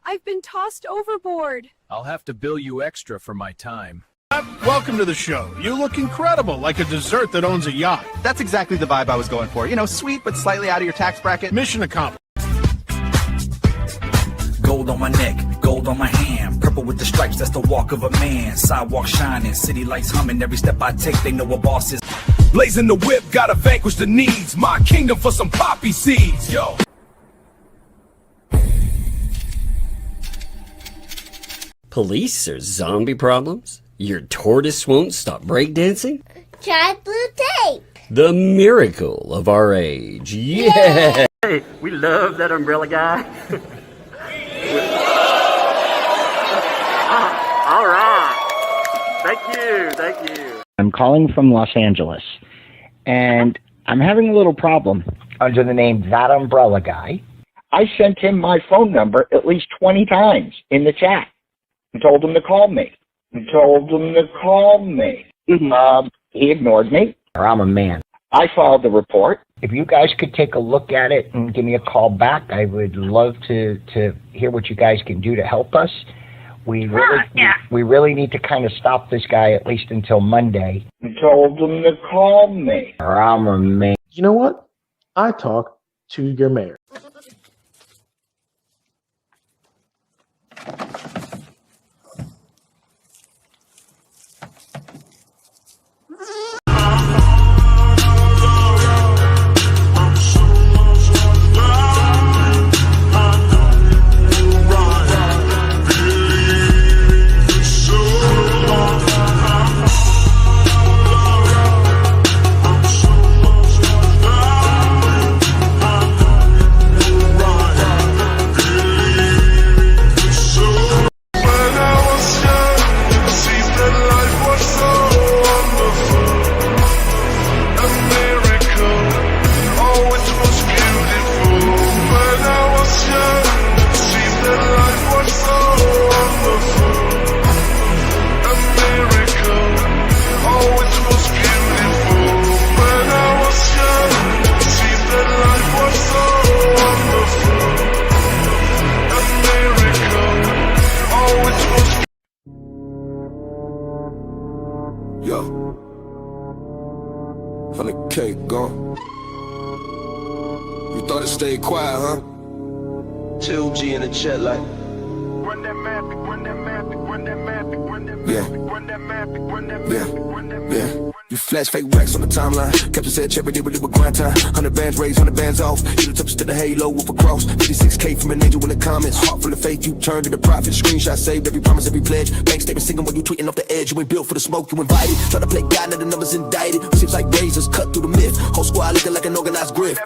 I've been tossed overboard. I'll have to bill you extra for my time. Welcome to the show. You look incredible, like a dessert that owns a yacht. That's exactly the vibe I was going for. You know, sweet but slightly out of your tax bracket. Mission accomplished. Gold on my neck, gold on my hand, purple with the stripes, that's the walk of a man. Sidewalk shining, city lights humming, every step I take, they know what boss is. Blazing the whip, gotta vanquish the needs. My kingdom for some poppy seeds, yo. Police or zombie problems? Your tortoise won't stop breakdancing? Try blue tape. The miracle of our age. Yeah! Hey, we love that umbrella guy. All right. Thank you. I'm calling from Los Angeles, and I'm having a little problem under the name ThATuMBRELLAgUY. I sent him my phone number at least 20 times in the chat and told him to call me. He ignored me. I'm a man. I filed the report. If you guys could take a look at it and give me a call back, I would love to hear what you guys can do to help us. We really need to kind of stop this guy at least until Monday. Told him to call me. I'm a man. You know what? I talked to your mayor. Yo, from the cake gone. You thought it stayed quiet, huh? 2G in the chat like. Run that map, run that map, run that map, run that map, run that map, run that map, run that map. You flash fake racks on the timeline. Captain said check with grind time. 100 bands raised, 100 bands off. You the touch to the halo with a cross. 56K from an angel in the comments. Heart full of faith, you turn to the prophet. Screenshot saved, every promise, every pledge. Bank statement singing when you tweeting off the edge. You ain't built for the smoke, you invited. Try to play God, now the numbers indicted. Seems like razors cut through the myth. Whole squad looking like an organized grift.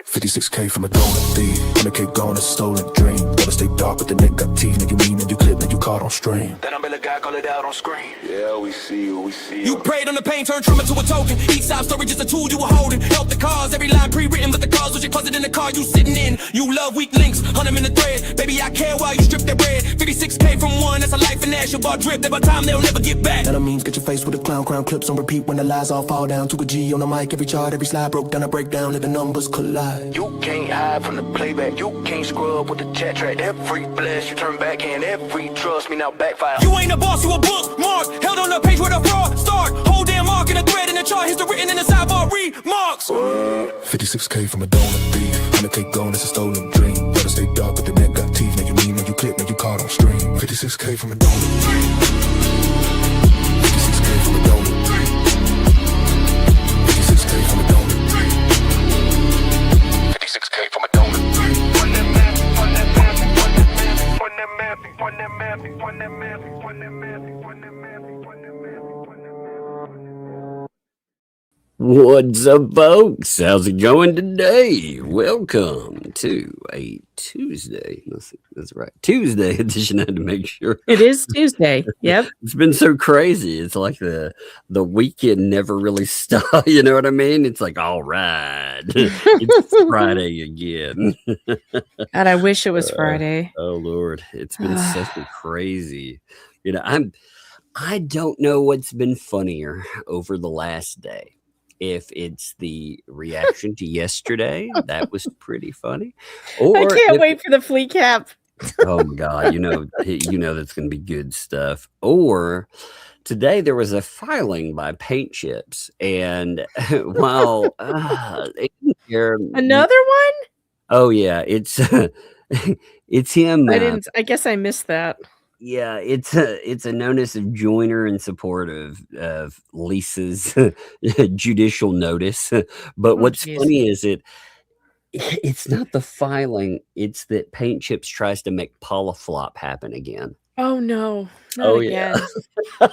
56K from a donut thief. 100K gone, a stolen dream. Gotta stay dark, but the neck got teeth. Now you mean, and you clip, now you caught on stream. That umbrella guy, call it out on screen. Yeah, we see you, we see you. You prayed on the pain, turned trauma to a token. Each side storage is a tool you were holding. Help the cause, every line pre-written, but the cause was your closet in the car you sitting in. You love weak links, hunt them in the thread. Baby, I care while you strip that bread. 56K from one, that's a life in Ash. Your bar drip, that by time they'll never get back. That means get your face with a clown crown clips on repeat when the lies all fall down. To a G on the mic, every chart, every slide broke down a breakdown, and the numbers collide. You can't hide from the playback, you can't scrub with the chat track. Every bless you turn back and every trust me now backfire. You ain't a boss, you a bookmark. Held on the page where the fraud start. Whole damn mark in a thread in the chart. History written in the sidebar remarks. 56K from a donut thief. 100K gone, it's a stolen dream. Gotta stay dark, but the neck got teeth. Now you mean, now you clip, now you caught on stream. 56K from a donut thief. 56K from a donut thief. 56K from a donut thief. 56K from a donut thief. Run that map, run that map, run that map, run that map, run that map, run that map, run that map, run that map, run that map, run that map. What's up, folks? How's it going today? Welcome to a Tuesday. That's right. Tuesday edition. I had to make sure. It is Tuesday. Yep. It's been so crazy. It's like the weekend never really stopped. You know what I mean? It's like, all right, it's Friday again. God, I wish it was Friday. Oh Lord, it's been such a crazy. You know, I don't know what's been funnier over the last day. If it's the reaction to yesterday, that was pretty funny. Or I can't wait for the flea cap Oh my God, you know that's going to be good stuff. Or today there was a filing by Paint Chips, and while Another one? Oh yeah, it's it's him. I guess I missed that. Yeah, it's a notice of joiner in support of Lisa's judicial notice. But what's funny is it's not the filing; it's that Paint Chips tries to make Polyflop happen again. Oh no! Not again. Yeah.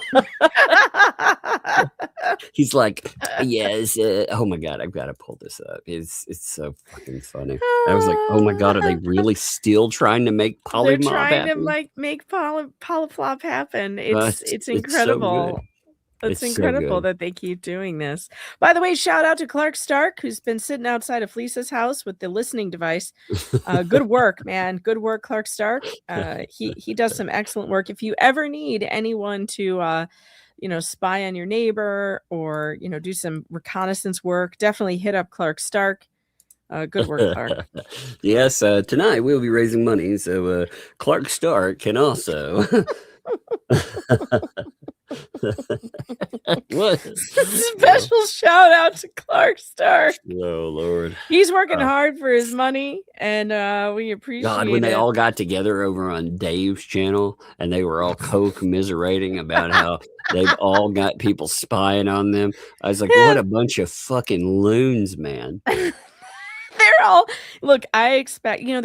He's like, yes. Oh my God, I've got to pull this up. It's so fucking funny. I was like, oh my God, are they really still trying to make Polymop happen? They're trying to make Polyflop happen. It's incredible. It's incredible so that they keep doing this. By the way, shout out to Clark Stark, who's been sitting outside of Lisa's house with the listening device. Good work, man. Good work, Clark Stark. He does some excellent work. If you ever need anyone to spy on your neighbor or do some reconnaissance work, definitely hit up Clark Stark. Good work, Clark. Yes, tonight we'll be raising money, so Clark Stark can also. What? Special shout out to Clark Stark. Oh Lord, he's working hard for his money, and we appreciate God when they all got together over on Dave's channel and they were all co-commiserating about how they've all got people spying on them. I was like, what a bunch of fucking loons, man. They're all I expect one of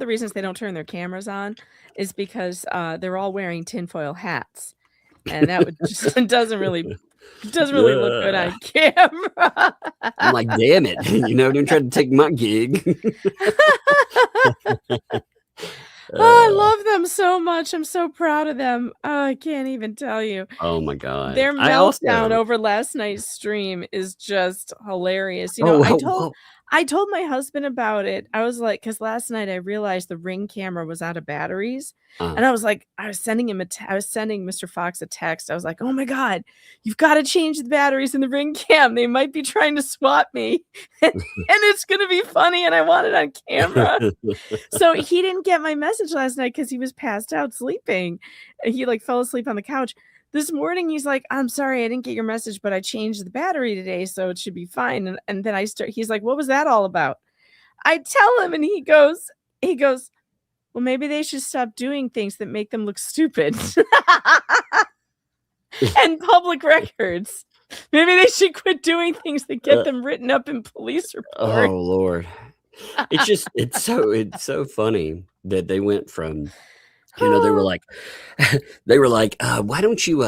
the reasons they don't turn their cameras on is because they're all wearing tinfoil hats. And that it doesn't really look good on camera. I'm like, damn it. Don't try to take my gig. I love them so much. I'm so proud of them. Oh, I can't even tell you. Oh my God. Their meltdown over last night's stream is just hilarious. I told my husband about it. I was like, because last night I realized the Ring camera was out of batteries. And I was like, I was sending Mr. Fox a text. I was like, oh my God, you've got to change the batteries in the Ring cam. They might be trying to swat me. And it's going to be funny. And I want it on camera. So he didn't get my message last night because he was passed out sleeping. He fell asleep on the couch. This morning, he's like, I'm sorry, I didn't get your message, but I changed the battery today, so it should be fine. And then he's like, what was that all about? I tell him, and he goes, well, maybe they should stop doing things that make them look stupid. And public records. Maybe they should quit doing things that get them written up in police reports. Oh Lord. It's so funny that they went from they were like, why don't you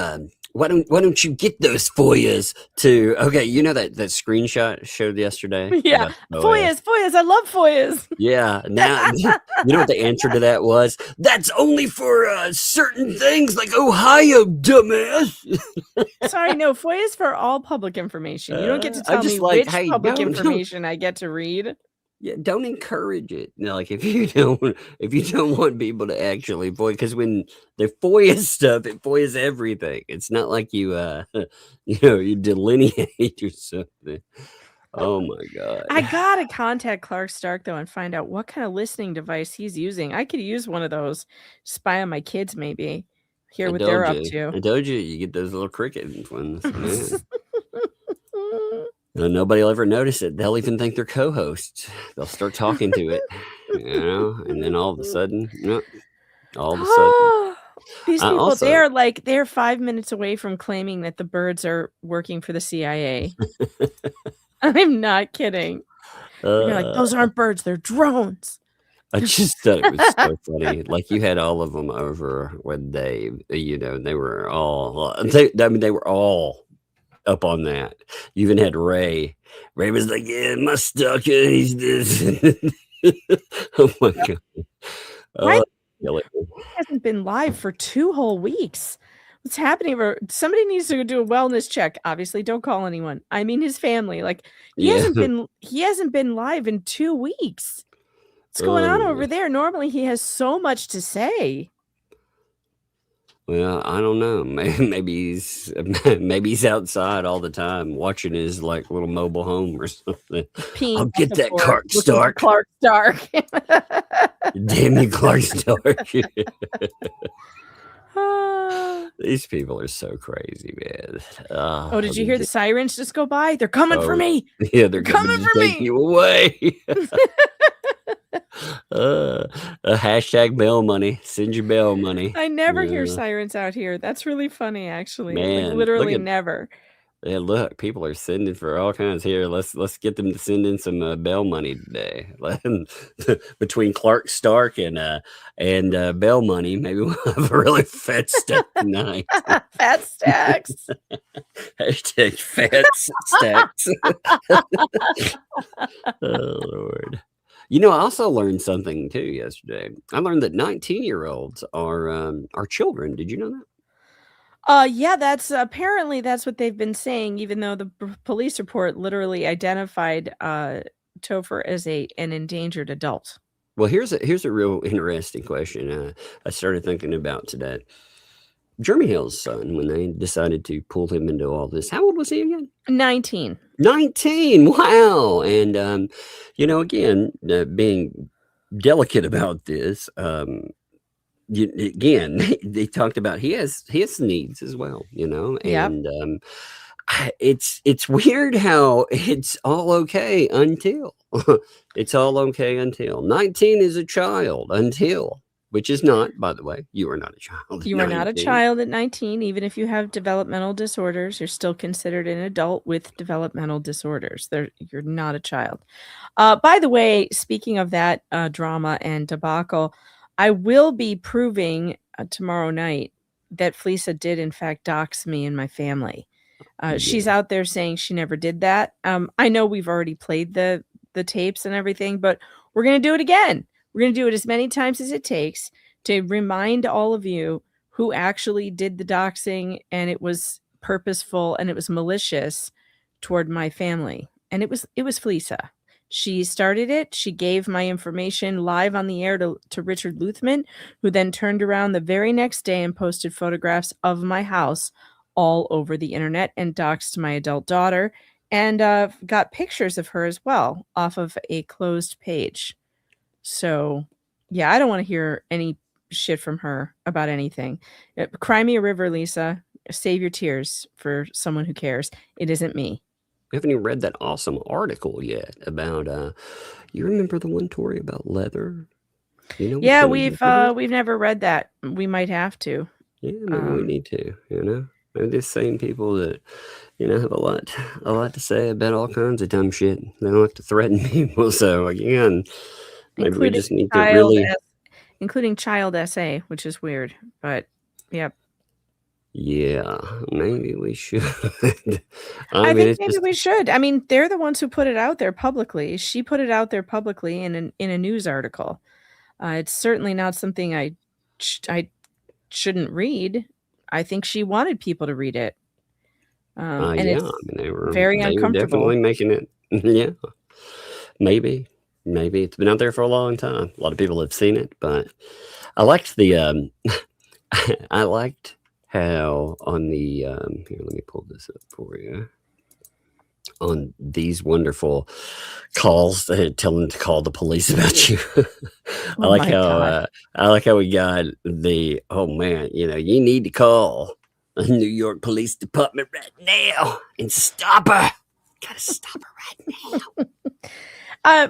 get those FOIAs to that screenshot showed yesterday? Yeah. FOIAs. I love FOIAs. Yeah. Now you know what the answer to that was? That's only for certain things like Ohio, dumbass. Sorry, no, FOIAs for all public information. You don't get to tell me which public information I get to read. Yeah, don't encourage it. If you don't want people to actually FOIA, because when they FOIA stuff, it FOIAs everything. It's not like you you delineate or something. Oh my God. I gotta contact Clark Stark though and find out what kind of listening device he's using. I could use one of those, spy on my kids maybe. Hear what they're up to. I told you get those little cricket ones. Nobody will ever notice it. They'll even think they're co-hosts. They'll start talking to it, and then all of a sudden, these people, they're 5 minutes away from claiming that the birds are working for the CIA. I'm not kidding. You're like, those aren't birds, they're drones. I just thought it was so funny. You had all of them over with Dave, and they were all, they were all up on that. You even had Ray. Ray was like, yeah, my stalker, he's this. Oh my God. Right? He hasn't been live for 2 whole weeks. What's happening? Somebody needs to do a wellness check. Obviously, don't call anyone. I mean his family. He hasn't been live in 2 weeks. What's going on over there? Normally he has so much to say. Well, I don't know. Maybe he's outside all the time watching his little mobile home or something. I'll get that Clark Stark. Clark Stark. Damn you, Clark Stark. These people are so crazy, man. Oh, did you hear the sirens just go by? They're coming for me. Yeah, they're coming to take you away. A hashtag bail money. Send your bail money. I never hear sirens out here. That's really funny, actually. Man, like, literally never. Yeah, look, people are sending for all kinds here. Let's get them to send in some bail money today. Between Clark Stark and bail money, maybe we'll have a really fat stack tonight. Fat stacks. Hashtag fat stacks. Oh Lord. You know, I also learned something too yesterday. I learned that 19-year-olds are children. Did you know that? Yeah, that's apparently that's what they've been saying, even though the police report literally identified Topher as an endangered adult. Well, here's a real interesting question I started thinking about today. Jeremy Hale's son, when they decided to pull him into all this, how old was he again? 19. 19. Wow. And you know, again, being delicate about this, again, they talked about he has needs as well, you know, and it's weird how it's all okay until it's all okay until 19 is a child until, which is not, by the way, you are not a child. You are not a child at 19. Even if you have developmental disorders, you're still considered an adult with developmental disorders. You're not a child. By the way, speaking of that drama and debacle, I will be proving tomorrow night that Fleesa did, in fact, dox me and my family. She's out there saying she never did that. I know we've already played the tapes and everything, but we're going to do it again. We're going to do it as many times as it takes to remind all of you who actually did the doxing, and it was purposeful and it was malicious toward my family. And it was Fleesa. She started it. She gave my information live on the air to Richard Luthman, who then turned around the very next day and posted photographs of my house all over the internet and doxed my adult daughter and got pictures of her as well off of a closed page. So, yeah, I don't want to hear any shit from her about anything. Cry me a river, Lisa. Save your tears for someone who cares. It isn't me. We haven't even read that awesome article yet about you remember the one, Tori, about leather? You know, yeah, we've never read that. We might have to. Yeah, maybe we need to, you know. Maybe these same people that, you know, have a lot to say about all kinds of dumb shit. They don't have to threaten people. So again, maybe we just need to really including child essay, which is weird, but yep. Yeah, maybe we should. I think maybe we should. I mean, they're the ones who put it out there publicly. She put it out there publicly in a news article. It's certainly not something I shouldn't read. I think she wanted people to read it. And it's they were very uncomfortable. Definitely making it. Yeah, maybe it's been out there for a long time. A lot of people have seen it, but I liked the. I liked how on the here, let me pull this up for you. On these wonderful calls, tell them to call the police about you. I like how we got the, oh man, you know, you need to call the New York Police Department right now and stop her. Gotta stop her right now.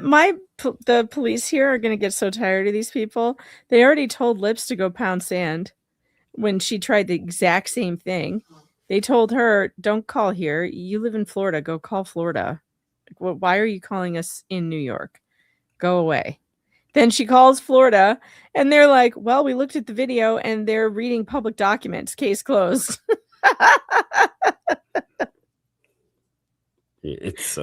The police here are gonna get so tired of these people. They already told Lips to go pound sand when she tried the exact same thing. They told her, don't call here. You live in Florida. Go call Florida. Well, why are you calling us in New York? Go away. Then she calls Florida, and they're like, well, we looked at the video, and they're reading public documents. Case closed. It's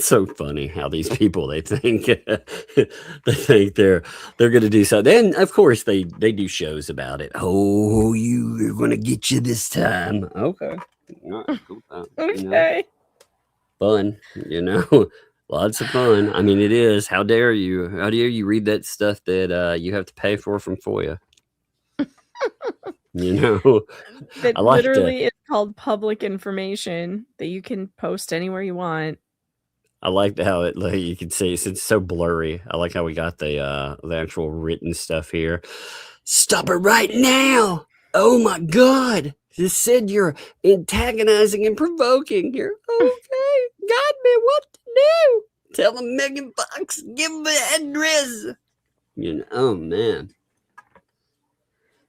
so funny how these people, they think they're going to do something. And of course they do shows about it. Oh, you're going to get you this time. Okay. Okay. You know, fun, you know, lots of fun. I mean, it is. How dare you read that stuff that you have to pay for from FOIA? You know, that literally is called public information that you can post anywhere you want. I liked how it, like, you can see it's so blurry. I like how we got the actual written stuff here. Stop it right now! Oh my God! This said you're antagonizing and provoking. You're okay. Got me what to do. Tell them Megan Fox. Give them the address. You know, oh man.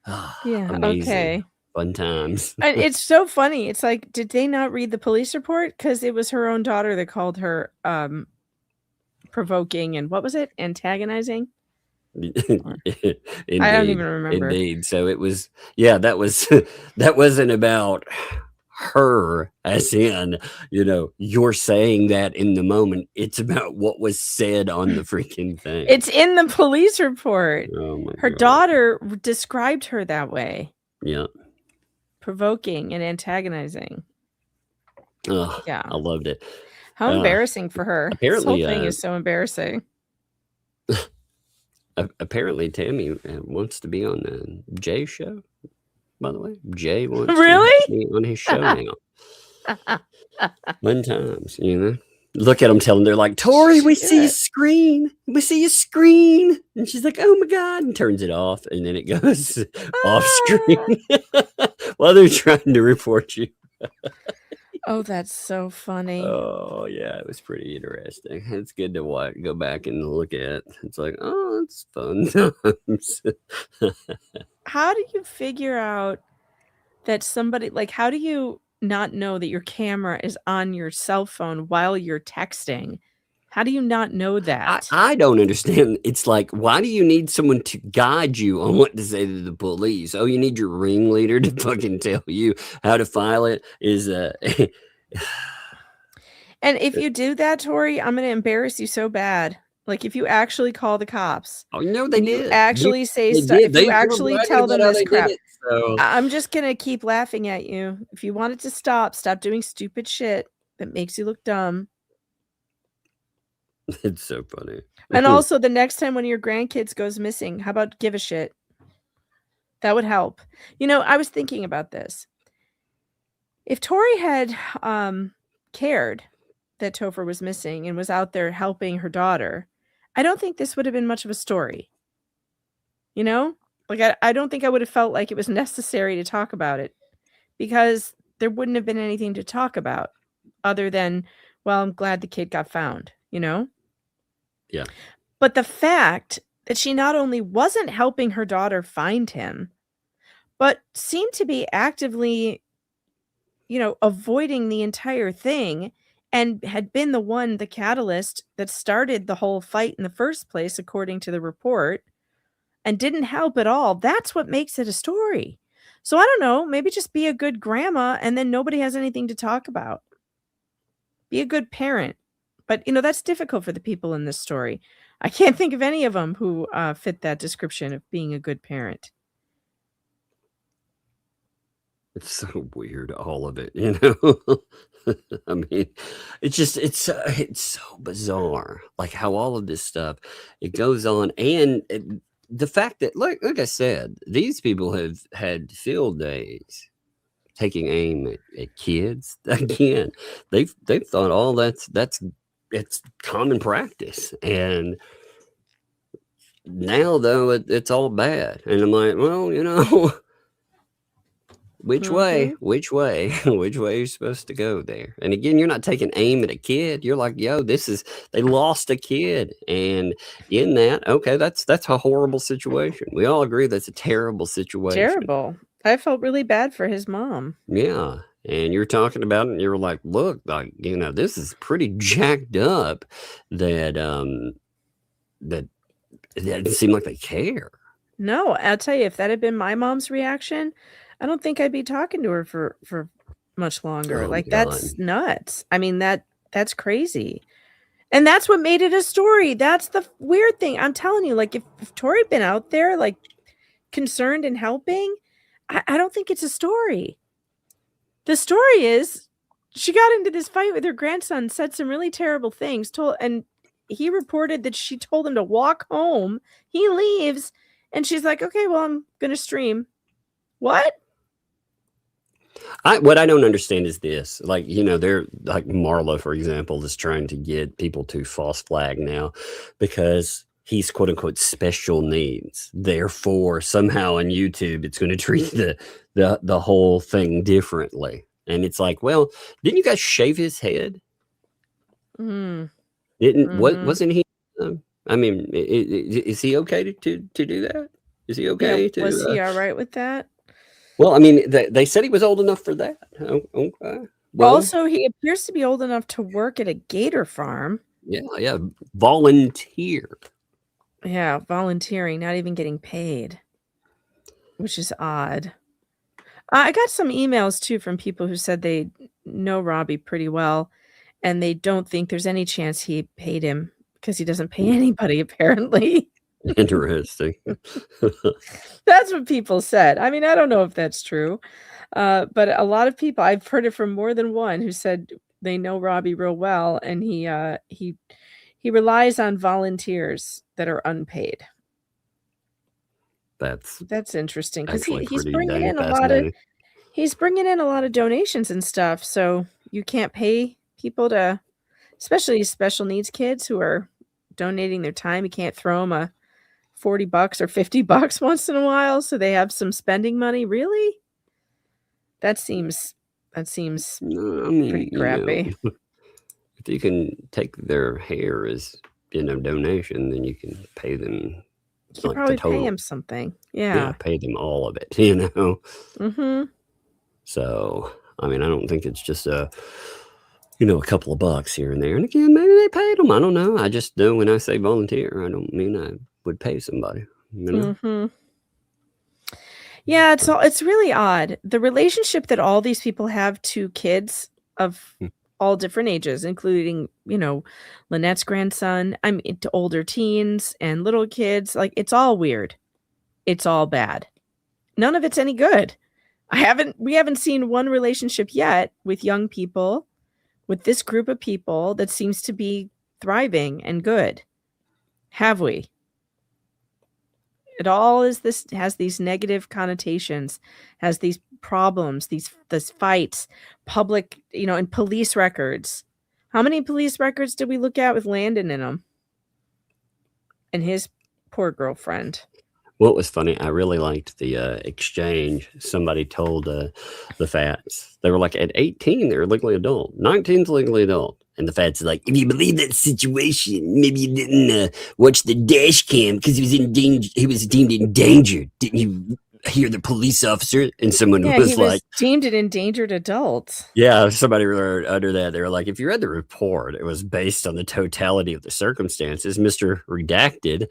Yeah. Amazing. Okay. Fun times. And it's so funny. It's like, did they not read the police report? Because it was her own daughter that called her provoking and what was it? Antagonizing? Indeed, I don't even remember. Indeed. So it was, yeah, that was that wasn't about her as in, you know, you're saying that in the moment. It's about what was said on the freaking thing. It's in the police report. Oh my her God. daughter described her that way. Yeah. Provoking and antagonizing. Oh, yeah. I loved it. How embarrassing for her. Apparently, this whole thing is so embarrassing. Apparently, Tammy wants to be on the Jay show. By the way, Jay wants really to be on his show now. Fun times, you know. Look at them telling they're like, Tori, we see your screen. We see your screen. And she's like, oh my God, and turns it off. And then it goes off screen while they're trying to report you. Oh, that's so funny. Oh, yeah, it was pretty interesting. It's good to go back and look at. It's like, oh, it's fun times. How do you figure out that somebody, like, how do you not know that your camera is on your cell phone while you're texting? How do you not know that? I don't understand. It's like, why do you need someone to guide you on what to say to the police? Oh, you need your ringleader to fucking tell you how to file it? Is and if you do that, Tori, I'm going to embarrass you so bad. Like, if you actually call the cops. Oh, no, they did. You actually say stuff. If you actually tell them this crap. So. I'm just going to keep laughing at you. If you want it to stop doing stupid shit that makes you look dumb. It's so funny. And also, the next time one of your grandkids goes missing, how about give a shit? That would help. You know, I was thinking about this. If Tori had cared that Topher was missing and was out there helping her daughter, I don't think this would have been much of a story. You know? Like, I don't think I would have felt like it was necessary to talk about it because there wouldn't have been anything to talk about other than, well, I'm glad the kid got found, you know? Yeah. But the fact that she not only wasn't helping her daughter find him, but seemed to be actively, you know, avoiding the entire thing and had been the catalyst that started the whole fight in the first place, according to the report, and didn't help at all. That's what makes it a story. So I don't know, maybe just be a good grandma and then nobody has anything to talk about. Be a good parent. But, you know, that's difficult for the people in this story. I can't think of any of them who fit that description of being a good parent. It's so weird, all of it, you know? I mean, it's so bizarre, like how all of this stuff, it goes on. And the fact that, like I said, these people have had field days taking aim at kids. Again, they've thought all it's common practice, and now though it's all bad. And I'm like, well, you know, which way are you supposed to go there? And again, you're not taking aim at a kid. You're like, yo, they lost a kid, and in that, okay, that's a horrible situation. We all agree that's a terrible situation. Terrible. I felt really bad for his mom. Yeah. And you're talking about it, and you're like, look, like, you know, this is pretty jacked up that it doesn't seem like they care. No, I'll tell you, if that had been my mom's reaction, I don't think I'd be talking to her for much longer. Oh, like, God. that's nuts. I mean, that's crazy. And that's what made it a story. That's the weird thing. I'm telling you, like, if Tori had been out there, like, concerned and helping, I don't think it's a story. The story is she got into this fight with her grandson, said some really terrible things, and he reported that she told him to walk home. He leaves, and she's like, okay, well, I'm going to stream. What? What I don't understand is this, like, they're like Marla, for example, is trying to get people to false flag now because he's quote unquote special needs. Therefore, somehow on YouTube, it's going to treat the whole thing differently. And it's like, well, didn't you guys shave his head? Wasn't he? I mean, is he okay to do that? Is he okay to? Was he all right with that? Well, I mean, they said he was old enough for that. Okay. Well, Also, he appears to be old enough to work at a gator farm. Yeah, volunteer. Yeah, volunteering, not even getting paid, which is odd. I got some emails too from people who said they know Robbie pretty well, and they don't think there's any chance he paid him because he doesn't pay anybody, apparently. Interesting. That's what people said. I mean, I don't know if that's true, but a lot of people, I've heard it from more than one who said they know Robbie real well, and he relies on volunteers that are unpaid. That's interesting because he's bringing in a lot of donations and stuff. So you can't pay people to, especially special needs kids who are donating their time. You can't throw them a $40 or $50 once in a while so they have some spending money. Really? That seems pretty crappy. If you can take their hair as donation, then you can pay them. You can probably pay him something. Yeah, pay them all of it. Mm-hmm. So I mean, I don't think it's just a couple of bucks here and there. And again, maybe they paid them. I don't know. I just know when I say volunteer, I don't mean I would pay somebody. Mm-hmm. Yeah, it's really odd. The relationship that all these people have to kids of all different ages, including, Lynette's grandson, to older teens and little kids. Like, it's all weird. It's all bad. None of it's any good. We haven't seen one relationship yet with young people, with this group of people that seems to be thriving and good. Have we? It all has these negative connotations, has these problems, these fights, public, and police records. How many police records did we look at with Landon in them? And his poor girlfriend. What was funny, I really liked the exchange. Somebody told the Fats, they were like, at 18, they're legally adult. 19's legally adult. And the Fats is like, if you believe that situation, maybe you didn't watch the dash cam because he was deemed endangered. Didn't you hear the police officer? And someone was like, deemed an endangered adult. Yeah, somebody wrote under that. They were like, if you read the report, it was based on the totality of the circumstances. Mr. Redacted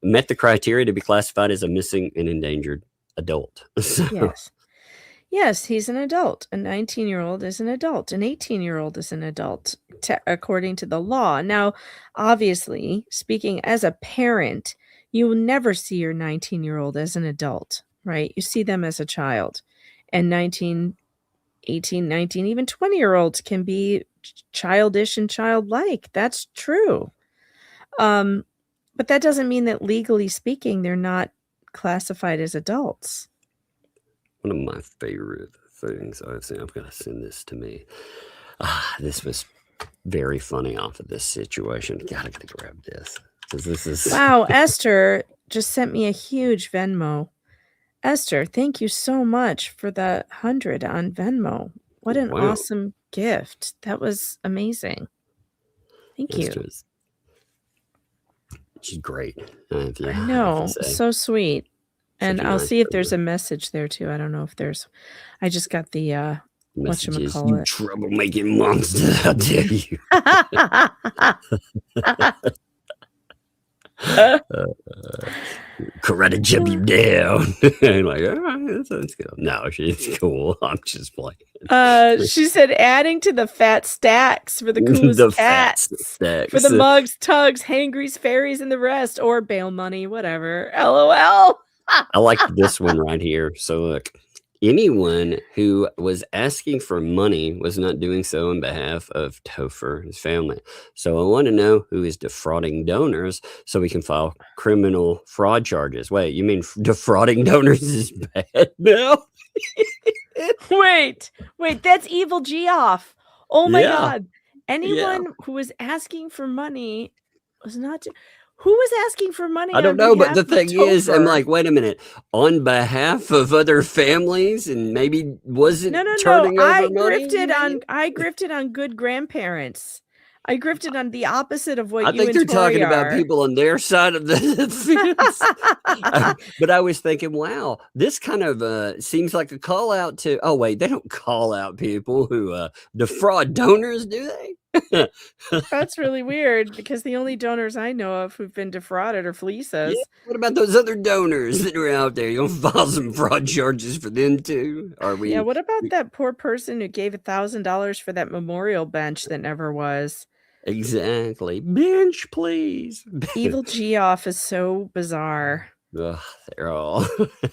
met the criteria to be classified as a missing and endangered adult. So, Yes, he's an adult. A 19-year-old is an adult. An 18-year-old is an adult, according to the law. Now, obviously, speaking as a parent, you will never see your 19-year-old as an adult, right? You see them as a child. And 18, 19, even 20-year-olds can be childish and childlike. That's true. But that doesn't mean that legally speaking, they're not classified as adults. One of my favorite things I've seen, I've got to send this to me. This was very funny off of this situation. God, I gotta grab this. This is wow. Esther just sent me a huge Venmo. Esther, thank you so much for the 100 on Venmo. What an awesome gift. That was amazing. Thank you. She's great. I know. So sweet. And I'll see if there's a message there too. I don't know if there's. I just got the messages. You troublemaking monster! How dare you? Karate jump you down. I'm like, all right, let's go. No, she's cool. I'm just playing. She said, adding to the fat stacks for the coolest cats. For the mugs, tugs, hangries, fairies, and the rest, or bail money, whatever. LOL. I like this one right here. So look, anyone who was asking for money was not doing so on behalf of Topher, his family. So I want to know who is defrauding donors so we can file criminal fraud charges. Wait, you mean defrauding donors is bad now? Wait, that's Evil Geoff. Oh my Yeah. God. Anyone who was asking for money was not. Who was asking for money? I don't on know, but behalf the of thing is, I'm Topher? like, wait a minute. On behalf of other families, and maybe wasn't No. turning over money? I grifted on good grandparents. I grifted on the opposite of what I you think and they're Tori talking about are. people on their side of the fence. But I was thinking, wow, this kind of seems like a call out to. Oh wait, they don't call out people who defraud donors, do they? That's really weird because the only donors I know of who've been defrauded are fleeces. Yeah, what about those other donors that are out there? You gonna file some fraud charges for them too? Are we? Yeah, what about that poor person who gave $1,000 for that memorial bench that never was? Exactly. Bench, please. Evil Geoff is so bizarre. Ugh, they're all.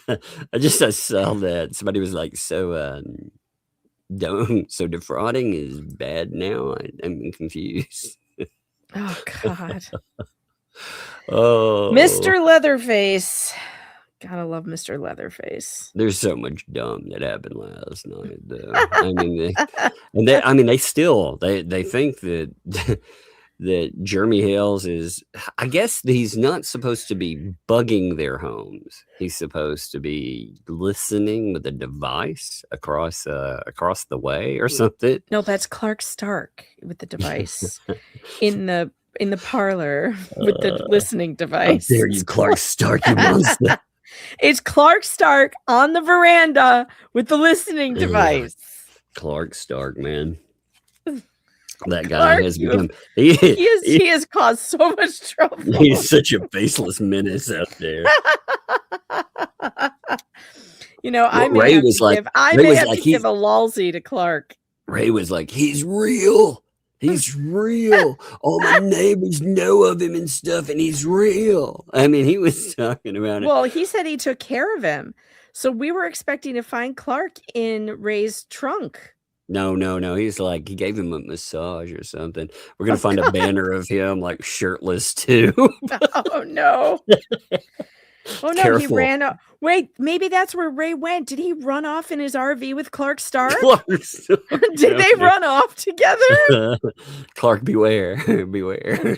I saw that somebody was like, so defrauding is bad now. I'm confused. Oh God. Oh, Mr. Leatherface. Gotta love Mr. Leatherface. There's so much dumb that happened last night, though. I mean, they still think that that Jeremy Hales is. I guess he's not supposed to be bugging their homes. He's supposed to be listening with a device across the way or something. No, that's Clark Stark with the device in the parlor with the listening device. How dare you, Clark Stark, you monster! It's Clark Stark on the veranda with the listening device. Clark Stark, man. That guy Clark, has become. He has caused so much trouble. He's such a faceless menace out there. I may have to give a lulzy to Clark. Ray was like, he's real. He's real. All my neighbors know of him and stuff, and he's real. I mean, he was talking about it. Well, he said he took care of him. So we were expecting to find Clark in Ray's trunk. No. He's like, he gave him a massage or something. We're going to find a banner of him, like, shirtless, too. Oh, no. Oh, no, Careful. He ran off. Wait, maybe that's where Ray went. Did he run off in his RV with Clark Stark? Did they run off together? Clark, beware. Beware.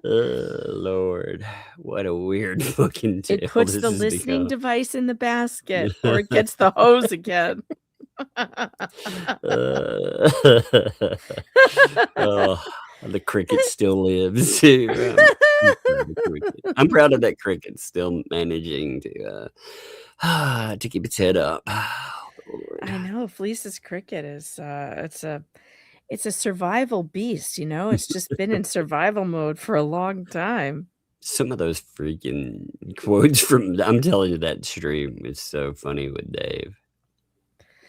Lord, what a weird fucking tale. It puts the listening device in the basket, or it gets the hose again. The cricket still lives. I'm proud of that cricket still managing to keep its head up. I know Fleece's cricket is it's a survival beast, it's just been in survival mode for a long time. Some of those freaking quotes I'm telling you, that stream is so funny with Dave.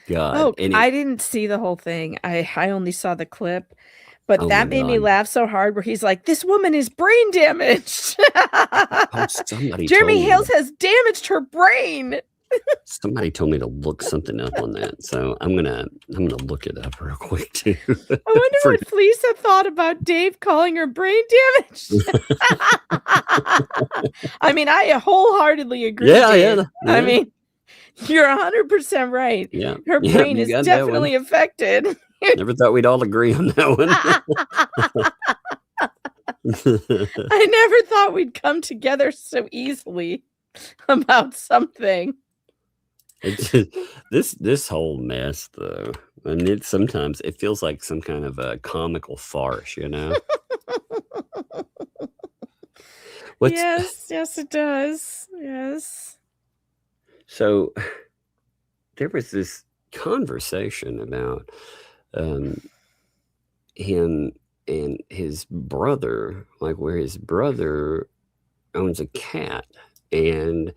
God. Oh, I didn't see the whole thing. I only saw the clip, but that made me laugh so hard where he's like, this woman is brain damaged. Jeremy Hales has damaged her brain. Somebody told me to look something up on that, so I'm gonna look it up real quick too. I wonder what Fleece had thought about Dave calling her brain damaged. I mean, I wholeheartedly agree. Yeah. I mean, you're 100% right. Yeah, her brain is definitely affected. Never thought we'd all agree on that one. I never thought we'd come together so easily about something. This whole mess, though, and sometimes it feels like some kind of a comical farce, Yes, it does. Yes. So there was this conversation about him and his brother, like where his brother owns a cat, and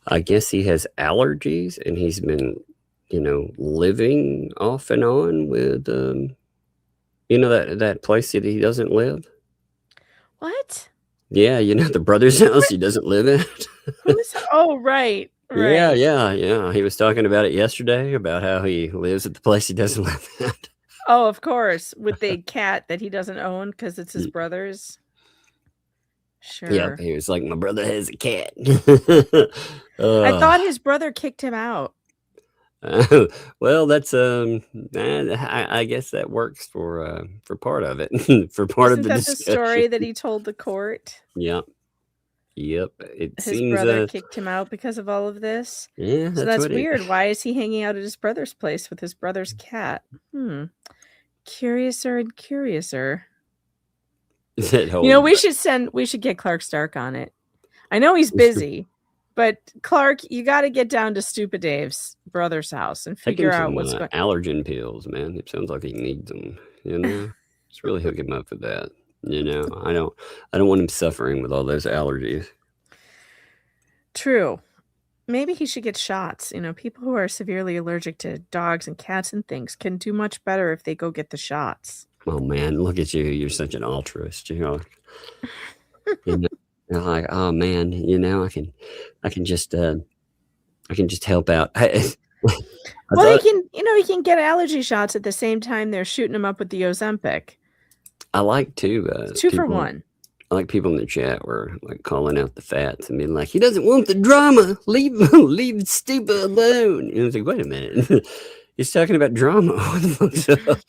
I guess he has allergies, and he's been, living off and on with, that place that he doesn't live. What? Yeah, the brother's house he doesn't live at. Oh, right. Yeah. He was talking about it yesterday, about how he lives at the place he doesn't live at. Oh, of course, with the cat that he doesn't own because it's his brother's. Sure. Yeah, he was like, my brother has a cat. I thought his brother kicked him out. Well, that's I guess that works for part of it, for part of Isn't the that the discussion. story that he told the court? Yep. It His seems brother kicked him out because of all of this. yeah, So that's that's what weird. Why is he hanging out at his brother's place with his brother's cat? Curiouser and curiouser. that whole You know, we should get Clark Stark on it. I know he's busy, but Clark, you got to get down to Stupid Dave's brother's house and take him figure out some what's going. allergen pills, man. It sounds like he needs them. You know, just really hook him up with that. You know, I don't want him suffering with all those allergies. True. Maybe he should get shots. You know, people who are severely allergic to dogs and cats and things can do much better if they go get the shots. Oh man, look at you! You're such an altruist. You know, you're like, oh man, you know, I can just help out. Well, he can get allergy shots at the same time they're shooting him up with the Ozempic. I like to 2 for 1. I like people in the chat were like calling out the fats and being like, he doesn't want the drama. Leave stupid alone. And I was like, wait a minute. He's talking about drama. What the fuck's up?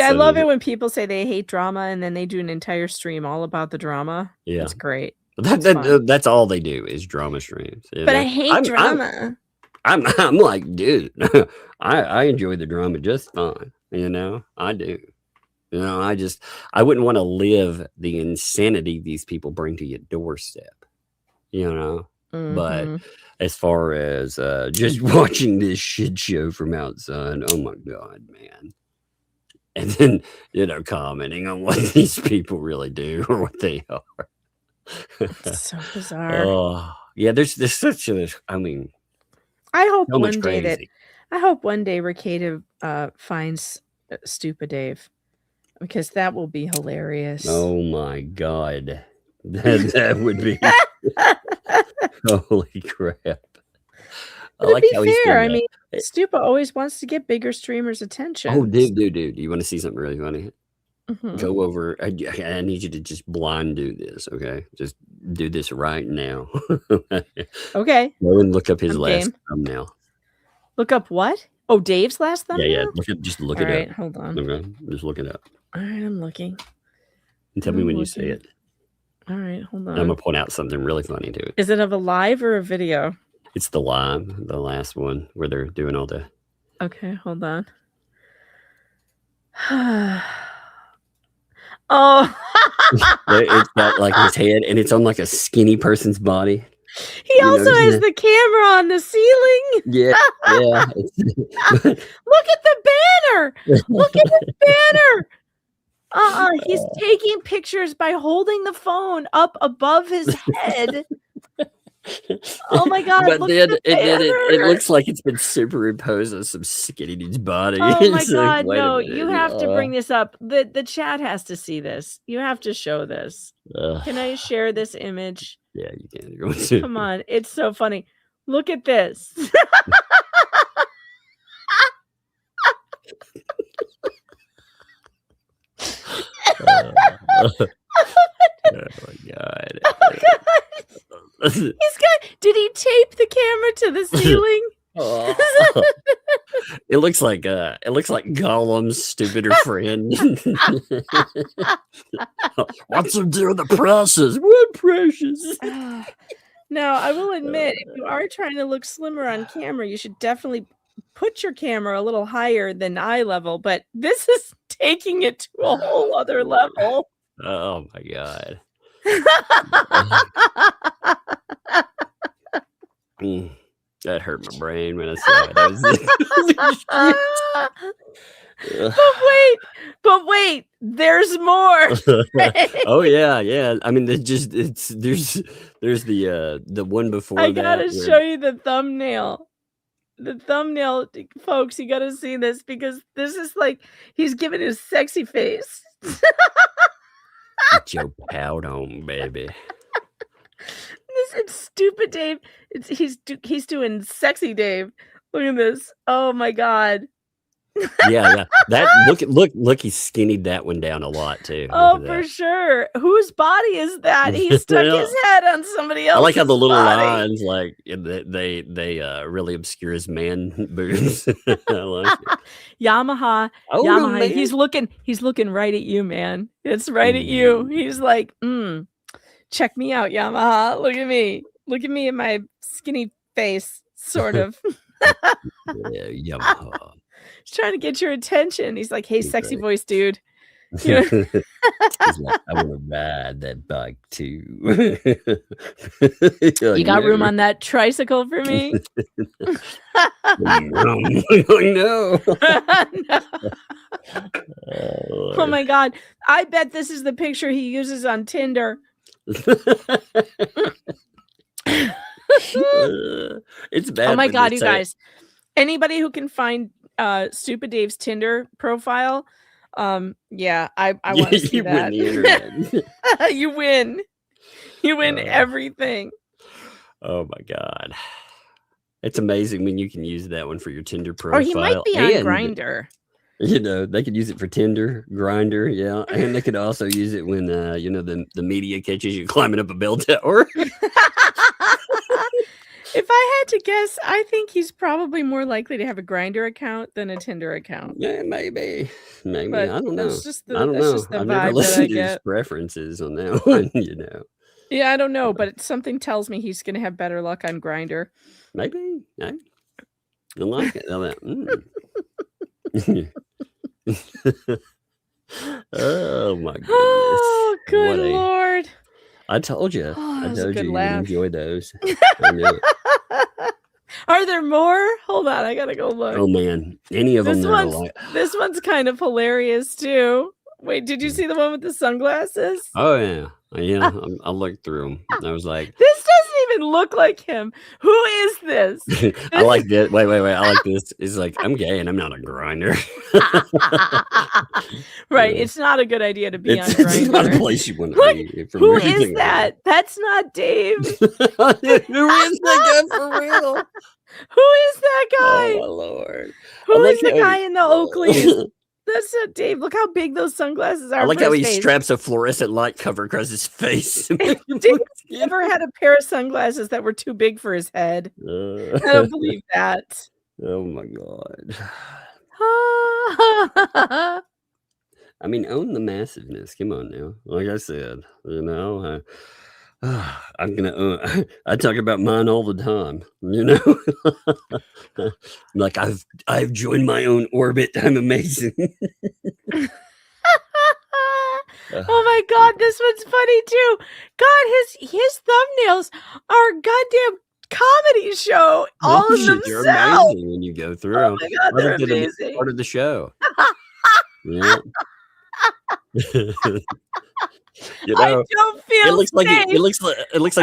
I love it when people say they hate drama and then they do an entire stream all about the drama. Yeah, it's great. That's all they do is drama streams. But I hate drama. I'm like, dude, I enjoy the drama just fine. You know, I do. You know, I wouldn't want to live the insanity these people bring to your doorstep. You know, but as far as just watching this shit show from outside, oh my God, man. And then, you know, commenting on what these people really do or what they are. It's so bizarre. Oh, yeah, there's such a, I mean, I hope so one day Ricada finds Stupid Dave, because that will be hilarious. Oh my God. That would be holy crap. But to be fair, I mean, Stupa always wants to get bigger streamers' attention. Oh, dude, you want to see something really funny? Go over. I need you to just blind do this, okay? Just do this right now. Okay. Go and look up his last thumbnail. Look up what? Oh, Dave's last thumbnail? Yeah. Just look it up. All right, hold on. Okay, just look it up. All right, I'm looking. And tell me when you see it. All right, hold on. I'm gonna point out something really funny to it. Is it of a live or a video? It's the live, the last one where they're doing all the. Okay, hold on. Oh, it's got like his head, and it's on like a skinny person's body. He also has the camera on the ceiling. Yeah. Look at the banner. Look at the banner. He's taking pictures by holding the phone up above his head. Oh my God! But then it looks like it's been superimposed on some skinny dude's body. Oh my God! No, you have to bring this up. The chat has to see this. You have to show this. Can I share this image? Yeah, you can. Come on, it's so funny. Look at this. Oh my God. Oh my God. Did he tape the camera to the ceiling? It looks like Gollum's stupider friend. What's to do with the precious? What precious? Now, I will admit, if you are trying to look slimmer on camera, you should definitely put your camera a little higher than eye level, but this is taking it to a whole other level. Oh my God. That hurt my brain when I saw it. But wait, there's more. Oh yeah. I mean, there's the one before. I gotta show you the thumbnail. The thumbnail, folks, you gotta see this, because this is like he's giving his sexy face. Get your pout on, baby. This is Stupid Dave. He's doing sexy Dave. Look at this. Oh my God. Yeah. That look, he skinnied that one down a lot too. Oh, for sure. Whose body is that? He stuck his head on somebody else's I like how the little body. lines, like they really obscure his man boobs. I like it. Yamaha. Oh, Yamaha. man. He's looking right at you, man. It's right at you. He's like, check me out, Yamaha. Look at me. Look at me in my skinny face, sort of. Yeah, Yamaha. He's trying to get your attention. He's like, hey, sexy voice, dude. He's like, I want to ride that bike too. You got room on that tricycle for me? No. No. Oh my God. I bet this is the picture he uses on Tinder. It's bad. Oh my God, you guys. Anybody who can find Stupid Dave's Tinder profile, yeah, I want to see that. Win the internet. You win everything. Oh my God. It's amazing when you can use that one for your Tinder profile. Or he might be on Grindr. You know, they could use it for Tinder, Grindr, yeah. And they could also use it when the media catches you climbing up a bell tower. If I had to guess, I think he's probably more likely to have a Grindr account than a Tinder account. Yeah, maybe. But I don't know. That's just the, I don't that's know. just the I've vibe never that I listened to his get. preferences on that one, you know. Yeah, I don't know, but something tells me he's going to have better luck on Grindr. Maybe. I like it. Oh my goodness. Oh, good Lord. I told you. Oh, I told you good you'd laugh. enjoy those. I knew it. Are there more? Hold on, I gotta go look. Oh man, any of them that are like. This one's kind of hilarious too. Wait, did you see the one with the sunglasses? Oh yeah. I looked through them. I was like, this doesn't even look like him. Who is this? I like this. Wait. I like this. It's like, I'm gay and I'm not a grinder. Right. It's not a good idea to be on Grindr. It's not a place you want to be. Who is that? That's not Dave. Who is that guy for real? Who is that guy? Oh my Lord. Who is the guy in the Oakleys? That's not Dave. Look how big those sunglasses are. I like how he straps a fluorescent light cover across his face. Dave never had a pair of sunglasses that were too big for his head. I don't believe that. Oh my God. I mean, own the massiveness. Come on now. Like I said, I'm gonna own. I talk about mine all the time. Like I've joined my own orbit. I'm amazing. Oh my God, this one's funny too. God, his thumbnails are goddamn comedy show all of themselves. You're amazing when you go through. Oh my God, they're amazing. Part of the show. Yeah. I don't feel it looks like safe. it looks like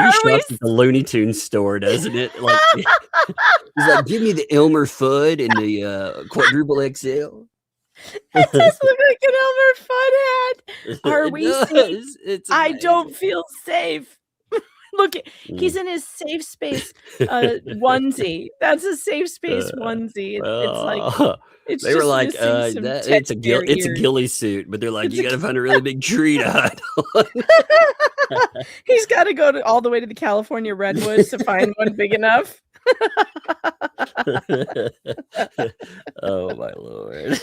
he shops at the Looney Tunes store, doesn't it? Like he's like, give me the Elmer Fudd and the quadruple XL. It does look like an Elmer Fudd hat. Are we safe? I don't feel safe. Look, he's in his safe space onesie. That's a safe space onesie. It's like they were like, it's a ghillie suit, but they're like, you got to find a really big tree to hide on. He's got to go all the way to the California redwoods to find one big enough. Oh my Lord!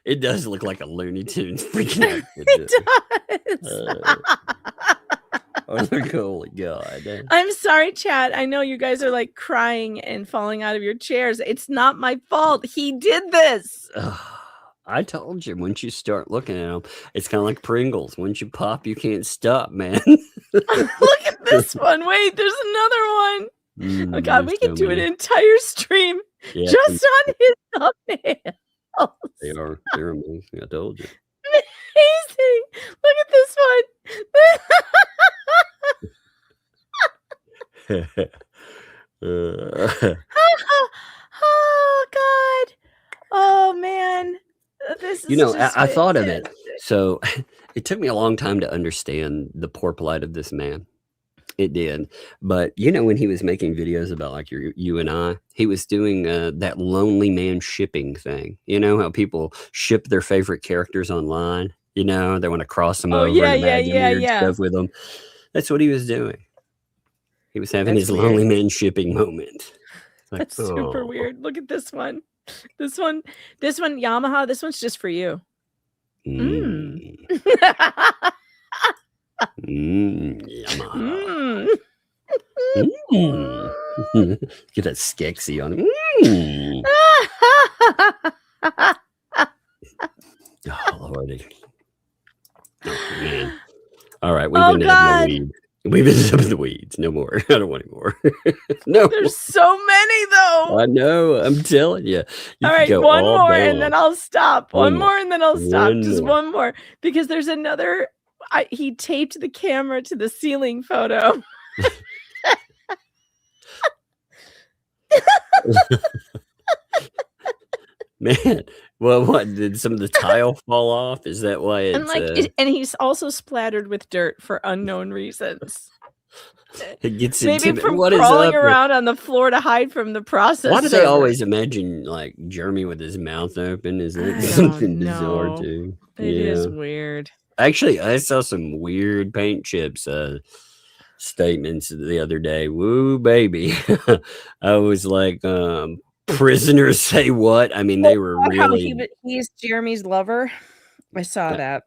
It does look like a Looney Tunes freaking out. It does. Oh, holy God. I'm sorry, chat. I know you guys are like crying and falling out of your chairs. It's not my fault. He did this. I told you, once you start looking at them, it's kind of like Pringles. Once you pop, you can't stop, man. Look at this one. Wait, there's another one. Oh God, we can do an entire stream just on his thumbnails. They're amazing. I told you. Amazing. Look at this one. Oh God. Oh man. This is I thought of it. So it took me a long time to understand the poor plight of this man. It did. But, you know, when he was making videos about like you and I, he was doing that lonely man shipping thing. You know how people ship their favorite characters online? You know, they want to cross them over and imagine weird stuff with them. That's what he was doing. He was having his lonely man shipping moment. Like, that's super weird. Look at this one. This one, Yamaha, this one's just for you. Yamaha. Get that Skexy on him. Oh, Lordy. Oh, man. All right. We've been up in the weeds. We've been up in the weeds. No more. I don't want any more. No. There's so many, though. I know. I'm telling you. All right. One more and then I'll stop. One more and then I'll stop. Just one more. Because there's another. He taped the camera to the ceiling photo. Man, well, what did some of the tile fall off? Is that why it's and he's also splattered with dirt for unknown reasons. It gets maybe from crawling around on the floor to hide from the process. Why do they always imagine like Jeremy with his mouth open? Is it something bizarre too? It is weird. Actually, I saw some weird paint chips statements the other day. Woo, baby. I was like, prisoners say what? I mean, they were really... He's Jeremy's lover. I saw that.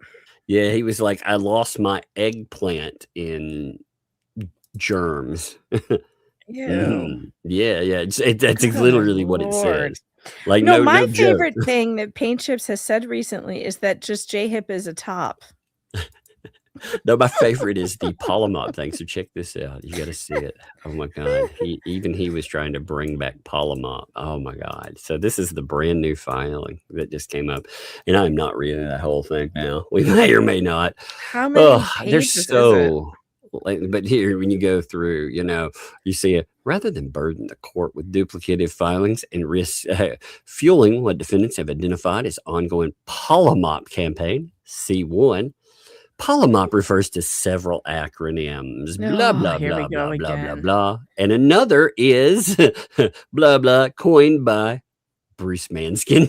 Yeah, he was like, I lost my eggplant in germs. Ew. Yeah. That's literally what it says. Like, no, my favorite thing that Paint Chips has said recently is that just J-Hip is a top. No, my favorite is the Polymop thing. So check this out. You got to see it. Oh my God. He was trying to bring back Polymop. Oh my God. So this is the brand new filing that just came up. And I'm not reading that whole thing now. We may or may not. How many pages is it? But here, when you go through, you know, you see it. Rather than burden the court with duplicative filings and risk fueling what defendants have identified as ongoing Polymop campaign, C1, Polymop refers to several acronyms, blah, blah, blah, blah, blah, blah, blah. And another is blah, blah, coined by Bruce Manskin.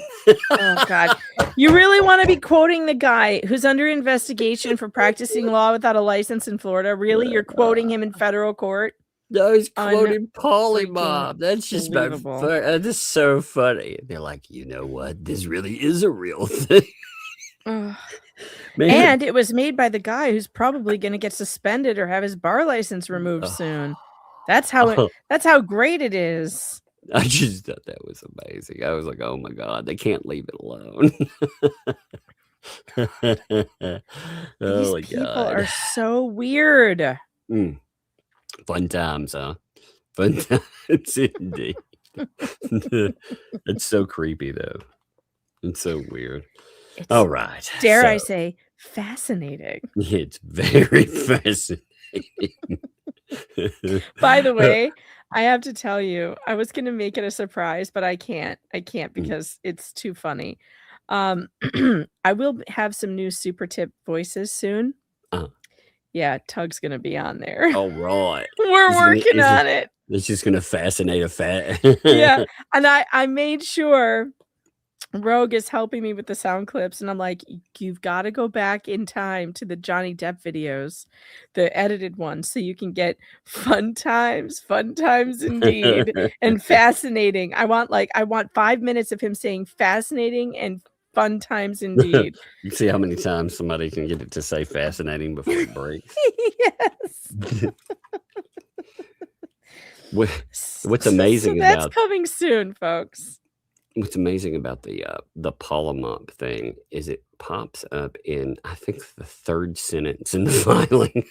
Oh, God. You really want to be quoting the guy who's under investigation for practicing law without a license in Florida? Really? You're quoting him in federal court? No, he's quoting Polymop. That's just that's so funny. They're like, you know what? This really is a real thing. And it was made by the guy who's probably going to get suspended or have his bar license removed soon. That's how great it is. I just thought that was amazing. I was like, oh my God, they can't leave it alone. These people are so weird. Fun times, huh? Fun times indeed. It's so creepy though. It's so weird. All right. Dare I say, fascinating. It's very fascinating. By the way, I have to tell you, I was going to make it a surprise, but I can't because it's too funny. I will have some new super tip voices soon. Yeah, Tug's going to be on there. All right. We're working on it. It's just going to fascinate a fat. Yeah. And I made sure Rogue is helping me with the sound clips, and I'm like, you've got to go back in time to the Johnny Depp videos, the edited ones, so you can get fun times indeed, and fascinating. I want 5 minutes of him saying fascinating and fun times indeed. You see how many times somebody can get it to say fascinating before it breaks. Yes. What's amazing so that's about coming soon, folks. What's amazing about the Polymop thing is it pops up in, I think, the third sentence in the filing.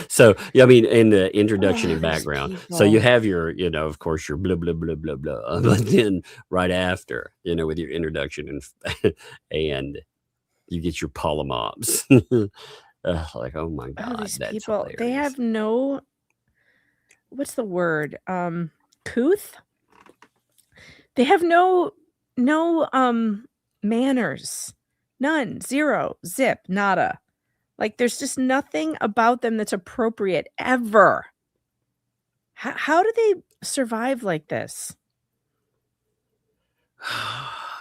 So, yeah, I mean, in the introduction and background. So you have your, you know, of course, your blah, blah, blah, blah, blah. But then right after, you know, with your introduction and you get your Polymops. Like, oh my God, these that's people, hilarious. they have no, what's the word? Couth? They have no manners. None. Zero. Zip. Nada. Like, there's just nothing about them that's appropriate ever. How do they survive like this?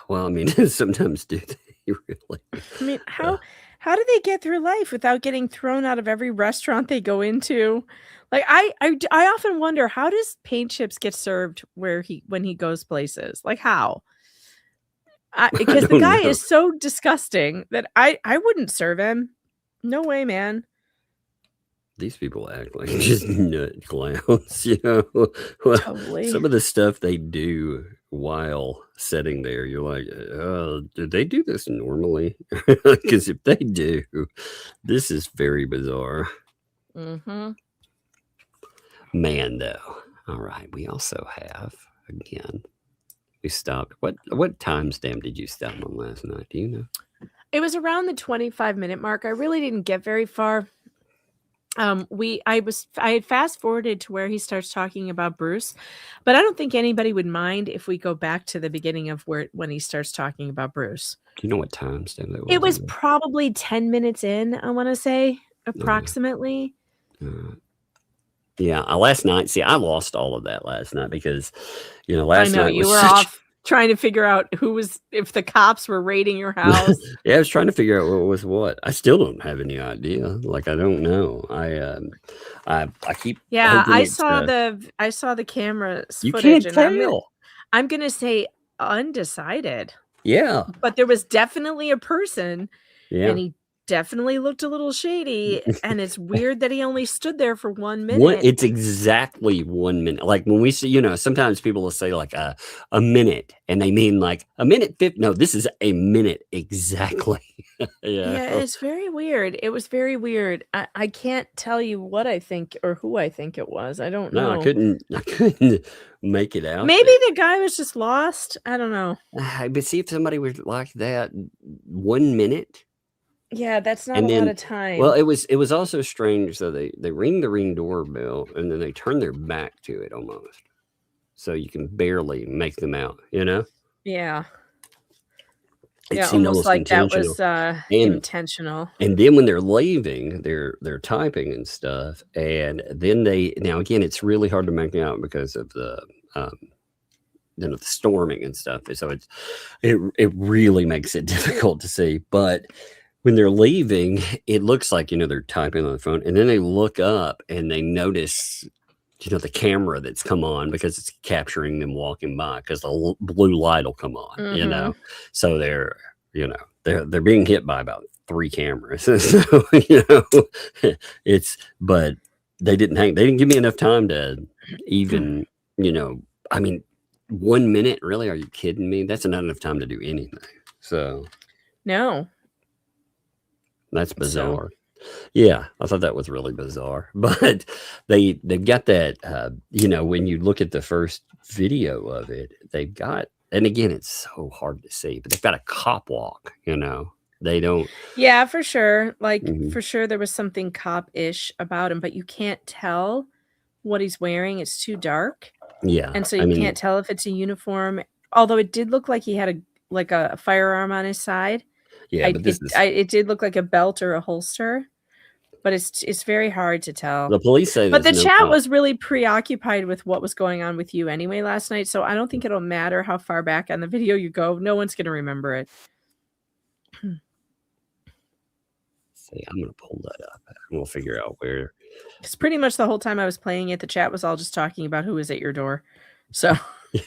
Well, I mean, sometimes do they really? I mean, how do they get through life without getting thrown out of every restaurant they go into? Like, I often wonder, how does paint chips get served when he goes places? Like, how? Because the guy is so disgusting that I wouldn't serve him. No way, man. These people act like just nut clowns, you know. Well, Totally. some of the stuff they do while sitting there, you're like, do they do this normally? Because if they do, this is very bizarre. Mm-hmm. Man, though. All right. We also have, again, we stopped. What timestamp did you stop on last night? Do you know? It was around the 25-minute mark. I really didn't get very far. I had fast forwarded to where he starts talking about Bruce, but I don't think anybody would mind if we go back to the beginning of when he starts talking about Bruce. Do you know what timestamp that was? It was probably 10 minutes in, I want to say, approximately. Yeah, last night. See, I lost all of that last night because, last night you were off trying to figure out if the cops were raiding your house. Yeah, I was trying to figure out what was what. I still don't have any idea. Like, I don't know. I keep. Yeah, I saw the camera You footage. can't tell. I'm gonna say undecided. Yeah, but there was definitely a person, yeah. and he definitely looked a little shady. And it's weird that he only stood there for 1 minute. It's exactly 1 minute. Like when we see, sometimes people will say like a minute, and they mean like a minute 50. No, this is a minute exactly. Yeah, it's very weird. It was very weird. I can't tell you what I think or who I think it was. I don't know. No, I couldn't make it out. Maybe the guy was just lost. I don't know. But see, if somebody was like that, 1 minute. Yeah, that's not a lot of time. Well, it was also strange. So they ring the Ring doorbell, and then they turn their back to it almost, so you can barely make them out. Yeah. It Almost almost like that intentional. was intentional. And then when they're leaving, they're typing and stuff, and then now again, it's really hard to make out because of the the storming and stuff. So it really makes it difficult to see, but. When they're leaving, it looks like, they're typing on the phone, and then they look up and they notice, the camera that's come on because it's capturing them walking by because the blue light will come on, So they're being hit by about 3 cameras. So, but they didn't give me enough time to even, I mean, 1 minute, really? Are you kidding me? That's not enough time to do anything. So. No. That's bizarre. Yeah, I thought that was really bizarre. But they've got that, when you look at the first video of it, they've got, and again, it's so hard to see, but they've got a cop walk, They don't. Yeah, for sure. Like, for sure, there was something cop-ish about him, but you can't tell what he's wearing. It's too dark. Yeah. And so you can't tell if it's a uniform, although it did look like he had a firearm on his side. Yeah, but it did look like a belt or a holster, but it's very hard to tell. The police say, but the chat was really preoccupied with what was going on with you anyway last night, so I don't think it'll matter how far back on the video you go. No one's gonna remember it. See, I'm gonna pull that up, and we'll figure out where. Because pretty much the whole time I was playing it, the chat was all just talking about who was at your door. So. Me,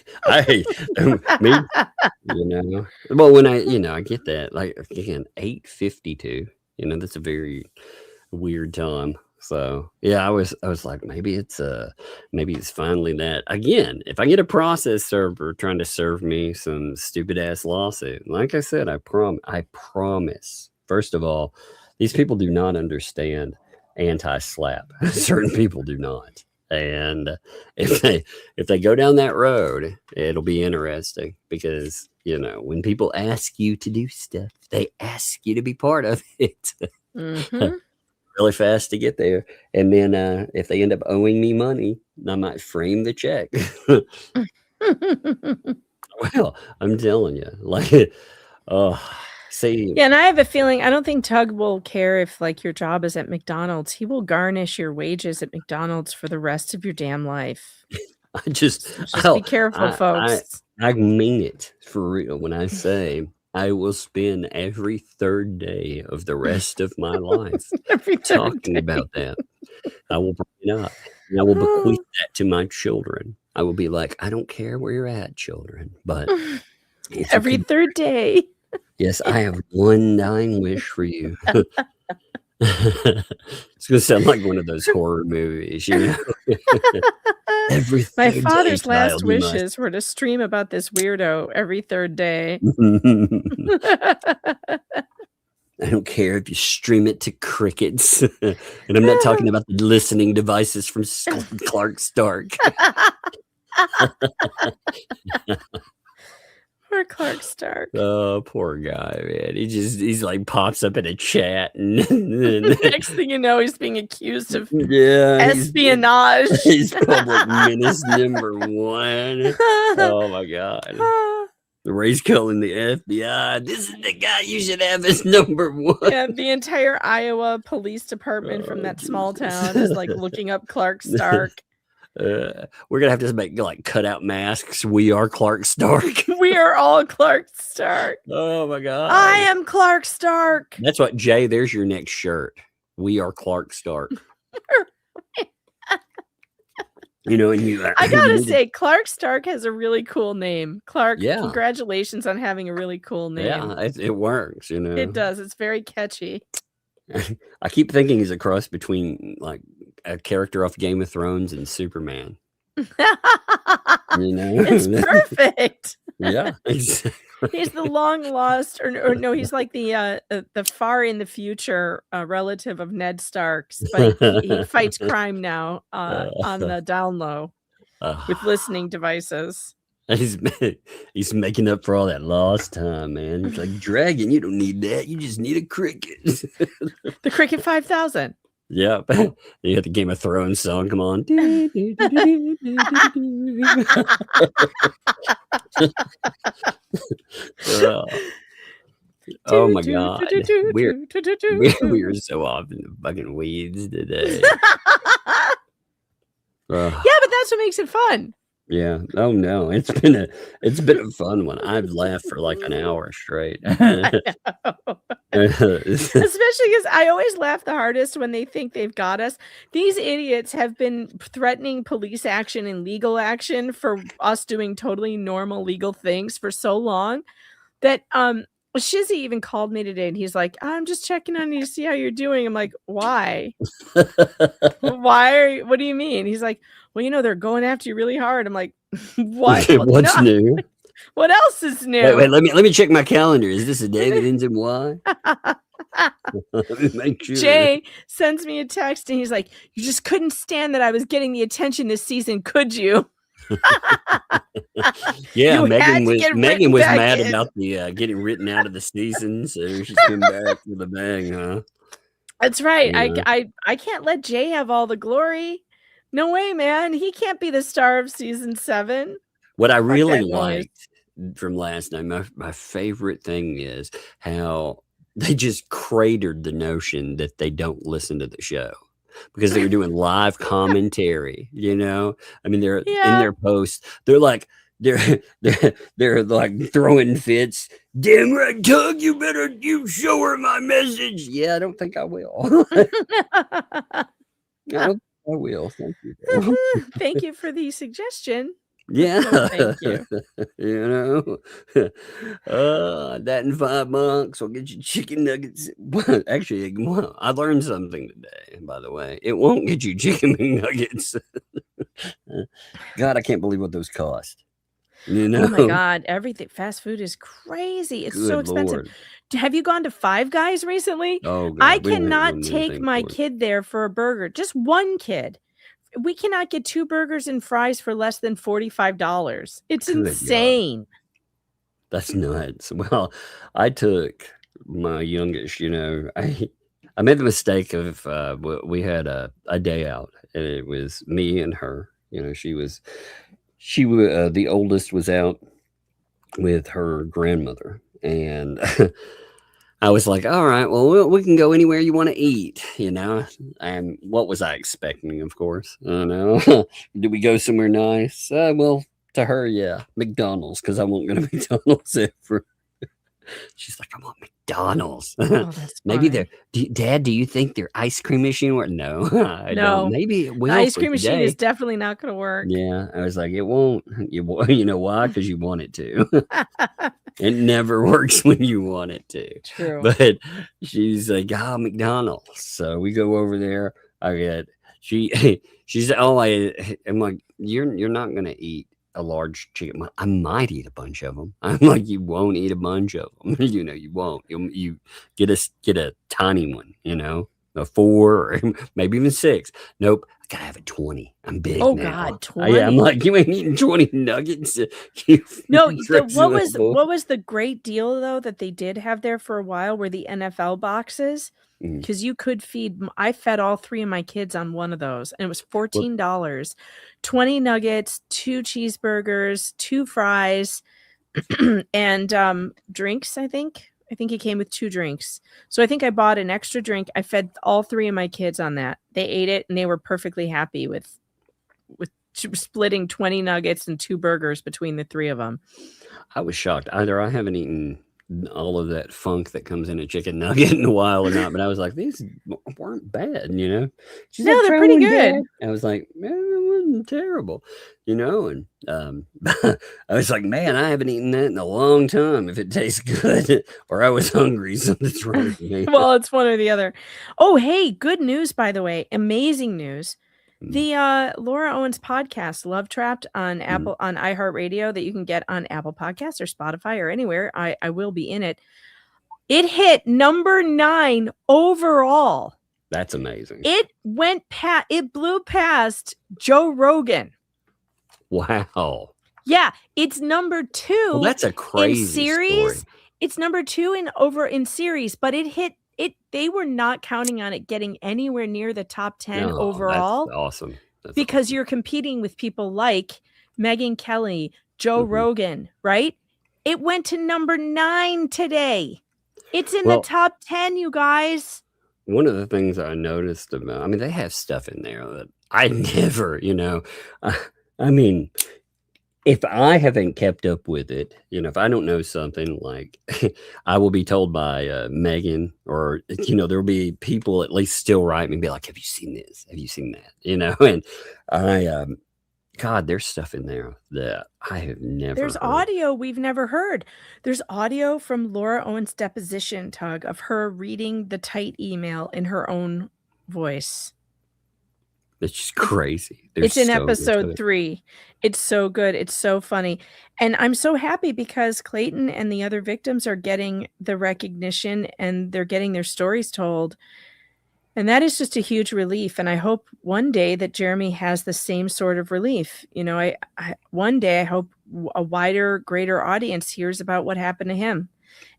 well, when I get that, like, again, 8:52, that's a very weird time. So yeah, I was like, maybe it's finally that. Again, if I get a process server trying to serve me some stupid ass lawsuit, like I said, I promise. First of all, these people do not understand anti-slap. Certain people do not. And if they go down that road, it'll be interesting because, when people ask you to do stuff, they ask you to be part of it really fast to get there. And then if they end up owing me money, I might frame the check. Well, I'm telling you, like, See, Yeah, and I have a feeling I don't think Tug will care if like your job is at McDonald's. He will garnish your wages at McDonald's for the rest of your damn life. Just be careful, folks. I mean it for real when I say I will spend every third day of the rest of my life talking about that. I will bring it up. And I will bequeath that to my children. I will be like, I don't care where you're at, children, but every third day. Yes, I have one dying wish for you. It's gonna sound like one of those horror movies, you know. My father's last wishes were to stream about this weirdo every third day. I don't care if you stream it to crickets. And I'm not talking about the listening devices from Clark Stark. Poor Clark Stark. Oh, poor guy, man. He's like pops up in a chat, and next thing you know, he's being accused of espionage. espionage. He's public menace number 1. Oh my god. Ray's calling the FBI. This is the guy you should have as number 1. Yeah, the entire Iowa police department from that small town is like looking up Clark Stark. We're gonna have to make like cutout masks. We are Clark Stark. We are all Clark Stark. Oh my god. I am Clark Stark. That's what, Jay, there's your next shirt. We are Clark Stark. You know, and I gotta say, Clark Stark has a really cool name. Clark, yeah. Congratulations on having a really cool name. Yeah, it works, you know. It does. It's very catchy. I keep thinking he's a cross between like a character off Game of Thrones and Superman. You know? It's perfect. Yeah, exactly. He's the long lost, or no, he's like the far in the future relative of Ned Stark's, but he fights crime now on the down low with listening devices. He's making up for all that lost time, man. He's like, Dragon, you don't need that. You just need a cricket. The Cricket 5000. Yep. You got the Game of Thrones song. Come on. Oh my god. We're so off in the fucking weeds today. Yeah, but that's what makes it fun. Yeah. Oh no. It's been a fun one. I've laughed for like an hour straight. Especially because I always laugh the hardest when they think they've got us. These idiots have been threatening police action and legal action for us doing totally normal legal things for so long that Shizzy even called me today and he's like, I'm just checking on you to see how you're doing. I'm like, why? What do you mean? He's like, well, you know, they're going after you really hard. I'm like, what? What's new? What else is new? Wait, let me check my calendar. Is this a day that ends in Y? Let me make sure. Jay sends me a text and he's like, you just couldn't stand that I was getting the attention this season, could you? Yeah, Megan was mad about the getting written out of the season, so she's come back with a bang, huh? That's right. Yeah. I can't let Jay have all the glory. No way, man. He can't be the star of season 7. What I really liked from last night, my favorite thing is how they just cratered the notion that they don't listen to the show. Because they were doing live commentary, you know. I mean, they're in their posts. They're like throwing fits. Damn right, Tug, you show her my message. Yeah, I don't think I will. I will. Thank you. Thank you for the suggestion. Yeah. No, thank you. You know, that and $5 will get you chicken nuggets. Actually, I learned something today, by the way. It won't get you chicken nuggets. God, I can't believe what those cost. You know? Oh my God, everything fast food is crazy. It's so expensive. Lord. Have you gone to Five Guys recently? Oh, God, I cannot take my kid there for a burger. Just one kid. We cannot get 2 burgers and fries for less than $45. It's insane. That's nuts. Well, I took my youngest, you know, I made the mistake of we had a day out, and it was me and her. You know, the oldest was out with her grandmother, and I was like, all right, well, we can go anywhere you want to eat, And what was I expecting, of course? I don't know. Did we go somewhere nice? Well, to her, yeah, McDonald's, because I won't go to McDonald's ever. She's like, I want McDonald's. Oh, that's Maybe fine. Dad, do you think their ice cream machine works? No, I No. don't. Maybe it will. The ice for cream machine today. is definitely not going to work. Yeah, I was like, it won't. You know why? Because you want it to. It never works when you want it to. True. But she's like, McDonald's. So we go over there. She's I'm like, you're not gonna eat a large chicken. I might eat a bunch of them. I'm like, you won't eat a bunch of them. You won't. You get a tiny one. A 4 or maybe even 6. Nope. I gotta have a 20. I'm big. Oh now. God, 20. Yeah, I'm like, you ain't eating 20 nuggets. No, what was the great deal though that they did have there for a while were the NFL boxes, because you could feed. I fed all 3 of my kids on one of those, and it was $14. 20 nuggets, 2 cheeseburgers, 2 fries, and drinks. I think it came with 2 drinks. So I think I bought an extra drink. I fed all 3 of my kids on that. They ate it and they were perfectly happy with splitting 20 nuggets and 2 burgers between the 3 of them. I was shocked. Either I haven't eaten all of that funk that comes in a chicken nugget in a while or not, but I was like, these weren't bad, She's no, like, they're pretty good. Dad. I was like, man, it wasn't terrible, and I was like, man, I haven't eaten that in a long time. If it tastes good, or I was hungry, something's wrong with me. Well, it's one or the other. Oh, hey, good news, by the way. Amazing news. The Laura Owens podcast, Love Trapped, on Apple, on iHeartRadio, that you can get on Apple Podcasts or Spotify or anywhere. I will be in it. It hit number 9 overall. That's amazing. It blew past Joe Rogan. Wow. Yeah, it's number 2. Well, that's a crazy in series. Story. It's number 2 in series, but it hit it. They were not counting on it getting anywhere near the top 10 overall. That's awesome. Because you're competing with people like Megyn Kelly, Joe Rogan, right? It went to number 9 today. It's in the top 10, you guys. One of the things I noticed about, they have stuff in there that I never, if I haven't kept up with it, if I don't know something, like I will be told by Megan, or, there'll be people at least still write me and be like, have you seen this? Have you seen that? And I, God, there's stuff in there that I have never There's heard. audio we've never heard. There's audio from Laura Owens' deposition, Tug, of her reading the tight email in her own voice. It's just crazy. It's in episode 3. It's so good. It's so funny. And I'm so happy because Clayton and the other victims are getting the recognition and they're getting their stories told. And that is just a huge relief. And I hope one day that Jeremy has the same sort of relief. One day I hope a wider, greater audience hears about what happened to him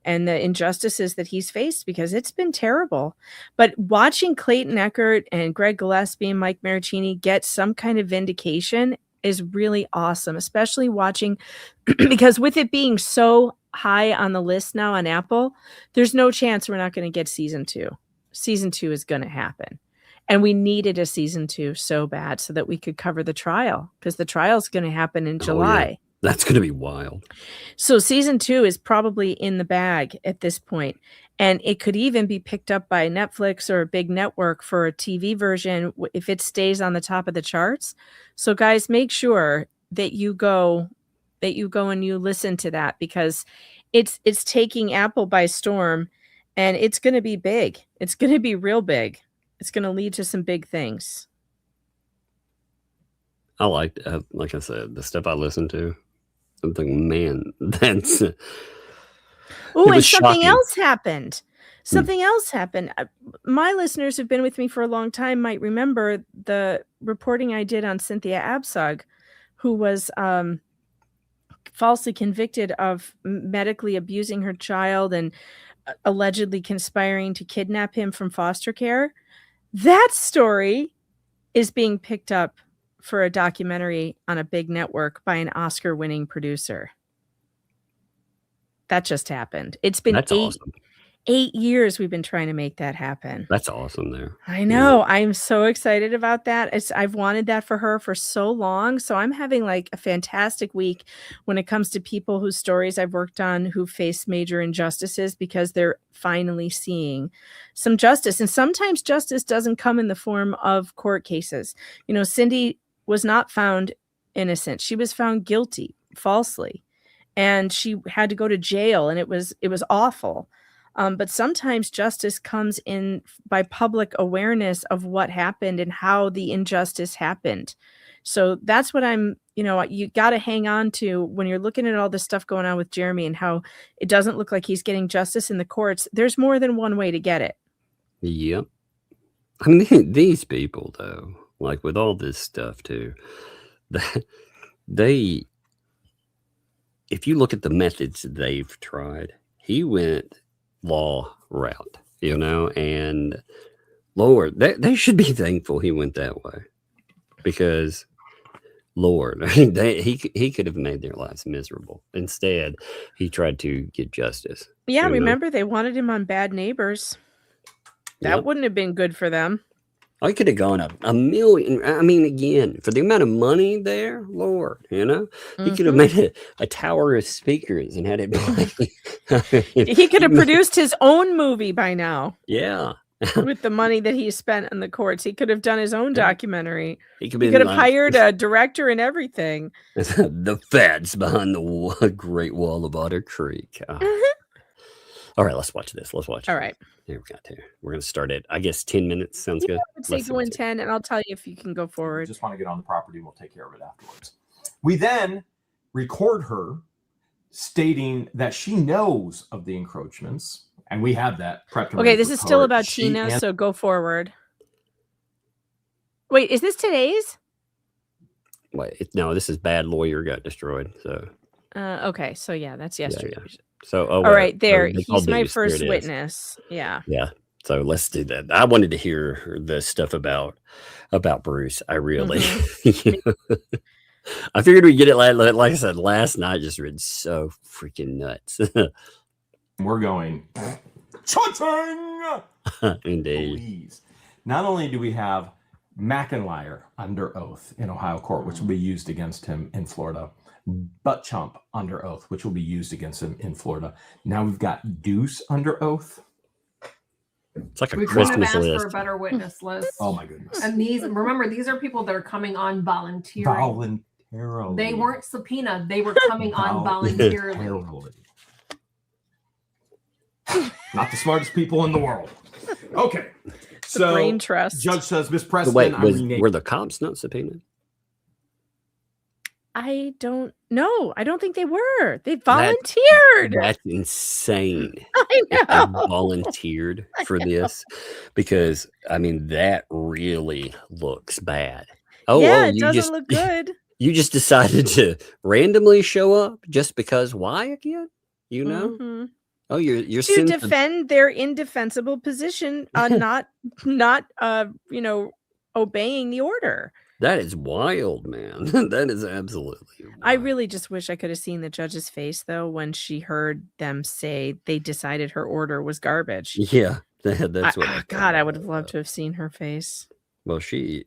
and the injustices that he's faced, because it's been terrible. But watching Clayton Eckert and Greg Gillespie and Mike Maricini get some kind of vindication is really awesome, especially watching because with it being so high on the list now on Apple, there's no chance we're not going to get season 2. Season 2 is going to happen. And we needed a season 2 so bad so that we could cover the trial, because the trial is going to happen in July. Yeah. That's going to be wild. So season 2 is probably in the bag at this point. And it could even be picked up by Netflix or a big network for a TV version if it stays on the top of the charts. So guys, make sure that you go and you listen to that, because it's taking Apple by storm, and it's going to be big. It's going to be real big. It's going to lead to some big things. I liked, like I said, the stuff I listened to. I'm thinking, man, that's. Oh, and something shocking. else happened. Something else happened. My listeners who've been with me for a long time might remember the reporting I did on Cynthia Absug, who was falsely convicted of medically abusing her child and allegedly conspiring to kidnap him from foster care. That story is being picked up for a documentary on a big network by an Oscar-winning producer. That just happened. It's been awesome. 8 years we've been trying to make that happen. That's awesome there. I know. I'm so excited about that. I've wanted that for her for so long. So I'm having like a fantastic week when it comes to people whose stories I've worked on who face major injustices because they're finally seeing some justice. And sometimes justice doesn't come in the form of court cases. You know, Cindy was not found innocent. She was found guilty falsely, and she had to go to jail, and it was awful. But sometimes justice comes in by public awareness of what happened and how the injustice happened. So that's what you got to hang on to when you're looking at all this stuff going on with Jeremy and how it doesn't look like he's getting justice in the courts. There's more than one way to get it. Yep. I mean, these people, though, like with all this stuff, too, if you look at the methods they've tried, he went law route, and Lord, they should be thankful he went that way, because Lord, he could have made their lives miserable. Instead, he tried to get justice. Yeah, remember they wanted him on Bad Neighbors. That wouldn't have been good for them. I could have gone up $1 million. I mean, again, for the amount of money there, Lord, he could have made a tower of speakers and had it play. He could have produced his own movie by now. Yeah. With the money that he spent in the courts. He could have done his own documentary. He could have hired a director and everything. The feds behind the Great Wall of Otter Creek. All right, let's watch this. All right. Here we got here. We're going to start at, I guess, 10 minutes. Sounds good. Let's say go in 10, and I'll tell you if you can go forward. Just want to get on the property. We'll take care of it afterwards. We then record her stating that she knows of the encroachments, and we have that prepped. Okay, this is still about Tina, so go forward. Wait, is this today's? Wait, no, this is Bad Lawyer Got Destroyed. So. Okay, so yeah, that's yesterday. Yeah. So, all right, there. He's my first witness. Yeah. Yeah. So let's do that. I wanted to hear the stuff about Bruce. I really, I figured we'd get it. Like I said, last night just read so freaking nuts. We're going. Indeed. Please. Not only do we have McIntyre under oath in Ohio court, which will be used against him in Florida. Butt Chump under oath, which will be used against him in Florida. Now we've got Deuce under oath. It's like we could have asked for a better witness list. Oh my goodness! And these are people that are coming on voluntarily. They weren't subpoenaed; they were coming on voluntarily. Not the smartest people in the world. Okay, so brain trust. Judge says, Miss Preston, were the cops not subpoenaed? I don't know. I don't think they were. They volunteered. That's insane. I know. They volunteered for this because, I mean, that really looks bad. It doesn't look good. You just decided to randomly show up just because? Why again? Mm-hmm. Oh, you're to defend their indefensible position, not obeying the order. That is wild, man. That is absolutely wild. I really just wish I could have seen the judge's face, though, when she heard them say they decided her order was garbage. Yeah, that's what God, I would have loved to have seen her face. Well, she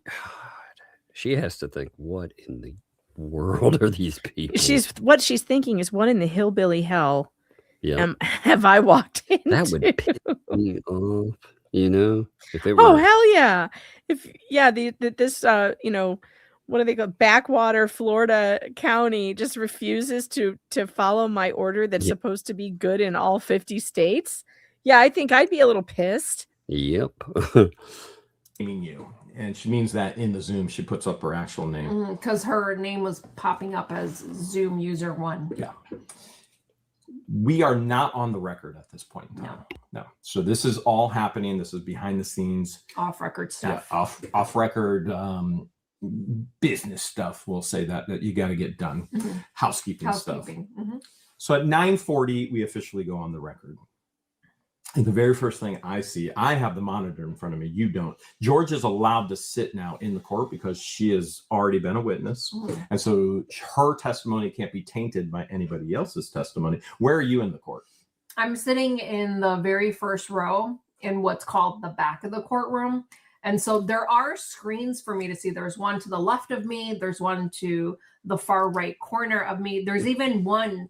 has to think, what in the world are these people? What she's thinking is, what in the hillbilly hell have I walked into? That would piss me off. If it were... hell yeah! This what do they call backwater Florida county just refuses to follow my order that's supposed to be good in all 50 states. Yeah, I think I'd be a little pissed. Yep. Meaning you, and she means that in the Zoom she puts up her actual name because her name was popping up as Zoom user 1. Yeah. We are not on the record at this point in time. No. So this is all happening. This is behind the scenes, off record stuff. Yeah, off record business stuff. We'll say that you got to get done. Mm-hmm. Housekeeping stuff. Mm-hmm. So at 9:40, we officially go on the record. And the very first thing I see, I have the monitor in front of me. You don't. George is allowed to sit now in the court because she has already been a witness. Mm. And so her testimony can't be tainted by anybody else's testimony. Where are you in the court? I'm sitting in the very first row in what's called the back of the courtroom. And so there are screens for me to see. There's one to the left of me. There's one to the far right corner of me. There's even one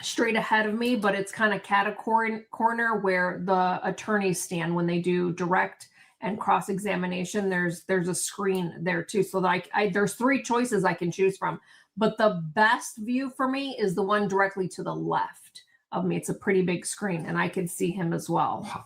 straight ahead of me, but it's kind of corner where the attorneys stand when they do direct and cross-examination. There's a screen there too. So like there's 3 choices I can choose from. But the best view for me is the one directly to the left of me. It's a pretty big screen, and I can see him as well.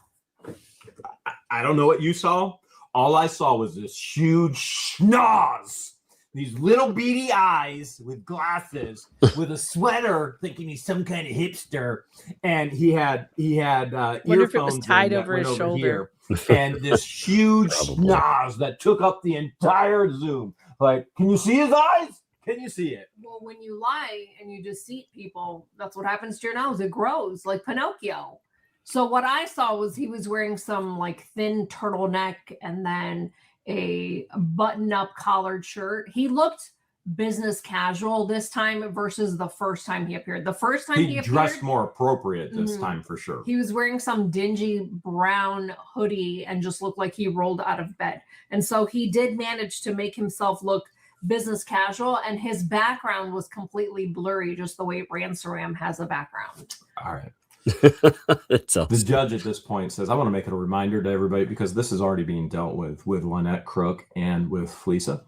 I don't know what you saw. All I saw was this huge schnoz. These little beady eyes with glasses, with a sweater, thinking he's some kind of hipster, and he had Wonder if it was earphones tied over his shoulder, and this huge schnoz that took up the entire Zoom. Like, can you see his eyes? Can you see it? Well, when you lie and you deceive people, that's what happens to your nose. It grows like Pinocchio. So what I saw was he was wearing some like thin turtleneck and then a button-up collared shirt. He looked business casual this time versus the first time he appeared. The first time he appeared, dressed more appropriate this time for sure. He was wearing some dingy brown hoodie and just looked like he rolled out of bed. And so he did manage to make himself look business casual, and his background was completely blurry, just the way Ransom has a background. All right. Awesome. The judge at this point says, I want to make it a reminder to everybody, because this is already being dealt with Lynette Crook and with Fleesa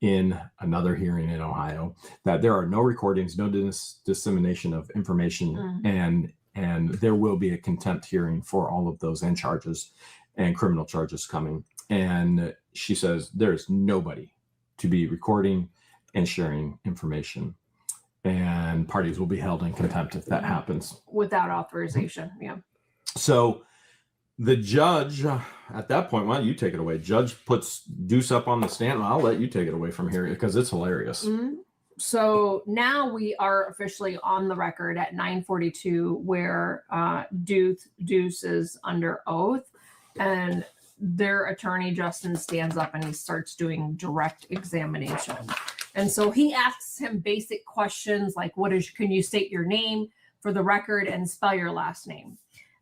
in another hearing in Ohio, that there are no recordings, no dissemination of information, and there will be a contempt hearing for all of those, and charges and criminal charges coming. And she says there's nobody to be recording and sharing information, and parties will be held in contempt if that happens without authorization. Yeah. So the judge at that point, why don't you take it away? Judge puts Deuce up on the stand, and I'll let you take it away from here because it's hilarious. So now we are officially on the record at 9:42 where Deuce is under oath, and their attorney Justin stands up and he starts doing direct examination. And so he asks him basic questions like, can you state your name for the record and spell your last name?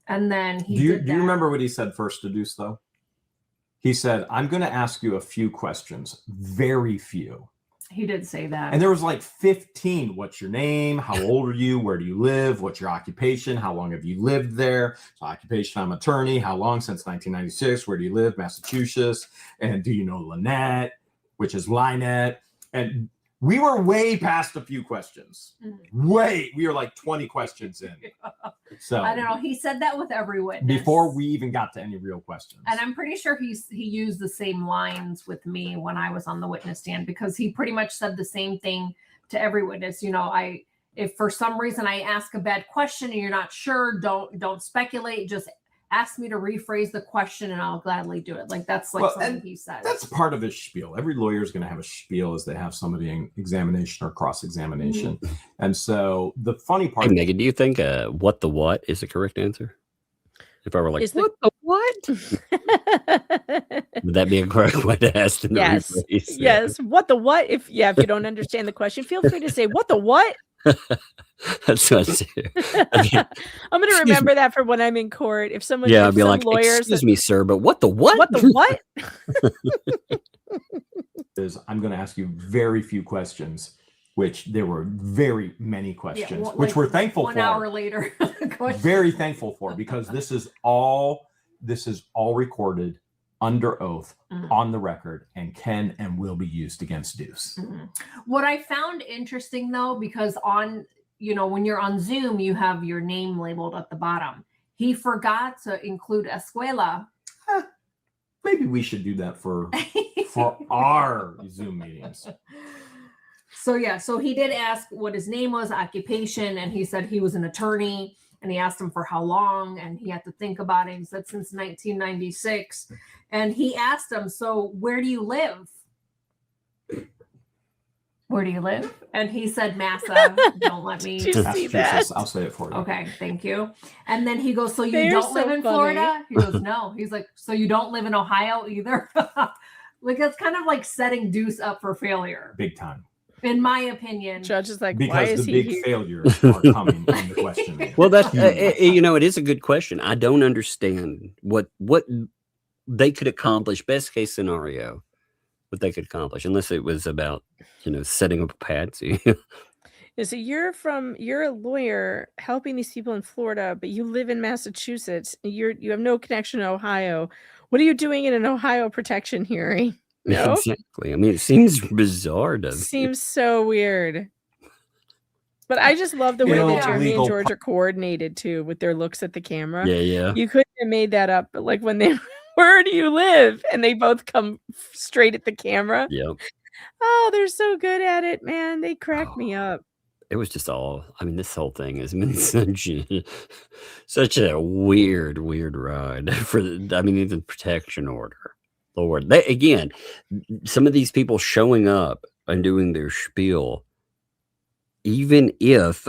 And then do you remember what he said first to Deuce though? He said, I'm going to ask you a few questions, very few. He did say that. And there was like 15. What's your name? How old are you? Where do you live? What's your occupation? How long have you lived there? So occupation, I'm attorney. How long? Since 1996. Where do you live? Massachusetts. And do you know Lynette, which is Lynette? And we were way past a few questions. We were like 20 questions in. So I don't know. He said that with every witness before we even got to any real questions. And I'm pretty sure he used the same lines with me when I was on the witness stand, because he pretty much said the same thing to every witness. You know, if for some reason I ask a bad question and you're not sure, don't speculate. Just ask me to rephrase the question and I'll gladly do it. Like that's like something he says. That's part of his spiel. Every lawyer is going to have a spiel as they have somebody in examination or cross-examination. And so the funny part. Hey, Megan, do you think what the what is the correct answer? If I were like, what the what? Would that be a correct way to ask them? Yes. Yes. What the what? If you don't understand the question, feel free to say, what the what? That's what I say. I'm going to remember that for when I'm in court. If someone, I'll be like, excuse me, sir, but what the what? What the what? I'm going to ask you very few questions, which there were very many questions, which we're thankful for. 1 hour later. Very thankful for, because this is all recorded under oath on the record and can and will be used against Deuce. What I found interesting though, because when you're on Zoom, you have your name labeled at the bottom. He forgot to include Escuela. Maybe we should do that for our Zoom meetings. So he did ask what his name was, occupation, and he said he was an attorney. And he asked him for how long, and he had to think about it. He said since 1996. And he asked him, so where do you live? Where do you live? And he said Massa. Don't let me see that. I'll say it for you. Okay, thank you. And then he goes, so you don't live in Florida? He goes, no. He's like, so you don't live in Ohio either? Like that's kind of like setting Deuce up for failure. Big time. In my opinion. Judge is like, because why is the he big here? failures are coming on the question. Well, that's you know, it is a good question. I don't understand what they could accomplish. Best case scenario, what they could accomplish, unless it was about, you know, setting up a patsy. So you're a lawyer helping these people in Florida, but you live in Massachusetts. You have no connection to Ohio. What are you doing in an Ohio protection hearing? No, Exactly. I mean, it seems bizarre to seems so weird. But I just love the way that Jeremy and George are coordinated too, with their looks at the camera. Yeah. You couldn't have made that up, but like when they, where do you live? And they both come straight at the camera. Yep. Oh, they're so good at it, man. They crack me up. It was just all. I mean, this whole thing has been such a weird ride for the. I mean, even protection order. Lord, again, some of these people showing up and doing their spiel, even if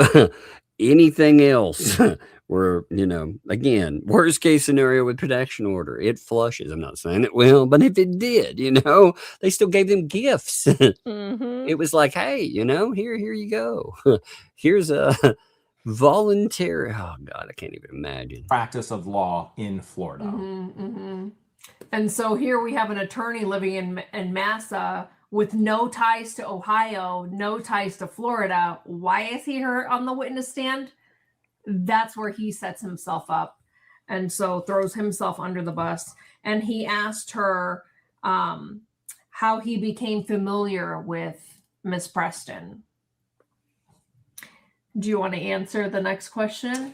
anything else were, you know, again, worst case scenario with protection order, it flushes. I'm not saying it will, but if it did, you know, they still gave them gifts. It was like, hey, you know, here you go. Here's a voluntary. Oh God, I can't even imagine. Practice of law in Florida. And so here we have an attorney living in Massa with no ties to Ohio, no ties to Florida. Why is he here on the witness stand? That's where he sets himself up, and so throws himself under the bus. And he asked her how he became familiar with Miss Preston. Do you want to answer the next question?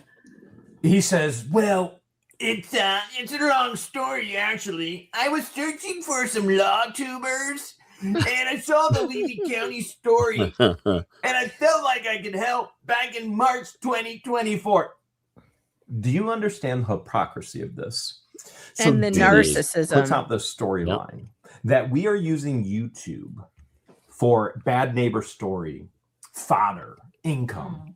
He says, well, it's a long story, actually. I was searching for some law tubers, and I saw the Levy County story, and I felt like I could help back in March 2024. Do you understand the hypocrisy of this? And the narcissism. Puts out the storyline that we are using YouTube for bad neighbor story, fodder, income.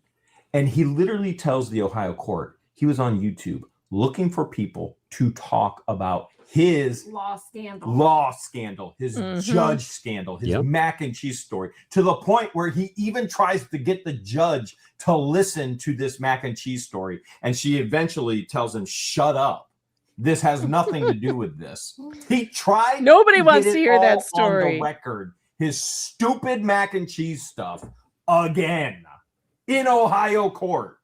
And he literally tells the Ohio court he was on YouTube looking for people to talk about his law scandal, his judge scandal, his mac and cheese story, to the point where he even tries to get the judge to listen to this mac and cheese story. And she eventually tells him, shut up. This has nothing to do with this. He tried. Nobody wants get to it hear that all story. on the record, his stupid mac and cheese stuff again in Ohio court.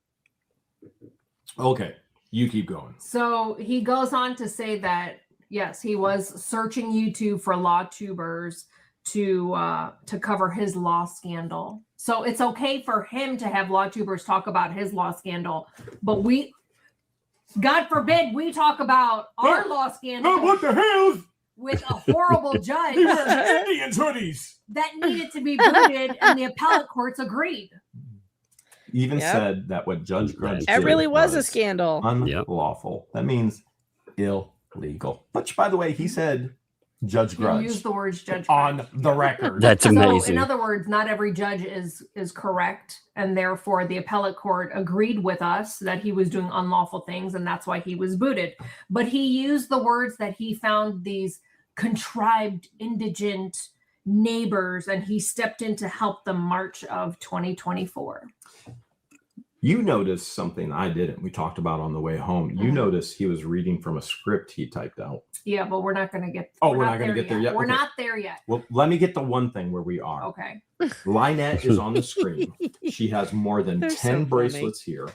Okay, you keep going. So he goes on to say that, yes, he was searching YouTube for law tubers to cover his law scandal. So it's okay for him to have law tubers talk about his law scandal, but we, God forbid, we talk about our law scandal. What the hell? With a horrible judge Indians hoodies that needed to be booted, and the appellate courts agreed. Even said that what Judge Grudge That did really was a scandal. Unlawful. That means illegal. Which, by the way, he said Judge Grudge. He used the words Judge on Grudge. the record. That's amazing. So, in other words, not every judge is correct, and therefore the appellate court agreed with us that he was doing unlawful things, and that's why he was booted. But he used the words that he found these contrived, indigent neighbors, and he stepped in to help them March of 2024. You noticed something I didn't. We talked about on the way home. You noticed he was reading from a script he typed out. Yeah, but we're not going to get. We're not going to get there yet. We're Okay. not there yet. Well, let me get the one thing where we are. Okay. Lynette is on the screen. She has more than They're 10 so funny. bracelets here.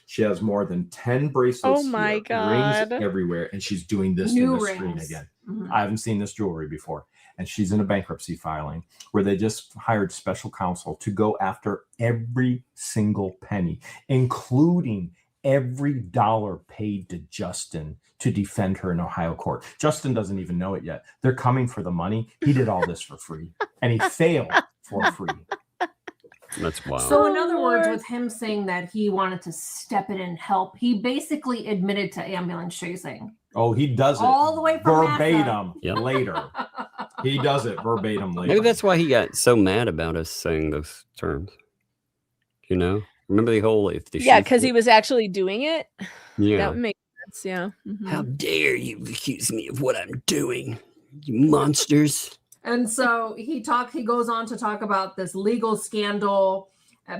She has more than 10 bracelets. Oh my here, God. Rings everywhere, and she's doing this New to the screen rings. again. Mhm. I haven't seen this jewelry before. And she's in a bankruptcy filing where they just hired special counsel to go after every single penny, including every dollar paid to Justin to defend her in Ohio court. Justin doesn't even know it yet. They're coming for the money. He did all this for free, and he failed for free. That's wild. So, in other words, with him saying that he wanted to step in and help, he basically admitted to ambulance chasing. Oh, he does it All the way from verbatim Yep. later. He does it verbatim later. Maybe that's why he got so mad about us saying those terms. You know, remember the whole if the Yeah, shoe because he fit- was actually doing it. Yeah. That would make sense. Yeah. Mhm. How dare you accuse me of what I'm doing, you monsters? And so he goes on to talk about this legal scandal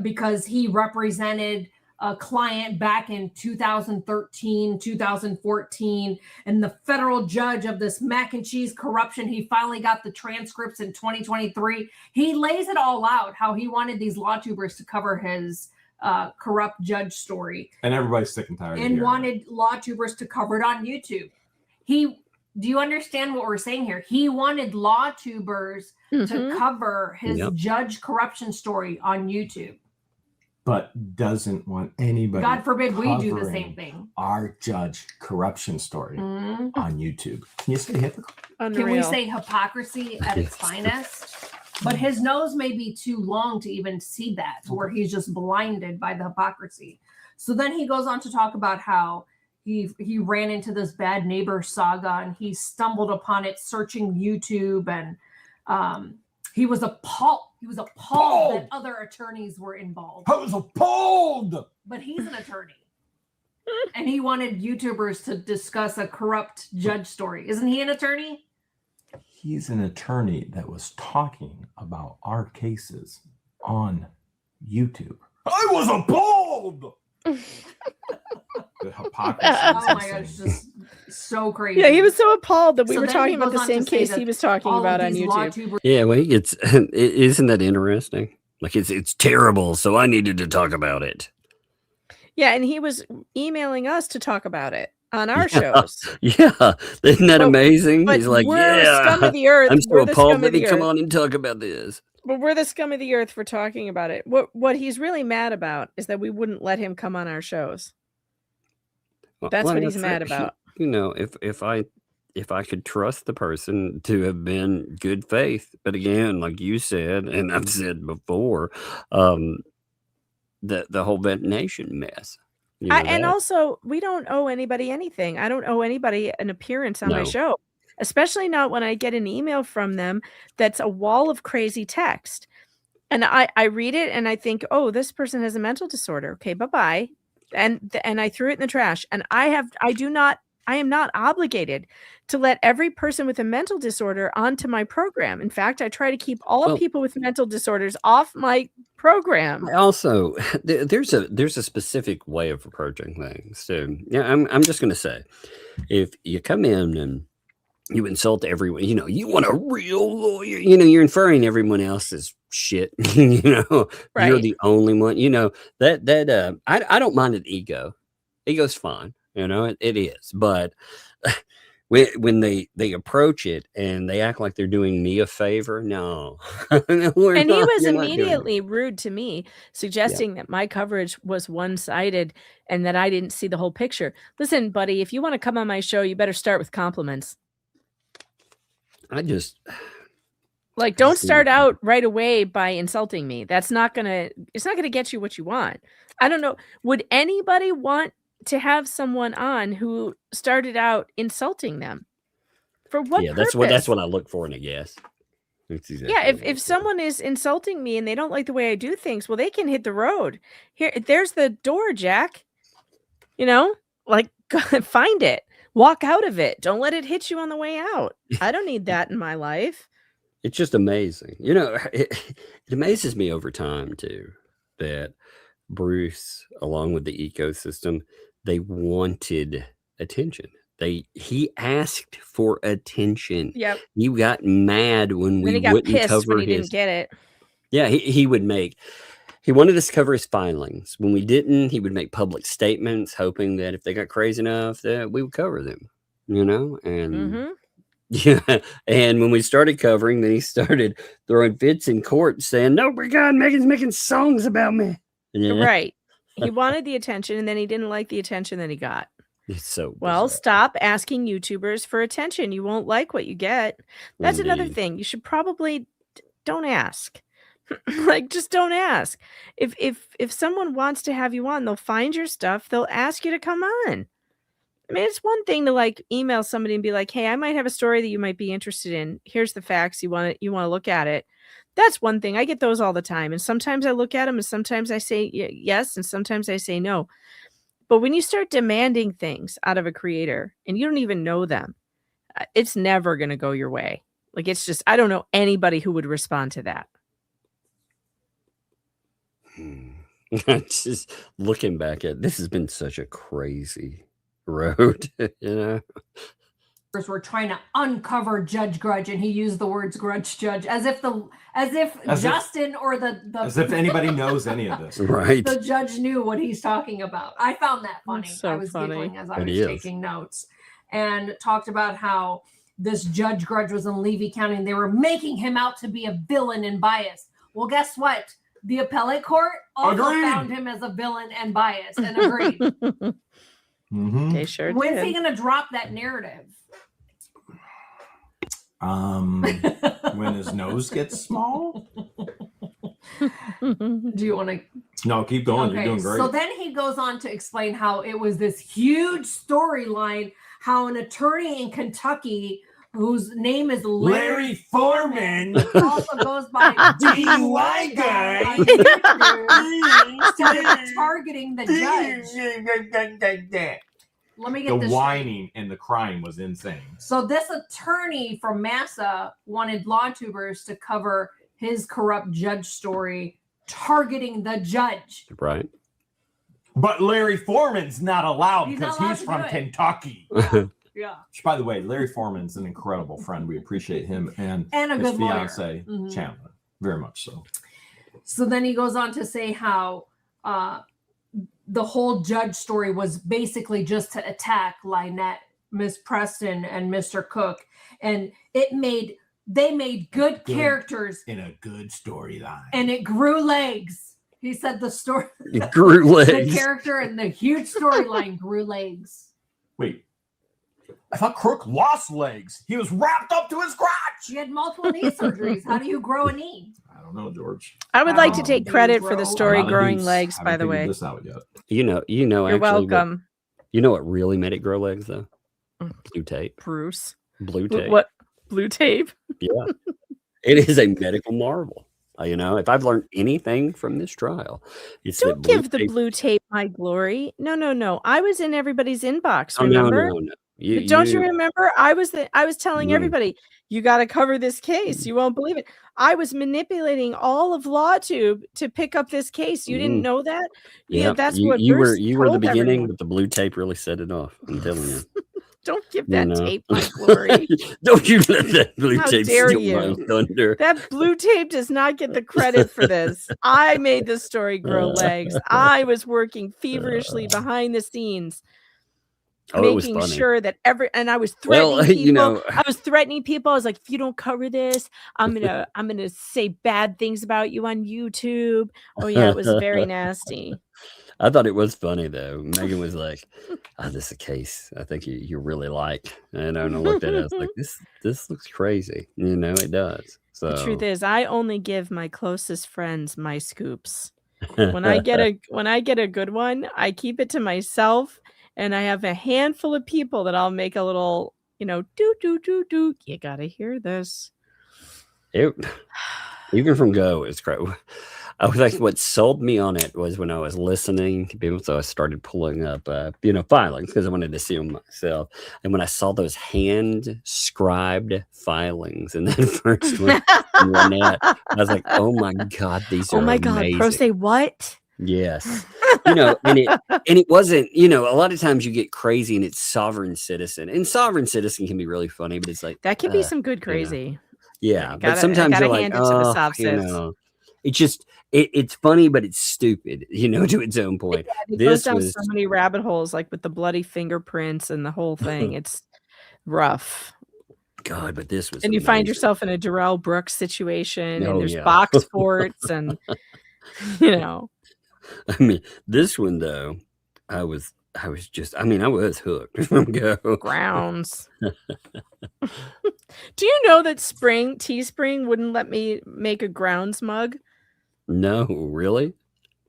because he represented a client back in 2013, 2014, and the federal judge of this mac and cheese corruption, he finally got the transcripts in 2023. He lays it all out, how he wanted these LawTubers to cover his corrupt judge story. And everybody's sick and tired and wanted LawTubers to cover it on YouTube. Do you understand what we're saying here? He wanted LawTubers to cover his judge corruption story on YouTube. But doesn't want anybody. God forbid we do the same thing. Our judge corruption story on YouTube. Can you say hypocrite? Can we say hypocrisy at its finest? But his nose may be too long to even see that, where he's just blinded by the hypocrisy. So then he goes on to talk about how he ran into this bad neighbor saga and he stumbled upon it searching YouTube, and he was appalled. He was appalled that other attorneys were involved. I was appalled. But he's an attorney. And he wanted YouTubers to discuss a corrupt judge story. Isn't he an attorney? He's an attorney that was talking about our cases on YouTube. I was appalled. The hypocrisy. Oh my gosh, just so crazy. Yeah, he was so appalled that we So were then talking he about goes the on to same say case that he was talking all about of on these YouTube. Yeah, well, isn't that interesting? Like it's terrible, so I needed to talk about it. Yeah, and he was emailing us to talk about it on our shows. Yeah, isn't that amazing? But He's like, we're the scum of the earth. I'm so We're the appalled. scum Let of me the come earth. on and talk about this. But we're the scum of the earth for talking about it. What he's really mad about is that we wouldn't let him come on our shows. That's what he's mad about. You know, if I could trust the person to have been good faith, but again, like you said, and I've said before, the whole Vet Nation mess. You know And that? also, we don't owe anybody anything. I don't owe anybody an appearance on my No. show, especially not when I get an email from them that's a wall of crazy text. And I read it and I think, oh, this person has a mental disorder. Okay, bye-bye. And I threw it in the trash. And I am not obligated to let every person with a mental disorder onto my program. In fact, I try to keep all people with mental disorders off my program. Also, there's a specific way of approaching things. So yeah, I'm just gonna say, if you come in and you insult everyone, you know, you want a real lawyer, you know, you're inferring everyone else's shit, you know, you're Right. the only one, you know, I don't mind an ego. Ego's fine, you know, it is, but when they approach it and they act like they're doing me a favor, no. And he was you're not doing it. immediately rude to me, suggesting that my coverage was one-sided and that I didn't see the whole picture. Listen, buddy, if you want to come on my show, you better start with compliments. Like, don't start out right away by insulting me. It's not gonna get you what you want. I don't know. Would anybody want to have someone on who started out insulting them? For what Yeah, purpose? that's what I look for in a guest. That's exactly Yeah, what if someone is insulting me and they don't like the way I do things, well, they can hit the road. There's the door, Jack. You know, like, find it. Walk out of it. Don't let it hit you on the way out. I don't need that in my life. It's just amazing. You know, it amazes me over time too that Bruce, along with the ecosystem, they wanted attention. He asked for attention. Yep. He got mad when Then we he got wouldn't pissed cover when he his. didn't get it. Yeah, he wanted us to cover his filings. When we didn't, he would make public statements, hoping that if they got crazy enough, that we would cover them. You know, and. Mm-hmm. Yeah, and when we started covering, then he started throwing fits in court, saying, "No, my God, Megan's making songs about me." Yeah. Right. He wanted the attention, and then he didn't like the attention that he got. It's so well. bizarre. Stop asking YouTubers for attention. You won't like what you get. That's another Indeed. thing. You should probably don't ask. Like, just don't ask. If someone wants to have you on, they'll find your stuff. They'll ask you to come on. I mean, it's one thing to like email somebody and be like, "Hey, I might have a story that you might be interested in. Here's the facts. You want to look at it." That's one thing. I get those all the time. And sometimes I look at them and sometimes I say yes. And sometimes I say no. But when you start demanding things out of a creator and you don't even know them, it's never going to go your way. Like, it's just, I don't know anybody who would respond to that. Just looking back at this has been such a crazy road, you know. We're trying to uncover Judge Grudge, and he used the words grudge judge as if Justin or the as if anybody knows any of this. Right. The judge knew what he's talking about. I found that funny. So I was giggling as I was is. taking notes, and talked about how this Judge Grudge was in Levy County and they were making him out to be a villain and biased. Well, guess what? The appellate court also found him as a villain and biased and agreed. They sure When's did. he going to drop that narrative? When his nose gets small. Do you want to? No, keep going. Okay, You're doing great. so then he goes on to explain how it was this huge storyline, how an attorney in Kentucky whose name is Larry Foreman also goes by DUI guy started targeting the judge. Let me get The this. whining and the crying was insane. So this attorney from Massa wanted LawTubers to cover his corrupt judge story, targeting the judge. Right. But Larry Foreman's not allowed He's because not allowed he's to from do it. Kentucky. Yeah. Which, by the way, Larry Foreman's an incredible friend. We appreciate him and a his good lawyer. fiance, Chandler, very much so. So then he goes on to say how the whole judge story was basically just to attack Lynette, Miss Preston, and Mr. Cook. And they made good characters in a good storyline. And it grew legs. He said the story It grew the legs. character and the huge storyline grew legs. Wait. I thought Crook lost legs. He was wrapped up to his crotch. He had multiple knee surgeries. How do you grow a knee? I don't know, George. I would like to take They credit for the grow- story I'm not a growing deuce. legs, I by haven't the figured way. this out yet. You know, You're actually, welcome, you know what really made it grow legs though? Blue tape. Bruce. Blue tape. What? Blue tape? Yeah. It is a medical marvel. You know, if I've learned anything from this trial, it's Don't that blue give the tape- blue tape my glory. No. I was in everybody's inbox. Oh, Remember? no. Don't you remember? I was telling No. everybody, you got to cover this case. You won't believe it. I was manipulating all of LawTube to pick up this case. You didn't know that? Yeah, that's what you were Bruce the told beginning, everyone. but the blue tape really set it off. I'm telling you. Don't give You that know. tape my glory. Don't you let that blue How tape dare steal you. my thunder. That blue tape does not get the credit for this. I made the story grow legs. I was working feverishly behind the scenes, Oh, it was making funny. sure that I was threatening Well, people. you know- I was threatening people. I was like, if you don't cover this, I'm gonna say bad things about you on YouTube. Oh yeah, it was very nasty. I thought it was funny though. Megan was like, "Oh, this is a case I think you really like." And I looked at it, I was like, "This looks crazy." You know, it does. So The truth is, I only give my closest friends my scoops. When I get a good one, I keep it to myself, and I have a handful of people that I'll make a little, do. You gotta hear this. Even from go, it's great. I was like, what sold me on it was when I was listening to people. So I started pulling up, filings because I wanted to see them myself. And when I saw those hand scribed filings and that first one, from Lynette, I was like, oh my God, these are Oh my God, amazing. Pro say what? Yes. And it wasn't, a lot of times you get crazy and it's sovereign citizen. And sovereign citizen can be really funny, but it's like That could be some good crarazy. Yeah, but Gotta- sometimes gotta you're like, hand it to the oh, soft sits. it's just it's funny, but it's stupid, to its own point. It goes This down was so many rabbit holes, like with the bloody fingerprints and the whole thing. It's rough. God, but this was And you find amazing. yourself in a Darrell Brooks situation, Oh, and there's yeah. box forts, and I mean, this one though, I was hooked from go. grounds. Do you know that Teespring wouldn't let me make a grounds mug? No, really?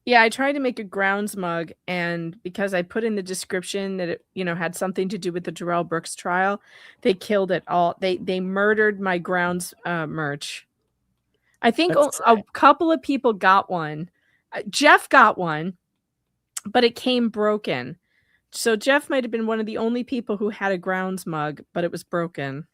Yeah, I tried to make a grounds mug, and because I put in the description that it, had something to do with the Darrell Brooks trial, they killed it all. They murdered my grounds merch. I think a couple of people got one. Jeff got one, but it came broken. So Jeff might have been one of the only people who had a grounds mug, but it was broken.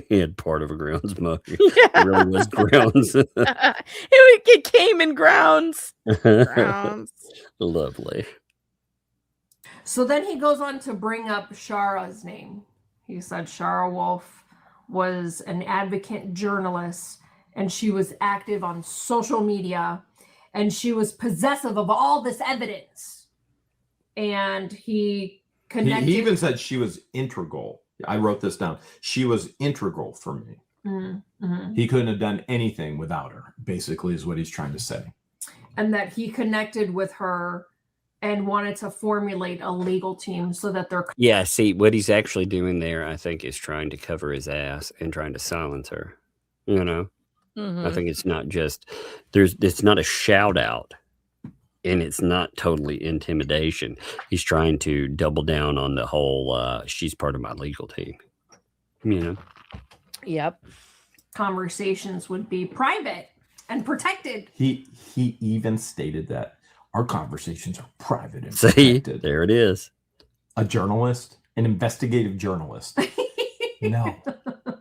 He had part of a grounds mug. It really was grounds. It came in grounds. Grounds. Lovely. So then he goes on to bring up Shara's name. He said Shara Wolf was an advocate journalist, and she was active on social media, and she was possessive of all this evidence. And he connected. He even said she was integral. I wrote this down. She was integral for me. Mm-hmm. He couldn't have done anything without her, basically, is what he's trying to say. And that he connected with her and wanted to formulate a legal team so that they're... Yeah, see, what he's actually doing there, I think, is trying to cover his ass and trying to silence her. You know? I think it's not just... It's not a shout out. And it's not totally intimidation. He's trying to double down on the whole, she's part of my legal team. You know? Yep. Conversations would be private and protected. He even stated that our conversations are private and See, protected. There it is. A journalist, an investigative journalist. No,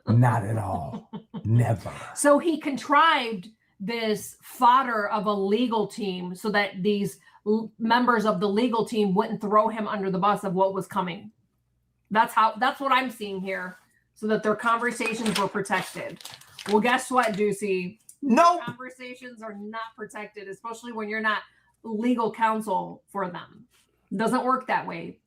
not at all. Never. So he contrived this fodder of a legal team so that these members of the legal team wouldn't throw him under the bus of what was coming. That's what I'm seeing here, so that their conversations were protected. Well, guess what, Deucey? No, conversations are not protected, especially when you're not legal counsel for them. It doesn't work that way.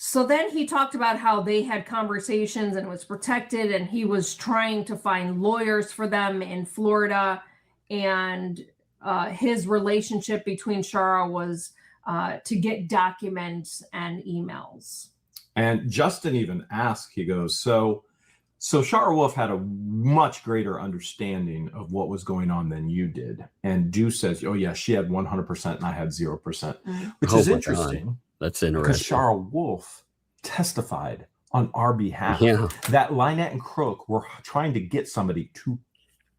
So then he talked about how they had conversations and it was protected, and he was trying to find lawyers for them in Florida, and his relationship between Shara was to get documents and emails. And Justin even asked, he goes, so Shara Wolf had a much greater understanding of what was going on than you did. And Deuce says, oh yeah, she had 100% and I had 0%, which is interesting. That's interesting. Because Shara Wolf testified on our behalf that Lynette and Crook were trying to get somebody to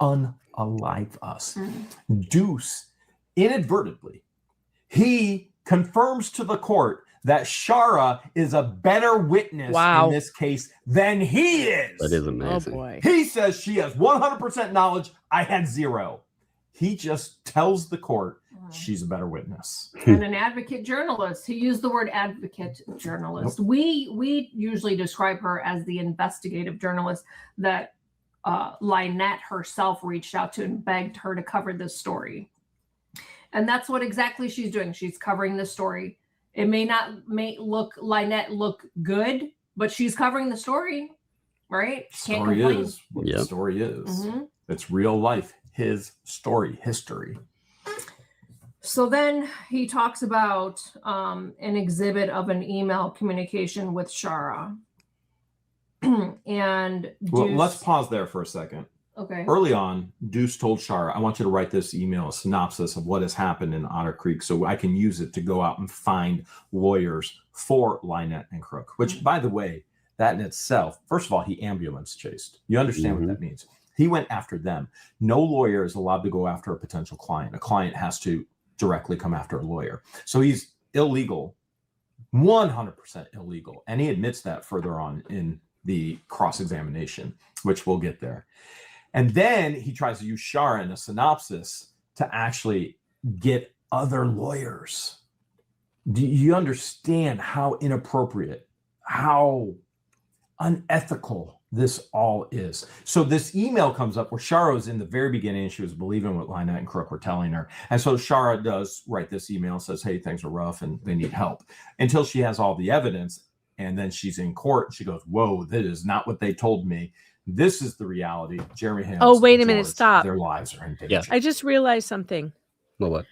unalive us. Deuce, inadvertently, he confirms to the court that Shara is a better witness in this case than he is. That is amazing. Oh boy. He says she has 100% knowledge. I had 0. He just tells the court she's a better witness. And an advocate journalist. He used the word advocate journalist. Nope. We usually describe her as the investigative journalist that Lynette herself reached out to and begged her to cover this story. And that's what exactly she's doing. She's covering the story. It may not Lynette look good, but she's covering the story, right? Can't complain. Is what the story is. It's real life. His story, history. So then he talks about an exhibit of an email communication with Shara. And well, let's pause there for a second. Okay. Early on, Deuce told Shara, I want you to write this email, a synopsis of what has happened in Otter Creek so I can use it to go out and find lawyers for Lynette and Crook, which, by the way, that in itself, first of all, he ambulance chased. You understand what that means? He went after them. No lawyer is allowed to go after a potential client. A client has to directly come after a lawyer. So he's illegal, 100% illegal. And he admits that further on in the cross-examination, which we'll get there. And then he tries to use Shara in a synopsis to actually get other lawyers. Do you understand how inappropriate, how unethical this all is? So this email comes up where Shara was in the very beginning and she was believing what Lynette and Crook were telling her. And so Shara does write this email and says, hey, things are rough and they need help, until she has all the evidence. And then she's in court and she goes, whoa, that is not what they told me. This is the reality. Jeremy Hale. Oh, wait a minute. Stop. Their lives are in danger. Yeah. I just realized something. Well, what?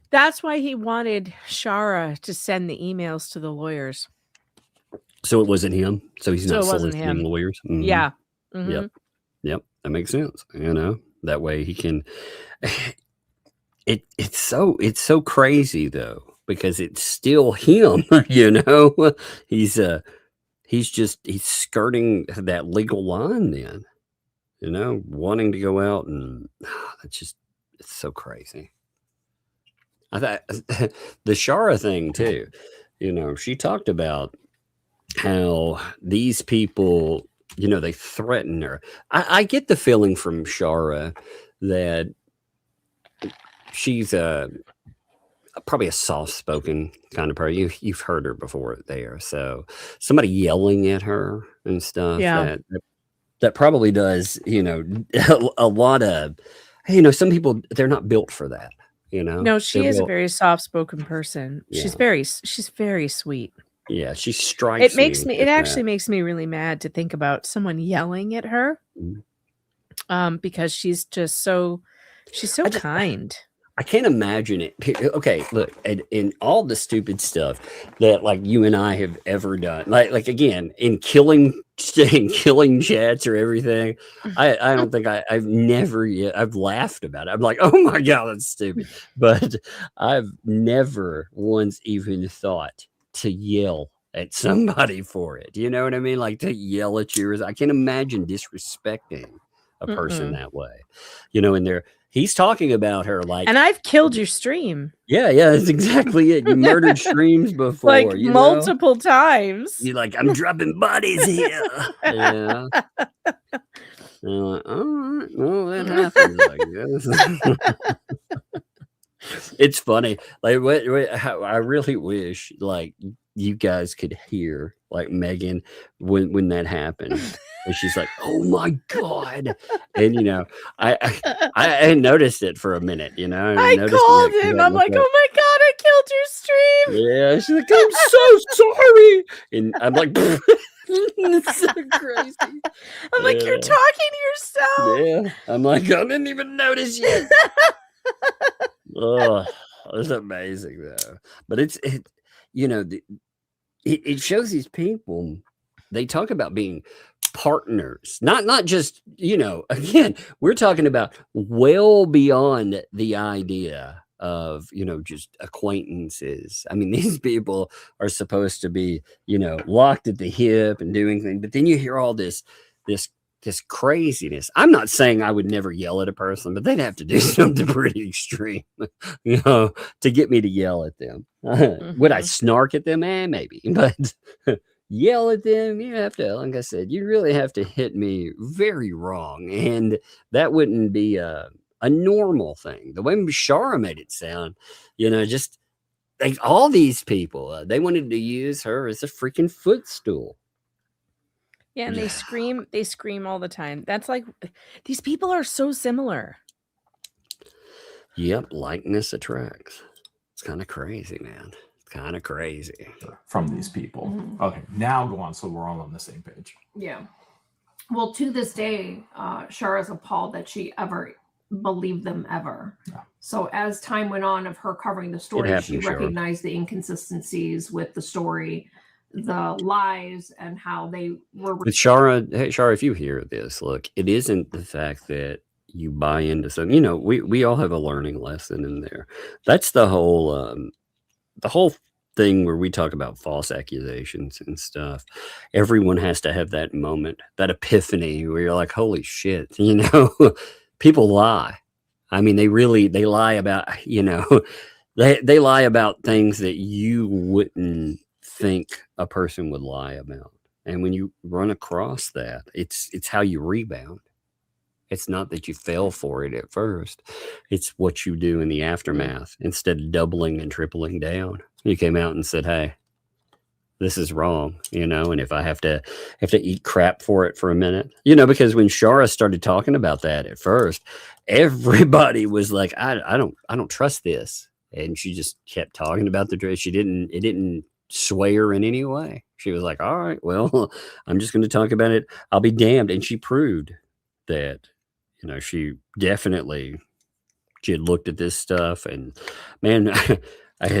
That's why he wanted Shara to send the emails to the lawyers. So it wasn't him. So he's not it wasn't soliciting him. lawyers. Yeah. Yep. That makes sense. You know, that way he can. It's so crazy though, because it's still him. You know, he's skirting that legal line. Then, you know, wanting to go out and it's so crazy. I thought the Shara thing too. You know, she talked about how these people, you know, they threaten her. I get the feeling from Shara that she's probably a soft-spoken kind of person. You've heard her before there. So somebody yelling at her and stuff, Yeah. that probably does, you know, a lot of, you know, some people, they're not built for that, you know. No, she They're is a built, very soft-spoken person. She's yeah, very sweet. yeah. She It strikes makes me me, it as actually that. makes me really mad to think about someone yelling at her, Mhm. because she's so kind. I can't imagine it. Okay, look, in all the stupid stuff that like you and I have ever done, like again, in killing chats or everything, I don't think I've never yet. I've laughed about it. I'm like, oh my god, that's stupid. But I've never once even thought to yell at somebody for it. You know what I mean? Like to yell at you. I can't imagine disrespecting a person that way. You know, and he's talking about her like, And I've killed your stream. yeah, that's exactly it. You murdered streams before, Like you know? multiple times. You're like, I'm dropping bodies here. Yeah. And I'm like, all right, well, that happens, I guess. It's funny. Like, I really wish, like, you guys could hear, like, Megan when that happened. And she's like, "Oh my god!" And you know, I noticed it for a minute. You know, I called him. I'm like, "Oh my god, I killed your stream!" Yeah, she's like, "I'm so sorry," and I'm like, "It's so crazy." I'm like, "You're talking to yourself." Yeah, I'm like, I didn't even notice yet. Oh, it's amazing though. But you know, it shows these people. They talk about being partners, not just, you know, again, we're talking about well beyond the idea of, you know, just acquaintances. I mean, these people are supposed to be, you know, locked at the hip and doing things, but then you hear all this craziness. I'm not saying I would never yell at a person, but they'd have to do something pretty extreme, you know, to get me to yell at them. Would I snark at them? Maybe, but yell at them, you have to, like I said, you really have to hit me very wrong, and that wouldn't be a normal thing. The way Shara made it sound, you know, just like all these people, they wanted to use her as a freaking footstool. Yeah, and they scream all the time. That's like, these people are so similar. Yep, likeness attracts. It's kind of crazy, man. Kind of crazy from these people. Okay, now go on, so we're all on the same page. Yeah. Well, to this day, Shara's appalled that she ever believed them ever. Yeah. So as time went on of her covering the story, she recognized the inconsistencies with the story, the lies, and how they were. But Shara, hey Shara, if you hear this, look, it isn't the fact that you buy into something. You know, we all have a learning lesson in there. That's the whole thing where we talk about false accusations and stuff. Everyone has to have that moment, that epiphany where you're like, holy shit, you know, people lie. I mean, they lie about, you know, they lie about things that you wouldn't think a person would lie about. And when you run across that, it's how you rebound. It's not that you fell for it at first. It's what you do in the aftermath. Instead of doubling and tripling down, you came out and said, hey, this is wrong, you know, and if I have to eat crap for it for a minute, you know, because when Shara started talking about that at first, everybody was like, I don't trust this. And she just kept talking about the dress. It didn't sway her in any way. She was like, all right, well, I'm just going to talk about it. I'll be damned. And she proved that, you know, she had looked at this stuff, and man,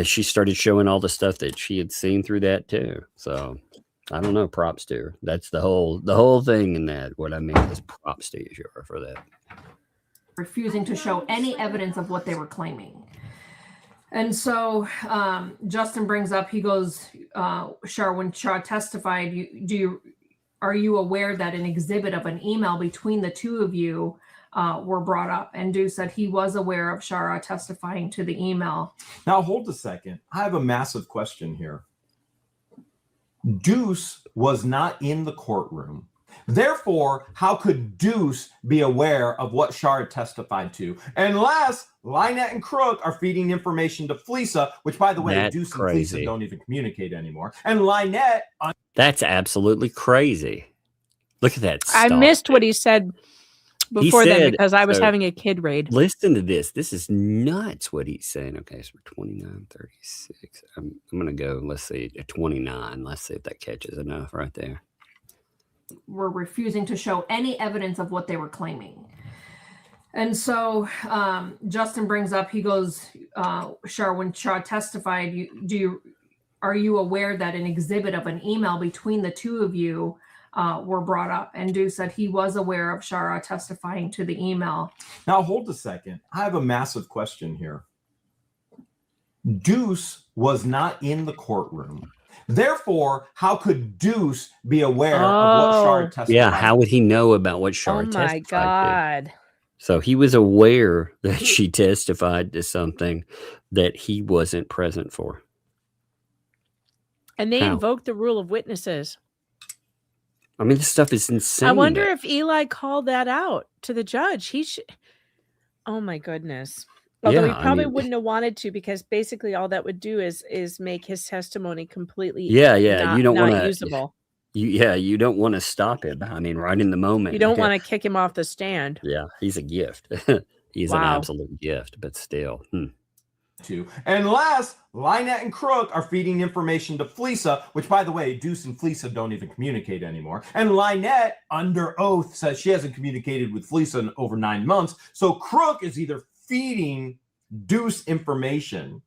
she started showing all the stuff that she had seen through that too. So I don't know, props to her. That's the whole thing in that. What I mean is props to you, Shara, for that. Refusing to show any evidence of what they were claiming. And so Justin brings up, he goes, Shara, when Shara testified, are you aware that an exhibit of an email between the two of you were brought up, and Deuce said he was aware of Shara testifying to the email. Now, hold a second. I have a massive question here. Deuce was not in the courtroom. Therefore, how could Deuce be aware of what Shara testified to? Unless Lynette and Crook are feeding information to Fleesa, which, by the way, That's Deuce crazy. and Fleesa don't even communicate anymore. And Lynette... That's absolutely crazy. Look at that I stuff. missed what he said before said- then because I was so- having a kid raid. Listen to this. This is nuts what he's saying. Okay, so we're 29, 36. I'm going to go, let's see, 29. Let's see if that catches enough right there. Were refusing to show any evidence of what they were claiming. And so Justin brings up, he goes, Shara, when Shara testified, are you aware that an exhibit of an email between the two of you were brought up? And Deuce said he was aware of Shara testifying to the email. Now, hold a second. I have a massive question here. Deuce was not in the courtroom. Therefore, how could Deuce be aware of what Shara testified? Yeah, how would he know about what Shara Oh testified my God. to? So he was aware that she testified to something that he wasn't present for. And they How? invoked the rule of witnesses. I mean, this stuff is insane. I wonder if Eli called that out to the judge. He should. Oh my goodness. Although Yeah, he I probably mean- wouldn't have wanted to, because basically all that would do is make his testimony completely Yeah, not, you don't not want to usable. you don't want to stop him. I mean, right in the moment. You don't okay. want to kick him off the stand. Yeah, he's a gift. He's an Wow. absolute gift, but still. Unless Lynette and Crook are feeding information to Fleesa, which, by the way, Deuce and Fleesa don't even communicate anymore. And Lynette, under oath, says she hasn't communicated with Fleesa in over 9 months. So Crook is either feeding Deuce information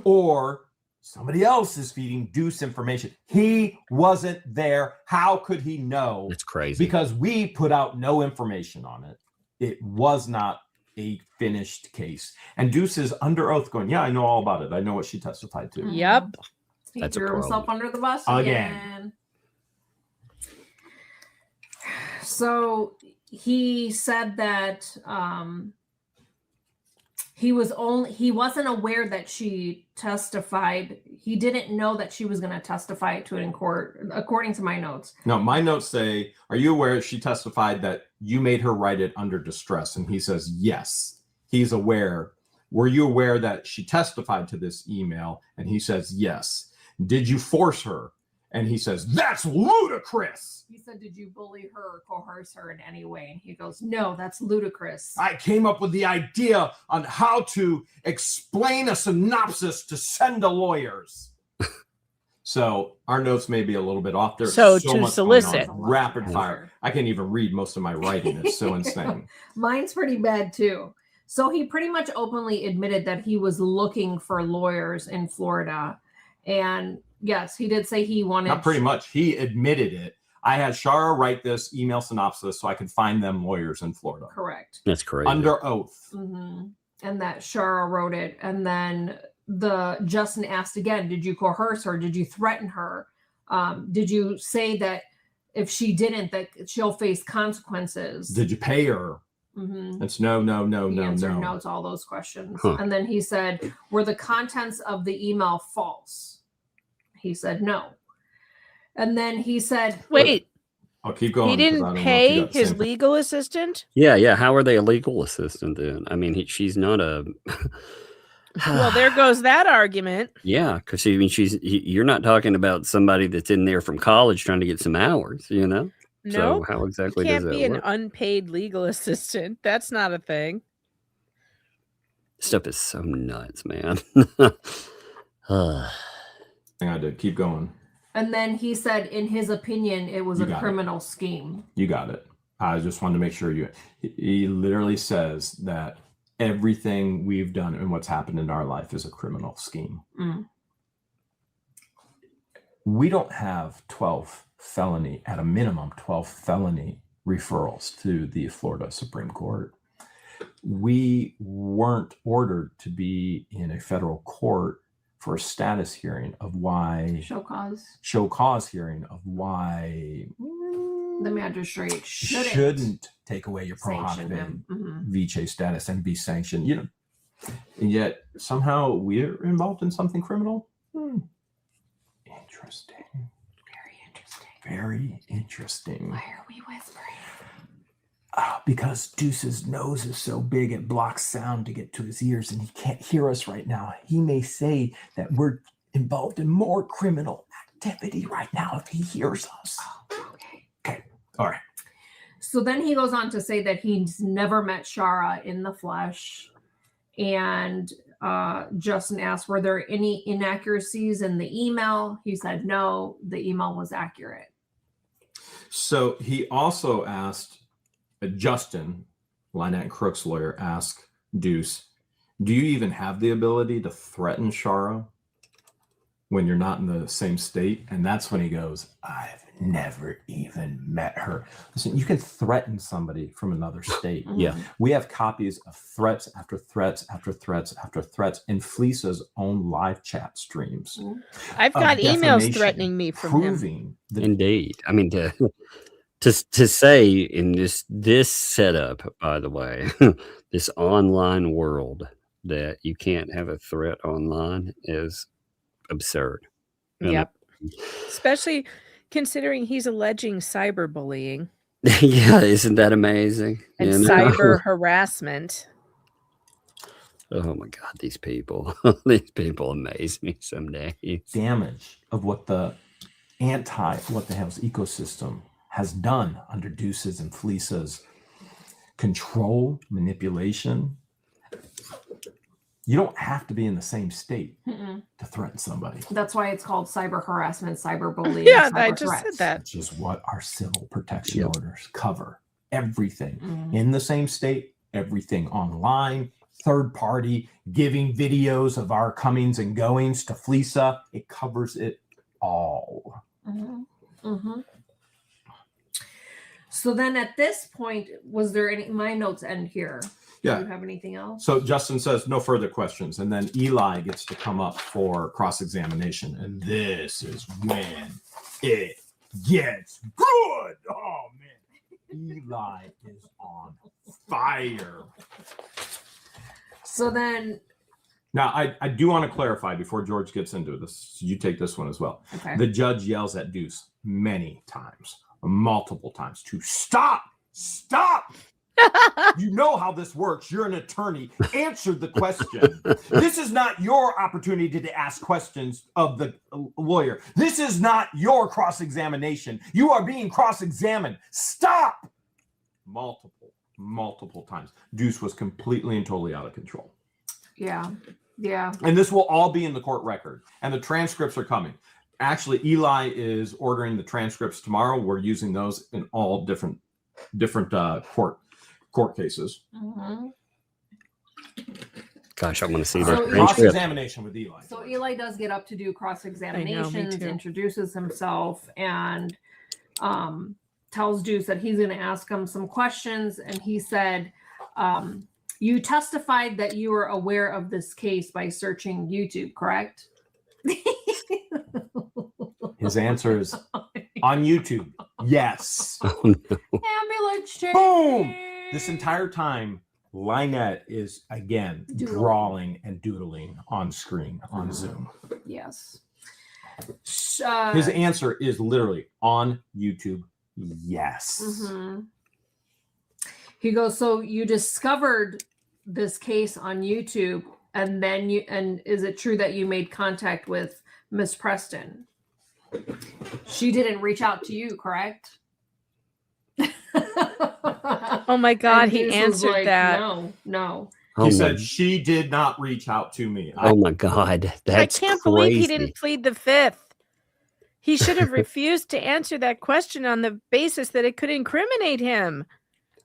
or somebody else is feeding Deuce information. He wasn't there. How could he know? That's crazy. Because we put out no information on it. It was not a finished case. And Deuce is under oath going, yeah, I know all about it. I know what she testified to. Yep. He That's a threw himself problem. under the bus Again. again. So he said that he wasn't aware that she testified. He didn't know that she was going to testify to it in court, according to my notes. No, my notes say, are you aware she testified that you made her write it under distress? And he says, yes, he's aware. Were you aware that she testified to this email? And he says, yes. Did you force her? And he says, that's ludicrous. He said, did you bully her or coerce her in any way? And he goes, no, that's ludicrous. I came up with the idea on how to explain a synopsis to send to lawyers. So our notes may be a little bit off there. So much to going on. solicit. Rapid fire. I can't even read most of my writing. It's so insane. Mine's pretty bad too. So he pretty much openly admitted that he was looking for lawyers in Florida. And yes, he did say he wanted... Not pretty much. He admitted it. I had Shara write this email synopsis so I could find them lawyers in Florida. Correct. That's crazy. Under oath. Mm-hmm. And that Shara wrote it. And then Justin asked again, did you coerce her? Did you threaten her? Did you say that if she didn't, that she'll face consequences? Did you pay her? Mm-hmm. It's no. He answered no to all those questions. Huh. And then he said, were the contents of the email false? He said no. And then he said, Wait, I'll keep going. he 'cause I didn't don't know if pay you got the his same thing. legal assistant? Yeah. How are they a legal assistant then? I mean, she's not a. Well, there goes that argument. Yeah, because I mean, you're not talking about somebody that's in there from college trying to get some hours, you know? No, So how exactly does can't that be an work? unpaid legal assistant. That's not a thing. Stuff is so nuts, man. I did. Keep going. and then he said, in his opinion, it was You a got it. criminal scheme. You got it. I just wanted to make sure he literally says that everything we've done and what's happened in our life is a criminal scheme. Mm. We don't have 12 felony, at a minimum, 12 felony referrals to the Florida Supreme Court. We weren't ordered to be in a federal court for a status hearing of why, show cause hearing of why The magistrate shouldn't take away your Sanction prohibited him. vice status and be sanctioned. You know, and yet somehow we're involved in something criminal. Interesting. Very interesting. Very interesting. Why are we whispering? Because Deuce's nose is so big it blocks sound to get to his ears, and he can't hear us right now. He may say that we're involved in more criminal activity right now if he hears us. Oh, okay. Okay. All right. So then he goes on to say that he's never met Shara in the flesh. And Justin asked, were there any inaccuracies in the email? He said, no, the email was accurate. So he also asked Justin, Lynette and Crook's lawyer, asked Deuce, do you even have the ability to threaten Shara when you're not in the same state? And that's when he goes, I've never even met her. Listen, you can threaten somebody from another state. Yeah. We have copies of threats after threats after threats after threats in Fleeca's own live chat streams. I've got emails threatening me from proving him. Indeed. I mean, to say in this setup, by the way, this online world, that you can't have a threat online is absurd. Yep. Especially considering he's alleging cyberbullying. Yeah, isn't that amazing? And You know? cyber harassment. Oh my God, these people amaze me some days. Damage of what the what the hell's ecosystem has done under Deuce's and Fleeca's control, manipulation. You don't have to be in the same state to threaten somebody. That's why it's called cyber harassment, cyberbullying. Yeah, cyber I just threats. said that. Which is what our civil protection orders cover. Everything in the same state, everything online, third party, giving videos of our comings and goings to Fleeca. It covers it all. So then at this point, was there any, my notes end here. Yeah. Do you have anything else? So Justin says no further questions. And then Eli gets to come up for cross-examination. And this is when it gets good. Oh, man. Eli is on fire. So then. Now, I do want to clarify before George gets into this. You take this one as well. Okay. The judge yells at Deuce many times, multiple times, to stop. You know how this works. You're an attorney. Answer the question. This is not your opportunity to ask questions of the lawyer. This is not your cross-examination. You are being cross-examined. Stop. Multiple times. Deuce was completely and totally out of control. Yeah. And this will all be in the court record. And the transcripts are coming. Actually, Eli is ordering the transcripts tomorrow. We're using those in all different court cases. Gosh, I want to see that transcript. Cross-examination with Eli. So Eli does get up to do cross-examinations, too. introduces himself, and tells Deuce that he's going to ask him some questions. And he said, you testified that you were aware of this case by searching YouTube, correct? His answer is on YouTube. Yes. Oh, no. Ambulance change. Boom. This entire time, Lynette is again drawing and doodling on screen on Zoom. Yes. His answer is literally on YouTube. Yes. He goes, so you discovered this case on YouTube, and then is it true that you made contact with Miss Preston? She didn't reach out to you, correct? Oh my God, And he Deuce was answered like, that. No. He said she did not reach out to me. Oh my God, that's I can't crazy. believe he didn't plead the fifth. He should have refused to answer that question on the basis that it could incriminate him.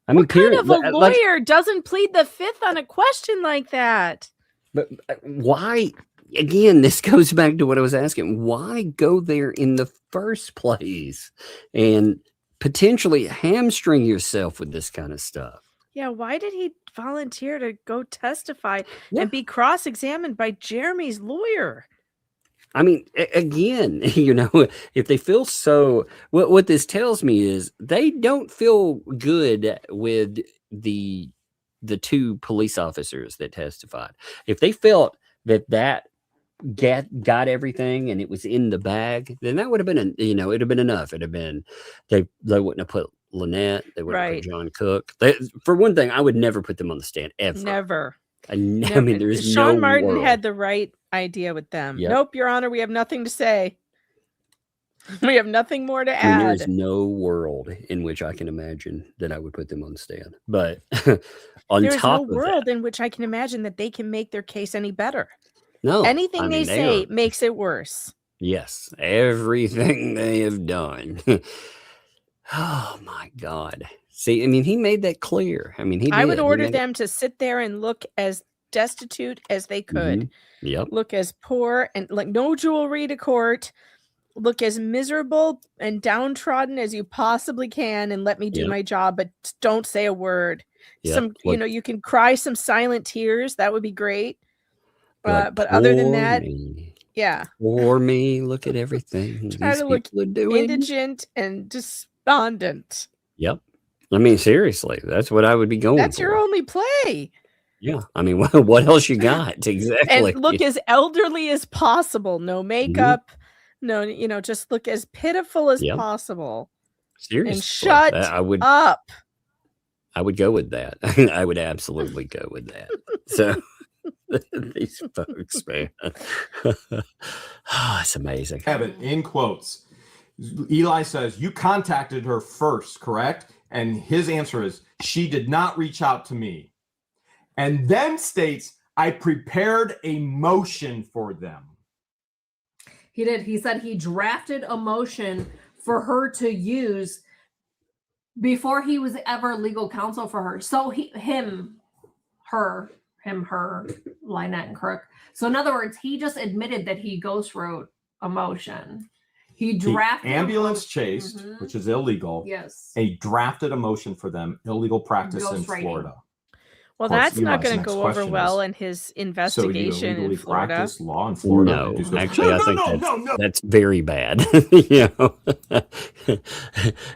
I mean, What kind of a lawyer doesn't plead the fifth on a question like that? But why? Again, this goes back to what I was asking. Why go there in the first place and potentially hamstring yourself with this kind of stuff? Yeah, why did he volunteer to go testify and be cross-examined by Jeremy's lawyer? I mean, again, if they feel so, what this tells me is they don't feel good with the two police officers that testified. If they felt that got everything and it was in the bag, then that would have been, it'd have been enough. It'd have been, they wouldn't have put Lynette, they wouldn't have put John Cook. For one thing, I would never put them on the stand ever. Never. I mean, there's Sean no Martin world. had the right idea with them. Yep. Nope, Your Honor, we have nothing to say. We have nothing more to add. There's no world in which I can imagine that I would put them on the stand. But on There's top no of world that, in which I can imagine that they can make their case any better. no, Anything I they mean, say are, makes it worse. yes, everything they have done. Oh my God. See, I mean, he made that clear. I mean, he did. I would He order made it- them to sit there and look as destitute as they could. Mhm. Yep. Look as poor and like no jewelry to court. Look as miserable and downtrodden as you possibly can and let me do Yep. my job, but don't say a word. Yep. You can cry some silent tears. That would be great. Like, But other than poor that, me. yeah. For me, look at everything Try these to look people are doing. indigent and despondent. Yep. I mean, seriously, that's what I would be going That's for. your only play. Yeah. I mean, what else you got? Exactly. And look as elderly as possible. No Mm-hmm. makeup. No, just look as pitiful as Yep. possible. Seriously. And shut I would up. go with that. I would absolutely go with that. So these folks, man. It's amazing. Kevin, in quotes, Eli says, you contacted her first, correct? And his answer is, she did not reach out to me. And then states, I prepared a motion for them. He did. He said he drafted a motion for her to use before he was ever legal counsel for her. So her, Lynette and Crook. So in other words, he just admitted that he ghost wrote a motion. He drafted ambulance chased, which is illegal. Yes. He drafted a motion for them, illegal practice in Ghostwriting. Florida. Well, Of course, that's not Eli's going to next go over question well is, in his So do you investigation illegally in Florida. practice law in Florida? No, And he goes, actually, I think no. that's very bad.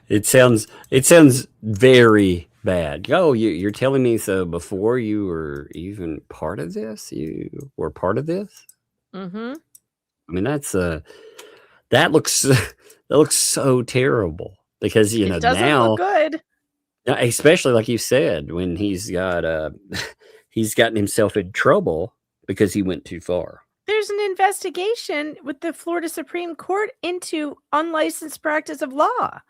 It sounds very bad. Oh, you're telling me so before you were even part of this? You were part of this? Mm-hmm. I mean, that looks so terrible because It doesn't now, look good. especially like you said, when he's gotten himself in trouble because he went too far. There's an investigation with the Florida Supreme Court into unlicensed practice of law.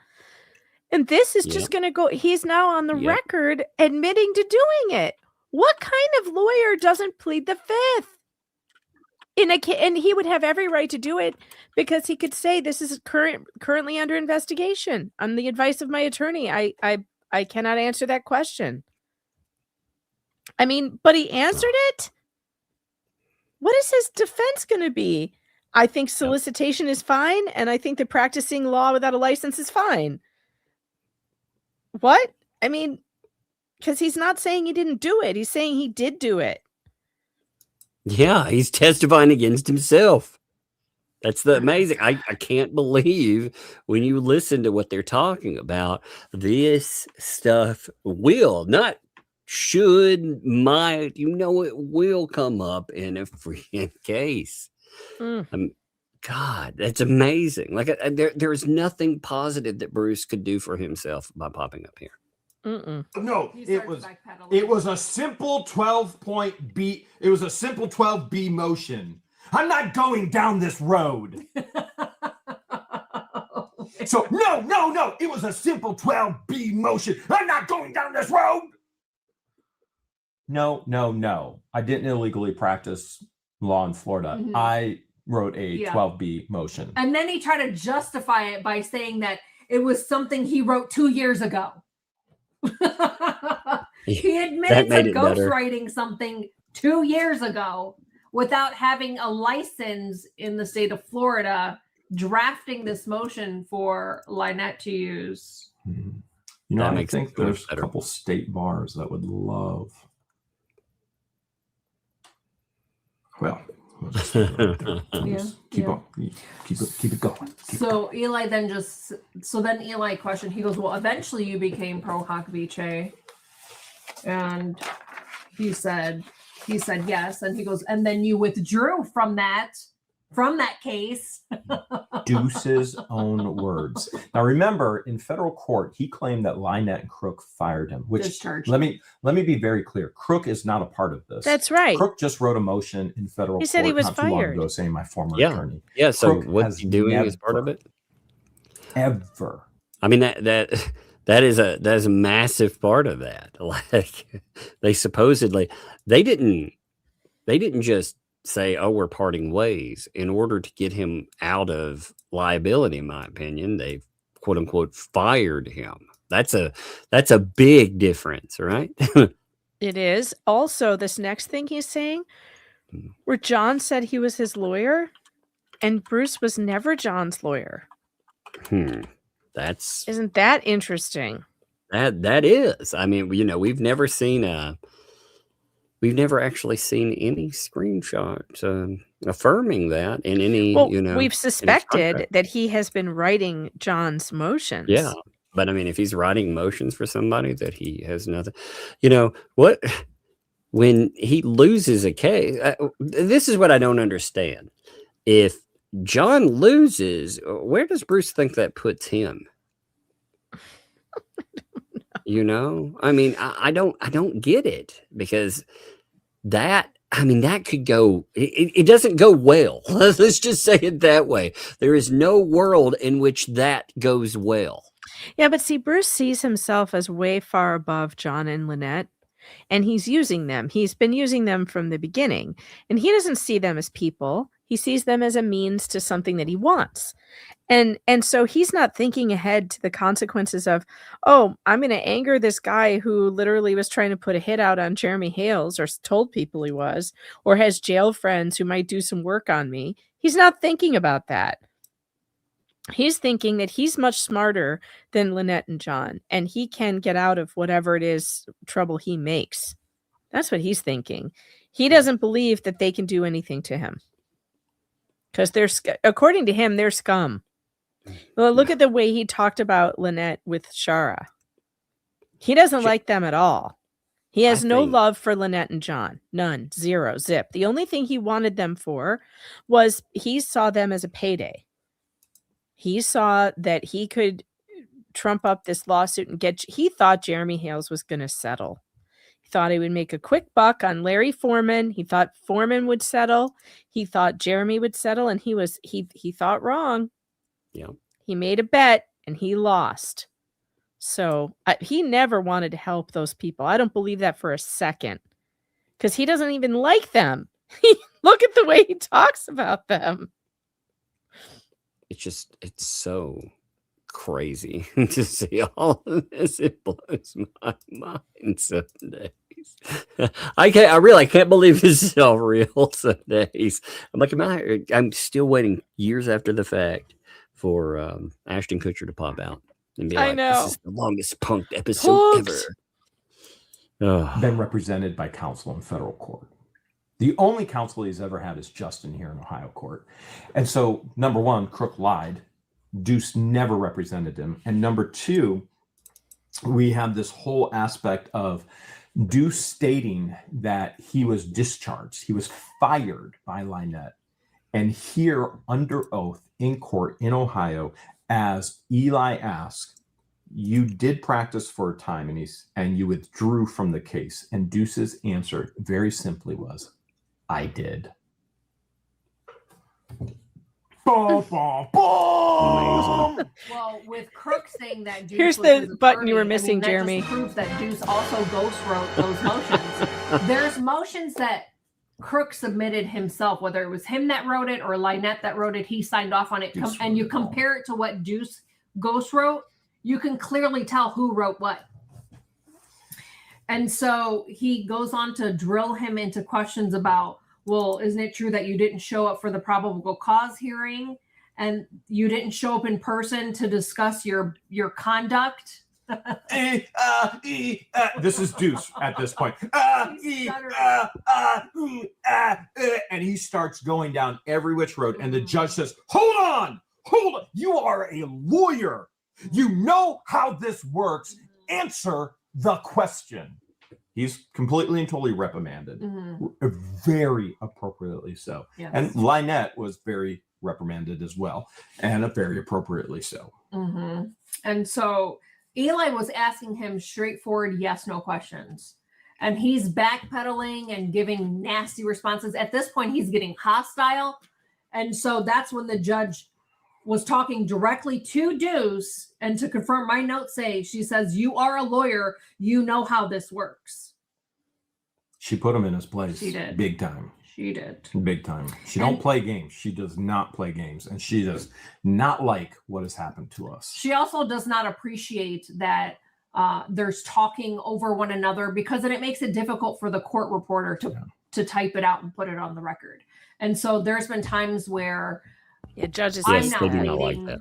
And this is just going to go. He's now on the record admitting to doing it. What kind of lawyer doesn't plead the fifth? And he would have every right to do it because he could say this is currently under investigation. On the advice of my attorney, I cannot answer that question. I mean, but he answered it. What is his defense going to be? I think solicitation is fine, and I think that practicing law without a license is fine. What? I mean, because he's not saying he didn't do it. He's saying he did do it. Yeah, he's testifying against himself. That's the amazing. I can't believe when you listen to what they're talking about, this stuff will, not should, might, it will come up in a freaking case. God, that's amazing. Like there's nothing positive that Bruce could do for himself by popping up here. No, it was a simple 12-point B. It was a simple 12B motion. I'm not going down this road. So no. It was a simple 12B motion. I'm not going down this road. No. I didn't illegally practice law in Florida. Mhm. I wrote a Yeah. 12B motion. And then he tried to justify it by saying that it was something he wrote 2 years ago. He admitted to ghostwriting something 2 years ago without having a license in the state of Florida, drafting this motion for Lynette to use. I think there's a couple state bars that would love. Well, We'll just leave it right there. Yeah, Keep yeah. on. Keep it going. So Eli then then Eli questioned, he goes, well, eventually you became pro hoc vice. And he said yes. And he goes, and then you withdrew from that case. Deuce's own words. Now remember, in federal court, he claimed that Lynette and Crook fired him, which Discharged let me be very clear. Crook is not a part of this. That's right. Crook just wrote a motion in federal He court said he was not too long fired. ago saying my former Yeah. attorney. Yeah. So Crook what's he doing as part of it? Ever. I mean, that is a massive part of that. Like they supposedly, they didn't just say, oh, we're parting ways. In order to get him out of liability, in my opinion, they quote unquote fired him. That's a big difference, right? It is. Also, this next thing he's saying, where John said he was his lawyer, and Bruce was never John's lawyer. Isn't that interesting? That is. I mean, we've never actually seen any screenshots affirming that in any. We've suspected that he has been writing John's motions. Yeah, but I mean, if he's writing motions for somebody that he has nothing, what? When he loses a case, this is what I don't understand. If John loses, where does Bruce think that puts him? I mean, I don't get it, because that could go, it doesn't go well. Let's just say it that way. There is no world in which that goes well. Yeah, but see, Bruce sees himself as way far above John and Lynette, and he's using them. He's been using them from the beginning, and he doesn't see them as people. He sees them as a means to something that he wants. And so he's not thinking ahead to the consequences of, oh, I'm going to anger this guy who literally was trying to put a hit out on Jeremy Hales, or told people he was, or has jail friends who might do some work on me. He's not thinking about that. He's thinking that he's much smarter than Lynette and John, and he can get out of whatever it is trouble he makes. That's what he's thinking. He doesn't believe that they can do anything to him, because according to him, they're scum. Well, look at the way he talked about Lynette with Shara. He doesn't like them at all. He has no love for Lynette and John. None. Zero. Zip. The only thing he wanted them for was he saw them as a payday. He saw that he could trump up this lawsuit and he thought Jeremy Hales was going to settle. He thought he would make a quick buck on Larry Foreman. He thought Foreman would settle. He thought Jeremy would settle, and he thought wrong. Yeah. He made a bet and he lost. So he never wanted to help those people. I don't believe that for a second, because he doesn't even like them. Look at the way he talks about them. It's so crazy to see all of this. It blows my mind some days. I really can't believe this is all real some days. I'm like, I'm still waiting years after the fact for Ashton Kutcher to pop out and be like, this is the longest punked episode ever. Been represented by counsel in federal court. The only counsel he's ever had is Justin here in Ohio court. And so, number one, Crook lied. Deuce never represented him. And number two, we have this whole aspect of Deuce stating that he was discharged. He was fired by Lynette. And here, under oath in court in Ohio, as Eli asked, you did practice for a time and you withdrew from the case. And Deuce's answer very simply was, I did. Well, with Crook saying that Deuce Here's was the button you were missing, that Jeremy. just proves that Deuce also ghost wrote those motions. There's motions that Crook submitted himself, whether it was him that wrote it or Lynette that wrote it. He signed off on it, and you compare it to what Deuce ghost wrote, you can clearly tell who wrote what. And so he goes on to drill him into questions about, well, isn't it true that you didn't show up for the probable cause hearing and you didn't show up in person to discuss your conduct? This is Deuce at this point. And he starts going down every which road. And the judge says, hold on. You are a lawyer. You know how this works. Answer the question. He's completely and totally reprimanded. Very appropriately so. Yes. And Lynette was very reprimanded as well. And very appropriately so. And so Eli was asking him straightforward yes, no questions. And he's backpedaling and giving nasty responses. At this point, he's getting hostile. And so that's when the judge was talking directly to Deuce. And to confirm, my notes say, she says, you are a lawyer. You know how this works. She put him in his place. She did. Big time. She did. Big time. She don't play games. She does not play games. And she does not like what has happened to us. She also does not appreciate that there's talking over one another, because then it makes it difficult for the court reporter to type it out and put it on the record. And so there's been times where judges I'm not like that.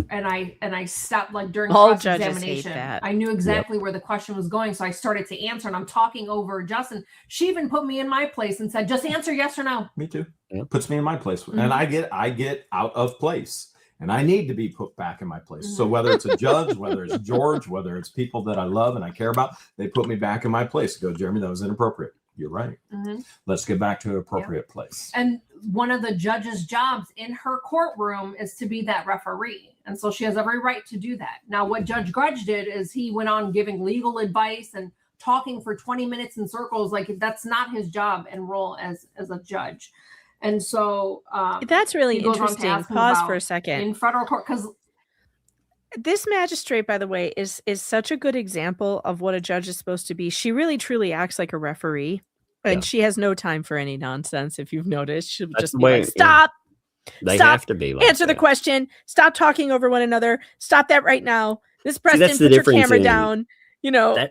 and I stopped, like during All cross-examination. I knew exactly where the question was going, so I started to answer, and I'm talking over Justin. She even put me in my place and said, "Just answer yes or no." Me too. Puts me in my place, and I get out of place, and I need to be put back in my place. So whether it's a judge, whether it's George, whether it's people that I love and I care about, they put me back in my place. Go, Jeremy, that was inappropriate. You're right. Let's get back to an appropriate place. And one of the judge's jobs in her courtroom is to be that referee. And so she has every right to do that. Now, what Judge Grudge did is he went on giving legal advice and talking for 20 minutes in circles. Like, that's not his job and role as a judge. And so that's really interesting. Pause for a second. In federal court, because this magistrate, by the way, is such a good example of what a judge is supposed to be. She really truly acts like a referee, and she has no time for any nonsense. If you've noticed, she'll just be like, stop. They stop, have to be like answer the question. Stop talking over one another. Stop that right now. This Preston, put your camera down. You know,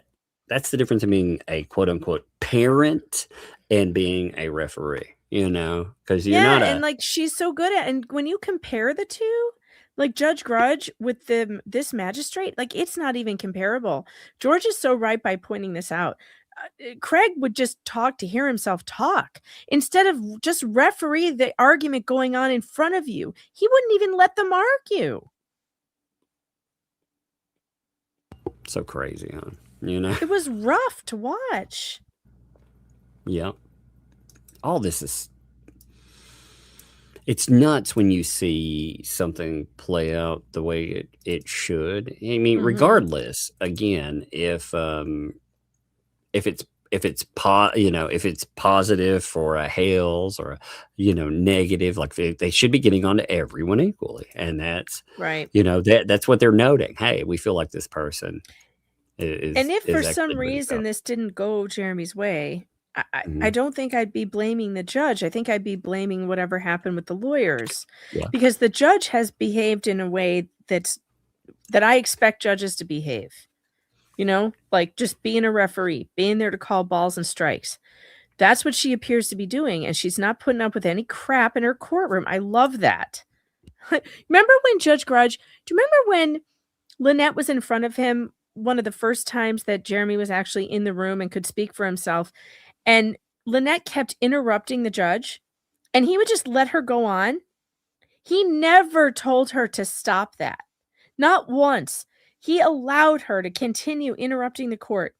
that's the difference in being a quote unquote parent and being a referee, you know, because you're not and like she's so good at, and when you compare the two, like Judge Grudge with this magistrate, like it's not even comparable. George is so right by pointing this out. Craig would just talk to hear himself talk instead of just referee the argument going on in front of you. He wouldn't even let them argue. So crazy, huh? You know, it was rough to watch. Yeah. All this is, it's nuts when you see something play out the way it should. I mean, regardless, again, if it's positive for a Hales or negative, like they should be getting on to everyone equally, and that's right. That's what they're noting. Hey, we feel like this person is. And if for some reason this didn't go Jeremy's way, I don't think I'd be blaming the judge. I think I'd be blaming whatever happened with the lawyers, because the judge has behaved in a way that I expect judges to behave. Like just being a referee, being there to call balls and strikes. That's what she appears to be doing. And she's not putting up with any crap in her courtroom. I love that. Remember when Judge Grudge, do you remember when Lynette was in front of him one of the first times that Jeremy was actually in the room and could speak for himself? And Lynette kept interrupting the judge and he would just let her go on. He never told her to stop that. Not once. He allowed her to continue interrupting the court,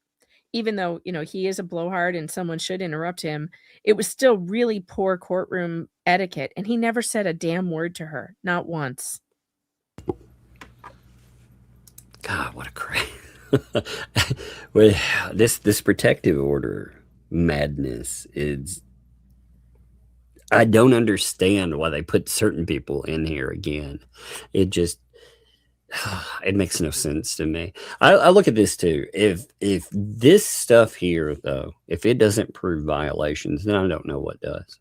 even though, he is a blowhard and someone should interrupt him. It was still really poor courtroom etiquette. And he never said a damn word to her. Not once. God, what a crap. Well, this protective order madness is, I don't understand why they put certain people in here again. It just, it makes no sense to me. I look at this too. If this stuff here, though, if it doesn't prove violations, then I don't know what does.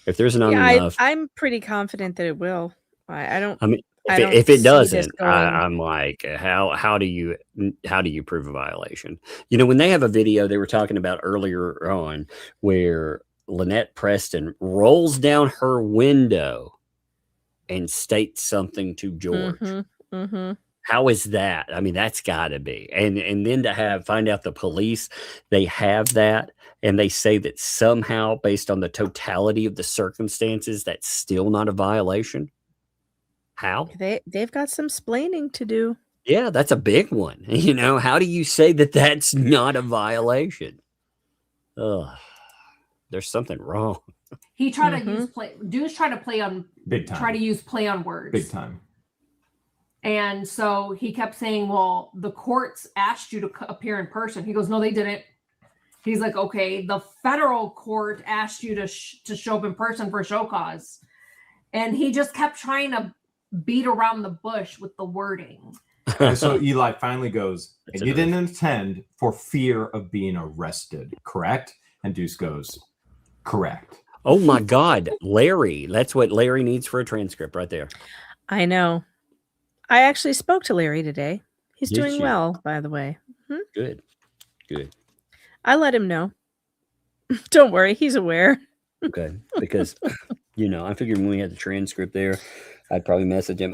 If there's not enough, I'm pretty confident that it will. I don't. I mean, if it doesn't, I'm like, how do you prove a violation? When they have a video they were talking about earlier on where Lynette Preston rolls down her window and states something to George. How is that? I mean, that's got to be. And then to find out the police, they have that, and they say that somehow, based on the totality of the circumstances, that's still not a violation. How? They've got some splaining to do. Yeah, that's a big one. How do you say that that's not a violation? Ugh, there's something wrong. He tried to use Deuce tried to play on big time. Try to use play on words. Big time. And so he kept saying, well, the courts asked you to appear in person. He goes, no, they didn't. He's like, okay, the federal court asked you to show up in person for show cause. And he just kept trying to beat around the bush with the wording. And so Eli finally goes, and you didn't attend for fear of being arrested, correct? And Deuce goes, correct. Oh my God, Larry. That's what Larry needs for a transcript right there. I know. I actually spoke to Larry today. He's doing well, by the way. Good. I let him know. Don't worry, he's aware. Okay, because I figured when we had the transcript there, I'd probably message him.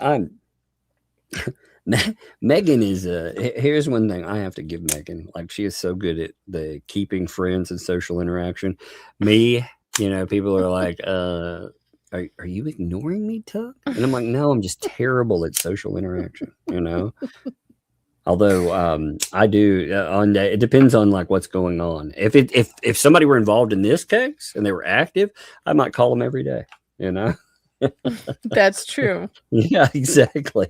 Megan is here's one thing I have to give Megan. Like, she is so good at the keeping friends and social interaction. Me, people are like, Are you ignoring me, Tuck? And I'm like, no, I'm just terrible at social interaction, Although I do it depends on like what's going on. If somebody were involved in this case and they were active, I might call them every day, That's true. Yeah, exactly.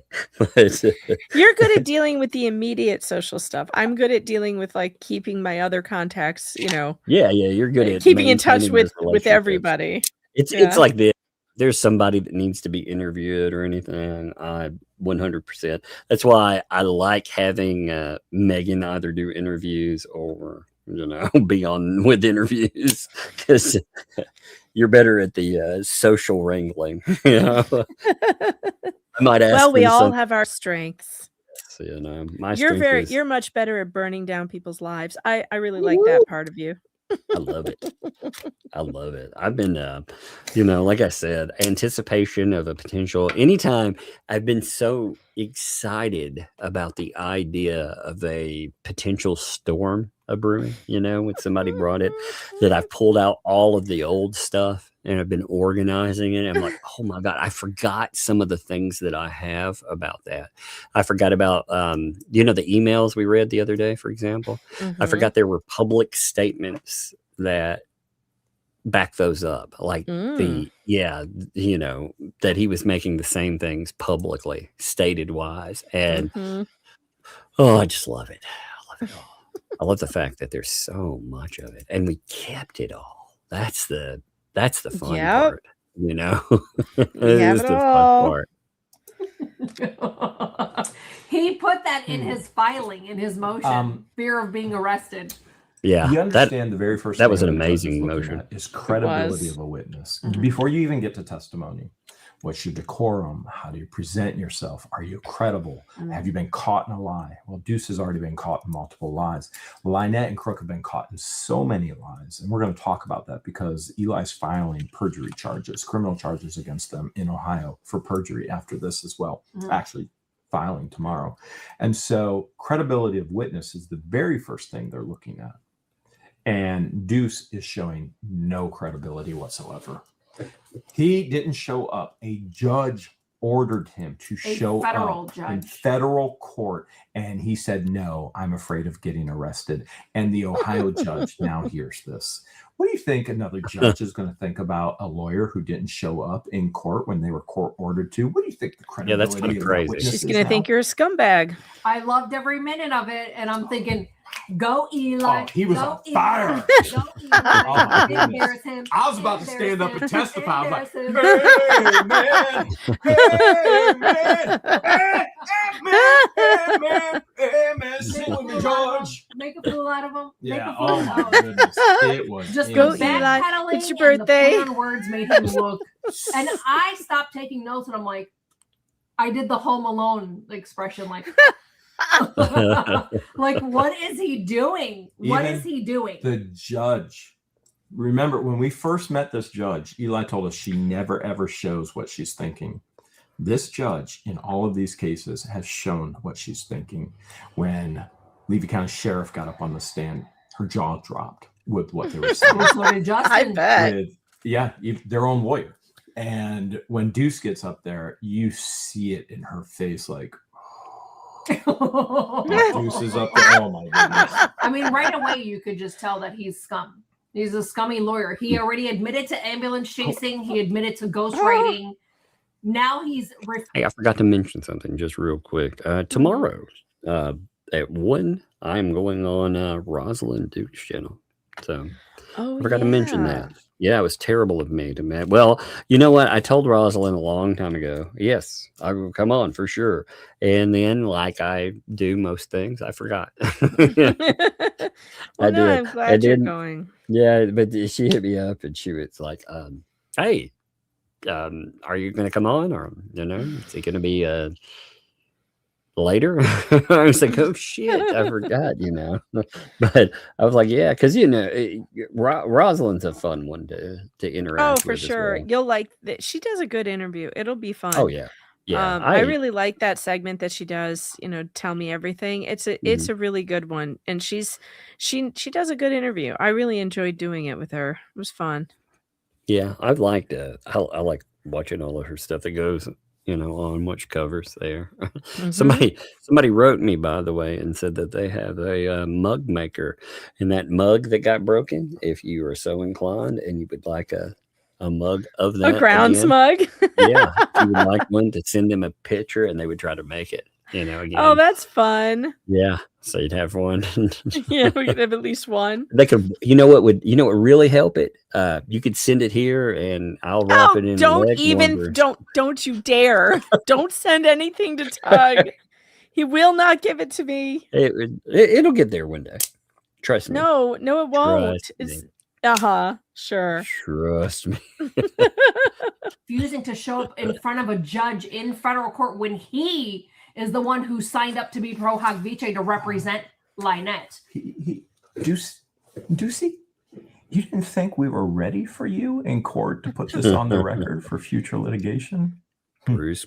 You're good at dealing with the immediate social stuff. I'm good at dealing with like keeping my other contacts, Yeah, you're good at keeping in touch with everybody. It's like this. There's somebody that needs to be interviewed or anything, I 100%. That's why I like having Megan either do interviews or be on with interviews, because you're better at the social wrangling. I might ask. Well, we all have our strengths. My strength you're much better at burning down people's lives. I really like that part of you. I love it. I've been, like I said, anticipation of a potential. Anytime I've been so excited about the idea of a potential storm brewing, when somebody brought it, that I've pulled out all of the old stuff and I've been organizing it. I'm like, oh my God, I forgot some of the things that I have about that. I forgot about, the emails we read the other day, for example. I forgot there were public statements that back those up. Like that he was making the same things publicly, stated wise. And, I just love it. I love it all. I love the fact that there's so much of it and we kept it all. That's the fun part, It's the fun part. He put that in his filing, in his motion, fear of being arrested. Yeah, you understand the very first. That was an amazing motion. Is credibility of a witness before you even get to testimony. What's your decorum? How do you present yourself? Are you credible? Have you been caught in a lie? Well, Deuce has already been caught in multiple lies. Lynette and Crook have been caught in so many lies. And we're going to talk about that because Eli's filing perjury charges, criminal charges against them in Ohio for perjury after this as well. Actually, filing tomorrow. And so credibility of witness is the very first thing they're looking at. And Deuce is showing no credibility whatsoever. He didn't show up. A judge ordered him to show up in federal court, and he said, no, I'm afraid of getting arrested. And the Ohio judge now hears this. What do you think another judge is going to think about a lawyer who didn't show up in court when they were court ordered to? What do you think the credibility that's kind of crazy. She's going to think you're a scumbag. I loved every minute of it, and I'm thinking, go Eli. Oh, he was on fire. Go Eli. There's him. I was about to stand up and testify. I was like, hey, man, sing with me, George. Make a fool out of him. Yeah, oh my goodness. It was just go Eli. It's your birthday. The words made him look. And I stopped taking notes, and I'm like, I did the Home Alone expression, like, like, what is he doing? What is he doing? The judge. Remember, when we first met this judge, Eli told us she never, ever shows what she's thinking. This judge in all of these cases has shown what she's thinking. When Levy County Sheriff got up on the stand, her jaw dropped with what they were saying. I bet. Their own lawyer. And when Deuce gets up there, you see it in her face, like, Deuce is up there. Oh my goodness. I mean, right away you could just tell that he's scum. He's a scummy lawyer. He already admitted to ambulance chasing. He admitted to ghostwriting. Now he's. Hey, I forgot to mention something just real quick. Tomorrow at 1, I'm going on Rosalind Duke's channel. So I forgot to mention that. Yeah, it was terrible of me to man. Well, you know what? I told Rosalind a long time ago. Yes, I will come on for sure. And then, like I do most things, I forgot. Well, no, I'm glad you're going. Yeah, but she hit me up and she was like, "Hey, are you going to come on, or is it going to be later?" I was like, "Oh shit, I forgot," But I was like, "Yeah," because Rosalind's a fun one to interact with. Oh, for sure, you'll like that. She does a good interview. It'll be fun. Oh yeah, yeah. I really like that segment that she does. Tell me everything. It's a really good one, and she does a good interview. I really enjoyed doing it with her. It was fun. Yeah, I've liked it. I like watching all of her stuff that goes on which covers there. Somebody wrote me, by the way, and said that they have a mug maker, and that mug that got broken, if you are so inclined and you would like a mug of that, a grounds mug. Yeah, if you would like one, to send them a picture and they would try to make it, again. Oh, that's fun. Yeah, so you'd have one. Yeah, we could have at least one. They could, what would really help it? You could send it here and I'll wrap it in. Don't you dare. Don't send anything to Tug. He will not give it to me. It'll get there one day. Trust me. No, it won't. Sure. Trust me. Refusing to show up in front of a judge in federal court when he is the one who signed up to be pro hoc vice to represent Lynette. Deucey, you didn't think we were ready for you in court to put this on the record for future litigation? Bruce.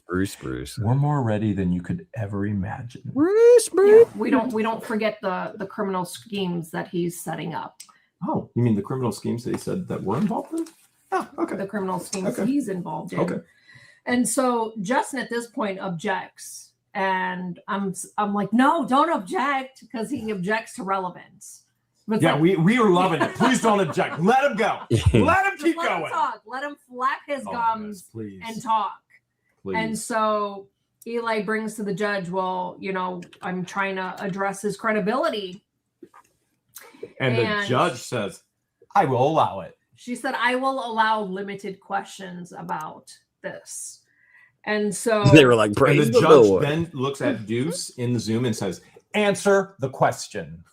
We're more ready than you could ever imagine. Bruce. Yeah, we don't forget the criminal schemes that he's setting up. Oh, you mean the criminal schemes that he said that we're involved in? Oh, okay. The criminal schemes he's involved in. Okay. And so Justin at this point objects. And I'm like, no, don't object, because he objects to relevance. But yeah, we are loving it. Please don't object. Let him go. Let him keep going. Talk. Let him flap his gums and talk. Please. And so Eli brings to the judge, well, I'm trying to address his credibility. And the judge says, I will allow it. She said, I will allow limited questions about this. And so they were like, praise and the the judge Lord. Then looks at Deuce in the Zoom and says, answer the question.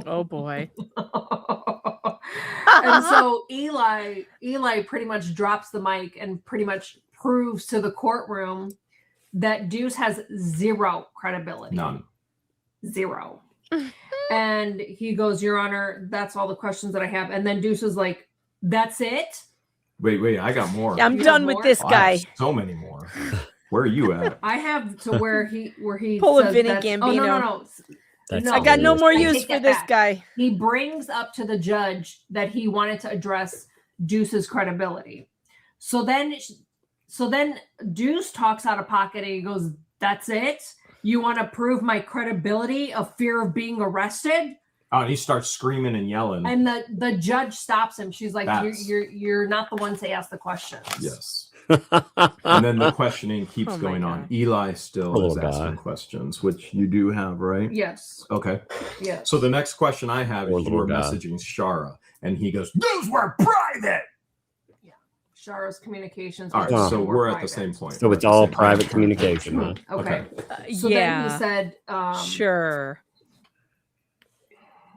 Oh boy. And so Eli pretty much drops the mic and pretty much proves to the courtroom that Deuce has zero credibility. None. Zero. And he goes, Your Honor, that's all the questions that I have. And then Deuce is like, that's it? Wait, I got more. I'm done with this guy. So many more. Where are you at? I have to where he pull a Vinny Gambino. No. I got no more use for this guy. He brings up to the judge that he wanted to address Deuce's credibility. So then Deuce talks out of pocket and he goes, that's it? You want to prove my credibility of fear of being arrested? Oh, and he starts screaming and yelling. And the judge stops him. She's like, you're not the one to ask the questions. Yes. And then the questioning keeps going on. Eli still is asking questions, which you do have, right? Yes. Okay. Yeah. So the next question I have is you were messaging Shara, and he goes, those were private. Yeah. Shara's communications. All right, so we're at the same point. So it's all private communication, huh? Okay. So then he said, sure.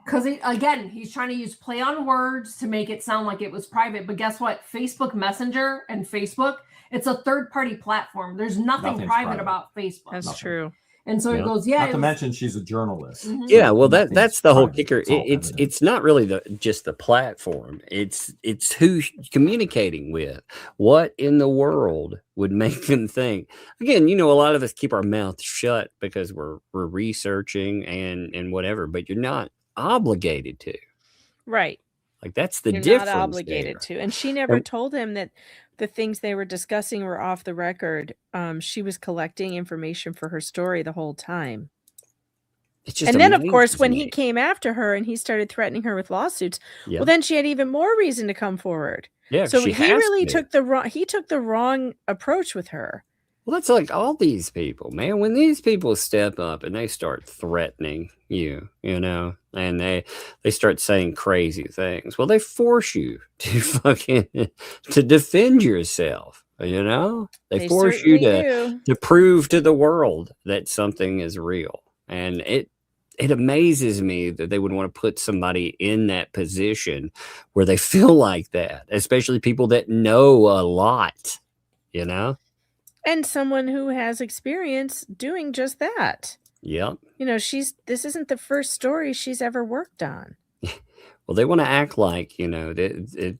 Because he's trying to use play on words to make it sound like it was private. But guess what? Facebook Messenger and Facebook, it's a third-party platform. There's nothing private about Facebook. That's true. And so he goes, yeah. Not to mention she's a journalist. Yeah, well, that's the whole private. kicker. It's not really just the platform. It's who communicating with. What in the world would make them think? Again, a lot of us keep our mouth shut because we're researching and whatever, but you're not obligated to. Right. Like that's the You're difference. not obligated to. And she never told him that the things they were discussing were off the record. She was collecting information for her story the whole time. And then, of course, when he came after her and he started threatening her with lawsuits, well, then she had even more reason to come forward. Yeah, so he really took the wrong approach with her. Well, that's like all these people, man. When these people step up and they start threatening you, and they start saying crazy things, well, they force you to to defend yourself. They force you to prove to the world that something is real, and it amazes me that they would want to put somebody in that position where they feel like that, especially people that know a lot, And someone who has experience doing just that. Yep. This isn't the first story she's ever worked on. Well, they want to act like, and at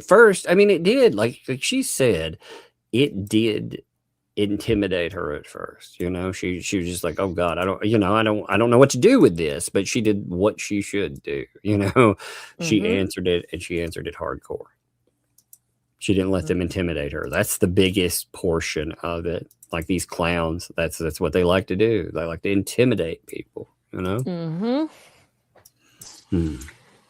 first, I mean, it did, like she said, it did intimidate her at first. She was just like, oh God, I don't know what to do with this, but she did what she should do. She answered it, and she answered it hardcore. She didn't let them intimidate her. That's the biggest portion of it. Like these clowns, that's what they like to do. They like to intimidate people,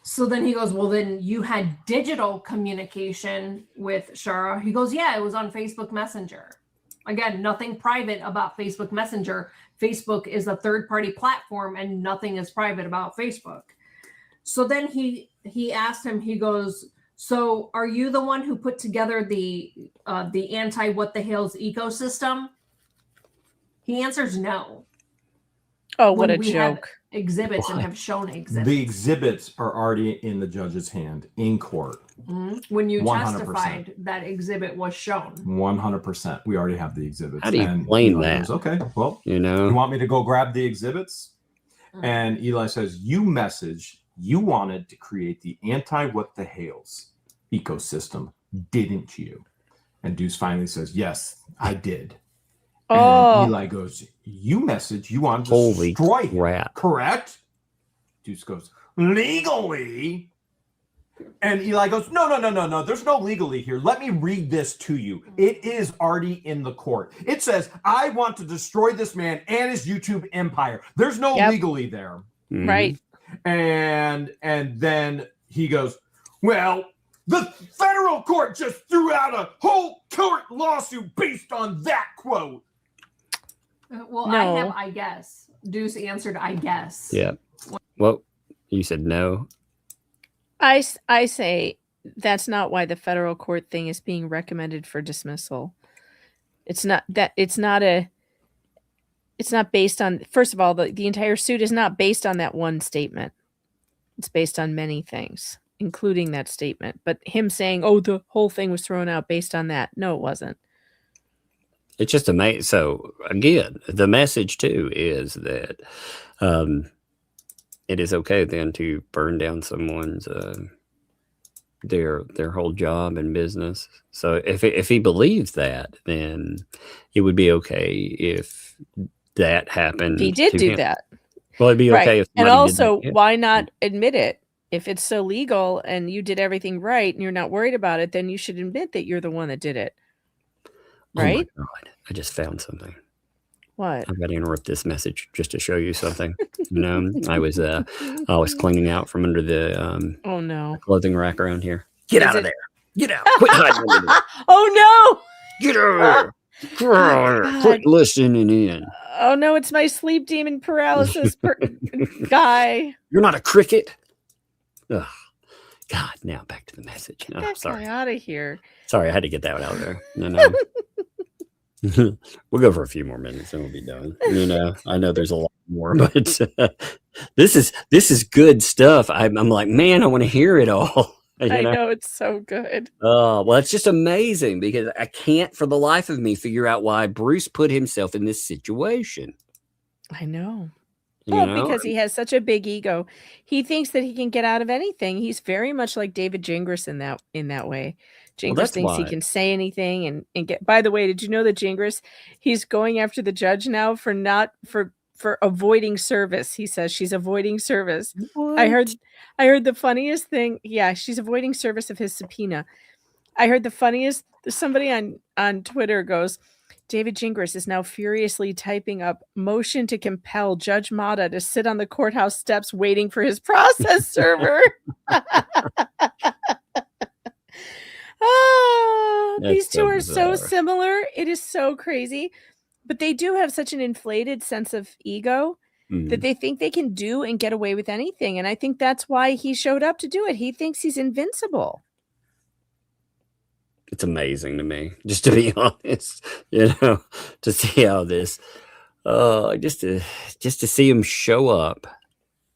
So then he goes, well, then you had digital communication with Shara. He goes, yeah, it was on Facebook Messenger. Again, nothing private about Facebook Messenger. Facebook is a third-party platform, and nothing is private about Facebook. So then he asked him, he goes, so are you the one who put together the anti-what-the-hales ecosystem? He answers no. Oh, what a joke. Exhibits and have shown exhibits. The exhibits are already in the judge's hand in court. When you 100%. Testified, that exhibit was shown. 100%. We already have the exhibits. How do you explain that? Goes, okay, well, you want me to go grab the exhibits? And Eli says, you wanted to create the anti-what-the-hales ecosystem, didn't you? And Deuce finally says, yes, I did. And Eli goes, you wanted to destroy him, correct? Deuce goes, legally? And Eli goes, no, there's no legally here. Let me read this to you. It is already in the court. It says, I want to destroy this man and his YouTube empire. There's no legally there. Right. And then he goes, well, the federal court just threw out a whole court lawsuit based on that quote. Well, No. I guess. Deuce answered, I guess. Yeah. Well, you said no. I say that's not why the federal court thing is being recommended for dismissal. It's not based on, first of all, the entire suit is not based on that one statement. It's based on many things, including that statement. But him saying, oh, the whole thing was thrown out based on that. No, it wasn't. It's just amazing. So again, the message too is that it is okay then to burn down someone's their whole job and business. So if he believes that, then it would be okay if that happened. He did to do him. that. Well, it'd be okay if And somebody did also, that. why not admit it? If it's so legal and you did everything right and you're not worried about it, then you should admit that you're the one that did it. Right? Oh my God. I just found something. What? I've got to interrupt this message just to show you something. I was cleaning out from under the Oh no. clothing rack around here. Get out of there. Get out. Quit hiding under there. Oh no. Get out of there. Quit listening in. Oh no, it's my sleep demon paralysis guy. You're not a cricket. Ugh. God, now back to the message. Get No, that sorry. guy out of here. Sorry, I had to get that one out there. We'll go for a few more minutes and we'll be done. I know there's a lot more, but this is good stuff. I'm like, man, I want to hear it all. I know, it's so good. Oh, well, it's just amazing because I can't for the life of me figure out why Bruce put himself in this situation. I know. You Well, know? because he has such a big ego. He thinks that he can get out of anything. He's very much like David Gingras in that way. Well, Gingras that's thinks he why. can say anything and get. By the way, did you know that Gingras, he's going after the judge now for avoiding service. He says she's avoiding service. I heard the funniest thing. Yeah, she's avoiding service of his subpoena. I heard the funniest. Somebody on Twitter goes, David Gingras is now furiously typing up motion to compel Judge Mata to sit on the courthouse steps waiting for his process server. These two are so similar. It is so crazy. But they do have such an inflated sense of ego that they think they can do and get away with anything. And I think that's why he showed up to do it. He thinks he's invincible. It's amazing to me, just to be honest, to see how this, just to see him show up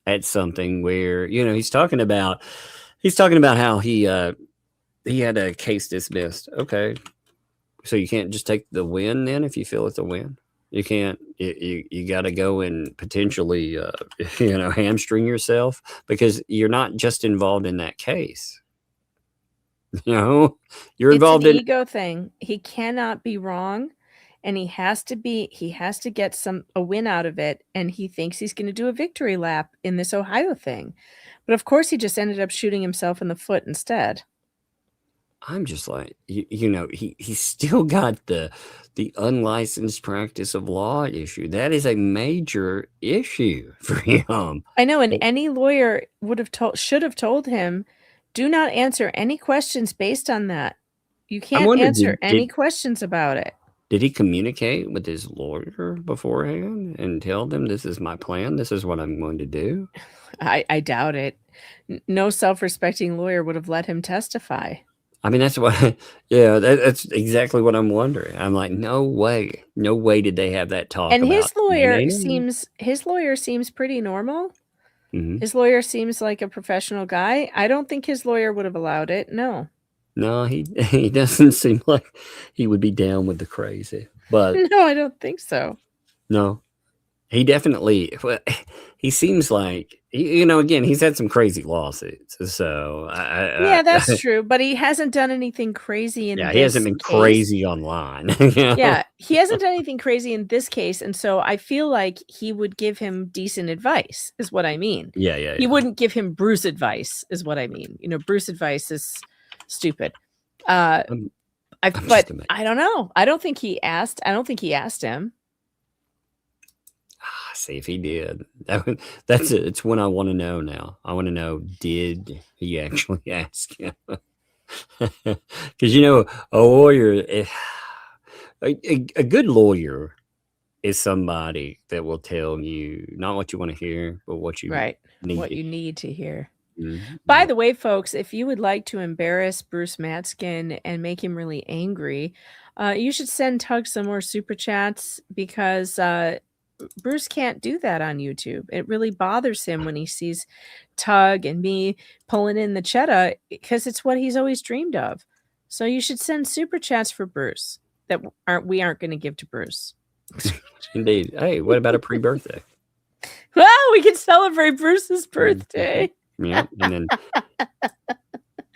at something where, he's talking about how he had a case dismissed. Okay. So you can't just take the win then if you feel it's a win. You can't, you got to go and potentially, hamstring yourself because you're not just involved in that case. You're involved in ego thing. He cannot be wrong, and he has to get a win out of it. And he thinks he's going to do a victory lap in this Ohio thing. But of course, he just ended up shooting himself in the foot instead. I'm just like, he's still got the unlicensed practice of law issue. That is a major issue for him. I know, and any lawyer should have told him, do not answer any questions based on that. You can't answer any questions about it. Did he communicate with his lawyer beforehand and tell them this is my plan? This is what I'm going to do? I doubt it. No self-respecting lawyer would have let him testify. I mean, that's what, that's exactly what I'm wondering. I'm like, no way did they have that talk. And his lawyer seems pretty normal. Mm-hmm. His lawyer seems like a professional guy. I don't think his lawyer would have allowed it. No, he doesn't seem like he would be down with the crazy. But no, I don't think so. No, he definitely. He seems like again, he's had some crazy lawsuits. So that's true. But he hasn't done anything crazy in. Yeah, he hasn't been crazy online. Yeah, he hasn't done anything crazy in this case, and so I feel like he would give him decent advice. Is what I mean. Yeah. He wouldn't give him Bruce advice. Is what I mean. Bruce advice is stupid. But I don't know. I don't think he asked him. See if he did. It's when I want to know now. I want to know, did he actually ask him? Because a lawyer, a good lawyer is somebody that will tell you not what you want to hear, but what you need to hear. Mm-hmm. By the way, folks, if you would like to embarrass Bruce Matskin and make him really angry, you should send Tug some more super chats because Bruce can't do that on YouTube. It really bothers him when he sees Tug and me pulling in the cheddar because it's what he's always dreamed of. So you should send super chats for Bruce that we aren't going to give to Bruce. Indeed. Hey, what about a pre-birthday? Well, we can celebrate Bruce's birthday. Yeah, and then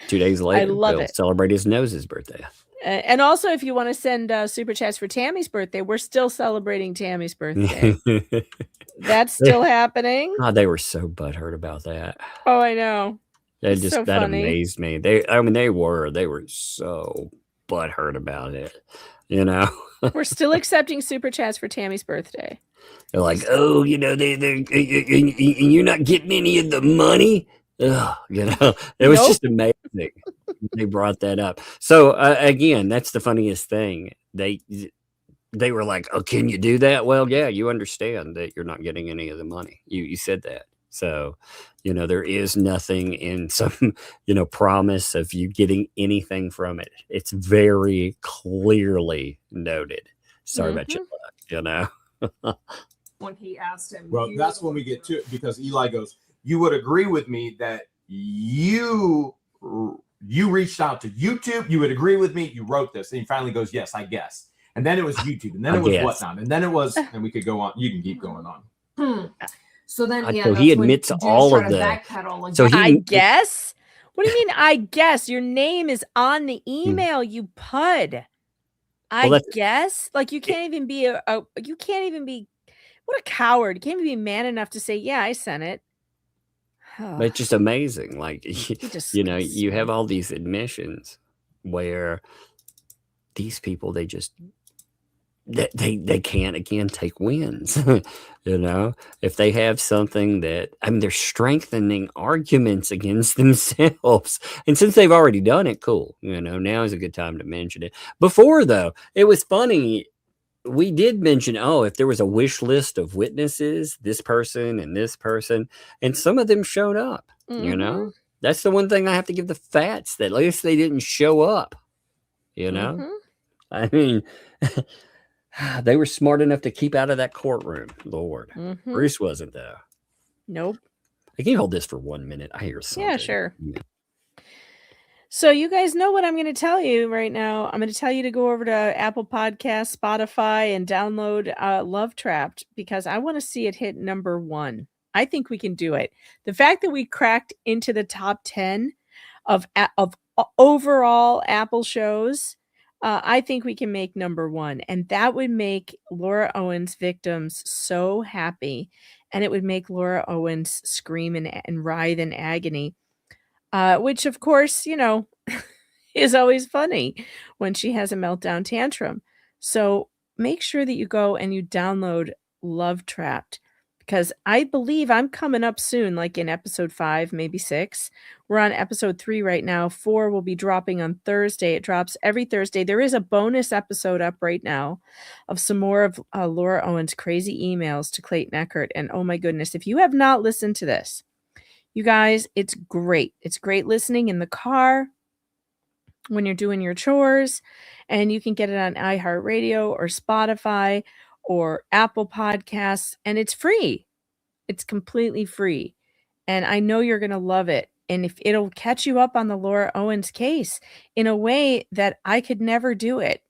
2 days later, we'll celebrate his nose's birthday. And also, if you want to send super chats for Tammy's birthday, we're still celebrating Tammy's birthday. That's still happening. Oh, they were so butthurt about that. Oh, I know. That amazed me. They were so butthurt about it. We're still accepting super chats for Tammy's birthday. They're like, oh, you're not getting any of the money. It was just amazing. They brought that up. So again, that's the funniest thing. They were like, oh, can you do that? Well, yeah, you understand that you're not getting any of the money. You said that. So, there is nothing in some, promise of you getting anything from it. It's very clearly noted. Sorry about your luck, When he asked him. Well, that's when we get to it because Eli goes, you would agree with me that you you reached out to YouTube. You would agree with me. You wrote this. And he finally goes, yes, I guess. And then it was YouTube. And then it was whatnot. And then it was, and we could go on. You can keep going on. So then, so he admits all of the. So I guess. What do you mean? I guess your name is on the email, you pud. I guess. Like you can't even be you can't even be. What a coward! You can't even be man enough to say, "Yeah, I sent it." But it's just amazing. Like you know, you have all these admissions where these people they can't again take wins. You know, if they have something that they're strengthening arguments against themselves, and since they've already done it, cool. You know, now is a good time to mention it. Before though, it was funny. We did mention, if there was a wish list of witnesses, this person and this person, and some of them showed up. You know, that's the one thing I have to give the Fats, that at least they didn't show up. You know, I mean. They were smart enough to keep out of that courtroom. Lord. Bruce wasn't, though. Nope. Can you hold this for 1 minute? I hear something. Yeah, sure. So you guys know what I'm going to tell you right now. I'm going to tell you to go over to Apple Podcasts, Spotify, and download Love Trapped, because I want to see it hit #1. I think we can do it. The fact that we cracked into the top 10 of overall Apple shows, I think we can make #1, and that would make Laura Owens victims so happy, and it would make Laura Owens scream and writhe in agony, which of course, you know, is always funny when she has a meltdown tantrum. So make sure that you go and you download Love Trapped, because I believe I'm coming up soon, like in episode 5, maybe 6. We're on episode 3 right now. 4 will be dropping on Thursday. It drops every Thursday. There is a bonus episode up right now of some more of Laura Owens' crazy emails to Clayton Eckert. And oh my goodness, if you have not listened to this, you guys, it's great. It's great listening in the car when you're doing your chores, and you can get it on iHeartRadio or Spotify or Apple Podcasts, and it's free. It's completely free. And I know you're going to love it. And if it'll catch you up on the Laura Owens case in a way that I could never do it.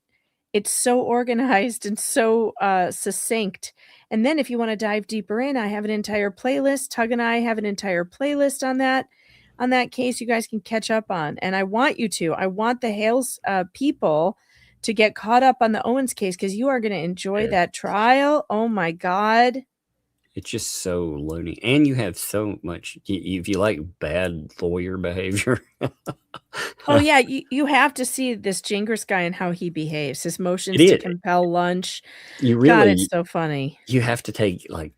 It's so organized and so succinct. And then if you want to dive deeper in, I have an entire playlist. Tug and I have an entire playlist on that case you guys can catch up on. And I want you to. I want the Hales people to get caught up on the Owens case, because you are going to enjoy that trial. Oh my God. It's just so loony. And you have so much, if you like bad lawyer behavior. Oh yeah. You have to see this Gingras guy and how he behaves. His motions to compel lunch. God, it's so funny. You have to take like,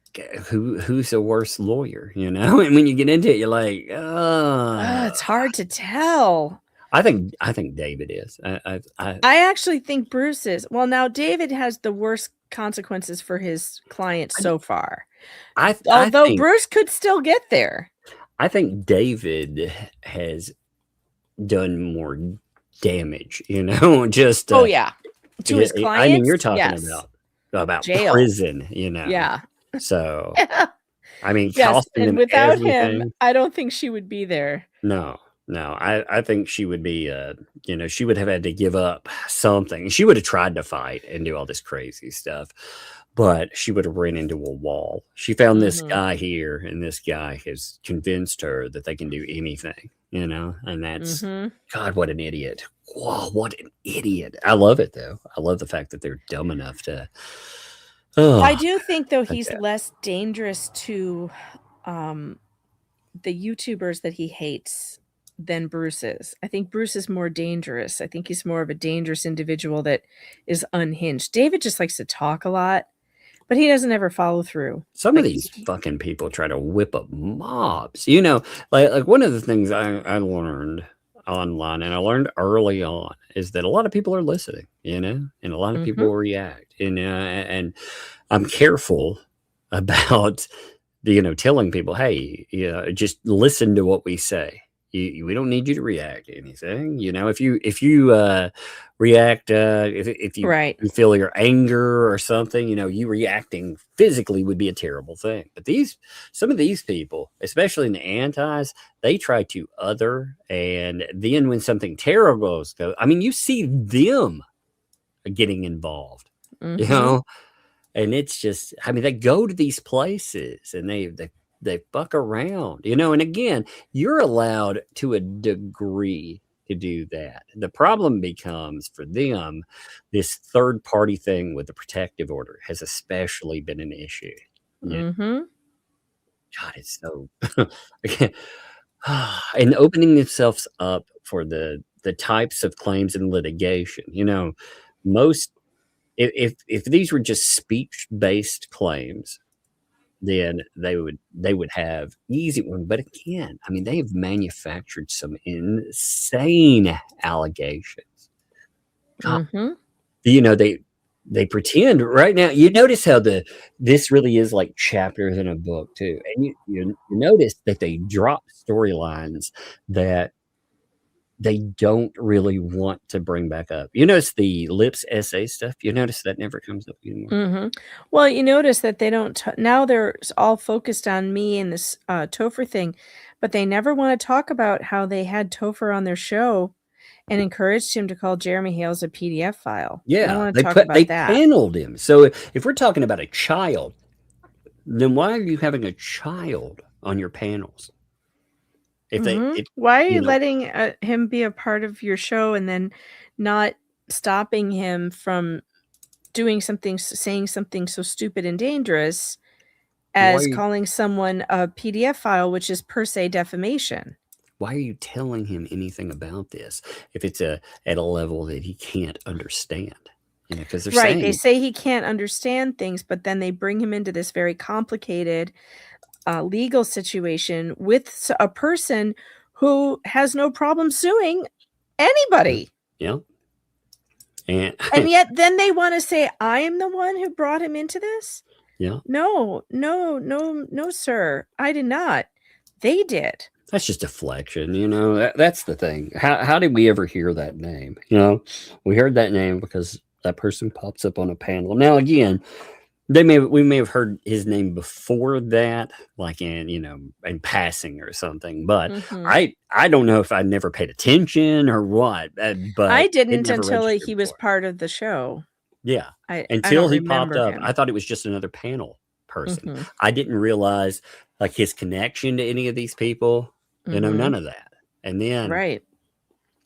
who's the worst lawyer, you know? And when you get into it, you're like, it's hard to tell. I think David is. I actually think Bruce is. Well, now David has the worst consequences for his client so far. Although Bruce could still get there. I think David has done more damage, you know, just to his clients. I mean, you're talking about jail. Prison, you know. Yeah. So I mean, and without him, I don't think she would be there. No, I think she would be, you know, she would have had to give up something. She would have tried to fight and do all this crazy stuff, but she would have ran into a wall. She found this guy here, and this guy has convinced her that they can do anything, you know, and that's, God, what an idiot. Whoa, what an idiot. I love it, though. I love the fact that they're dumb enough to. I do think, though, he's less dangerous to the YouTubers that he hates than Bruce is. I think Bruce is more dangerous. I think he's more of a dangerous individual that is unhinged. David just likes to talk a lot, but he doesn't ever follow through. Some of these fucking people try to whip up mobs, you know, like one of the things I learned online, and I learned early on, is that a lot of people are listening, you know, and a lot of people react, you know, and I'm careful about, you know, telling people, hey, you know, just listen to what we say. We don't need you to react to anything. If you react, if you, you feel your anger or something, you reacting physically would be a terrible thing. But some of these people, especially in the antis, they try to other, and then when something terrible goes, you see them getting involved, and it's just, they go to these places and they fuck around, and again, you're allowed to a degree to do that. The problem becomes for them, this third party thing with the protective order has especially been an issue. God, it's so and opening themselves up for the types of claims in litigation. Most if these were just speech based claims, then they would have easy one. But again, they've manufactured some insane allegations. They pretend right now. You notice how this really is like chapters in a book too, and you notice that they drop storylines that they don't really want to bring back up. You notice the Lips essay stuff. You notice that never comes up anymore. Well, you notice that they don't now. They're all focused on me and this Topher thing, but they never want to talk about how they had Topher on their show and encouraged him to call Jeremy Hales a PDF file. Yeah, they paneled him. So if we're talking about a child, then why are you having a child on your panels? Why are you letting him be a part of your show and then not stopping him from doing something, saying something so stupid and dangerous as calling someone a PDF file, which is per se defamation? Why are you telling him anything about this if it's at a level that he can't understand? Because they're saying, they say he can't understand things, but then they bring him into this very complicated legal situation with a person who has no problem suing anybody. Yeah. And yet then they want to say, I am the one who brought him into this. Yeah. No, sir. I did not. They did. That's just deflection. That's the thing. How did we ever hear that name? We heard that name because that person pops up on a panel. Now, again, we may have heard his name before that, like in passing or something. But I don't know if I never paid attention or what. But I didn't until he was part of the show. Yeah, until he popped up. I thought it was just another panel person. I didn't realize like his connection to any of these people. None of that. And then,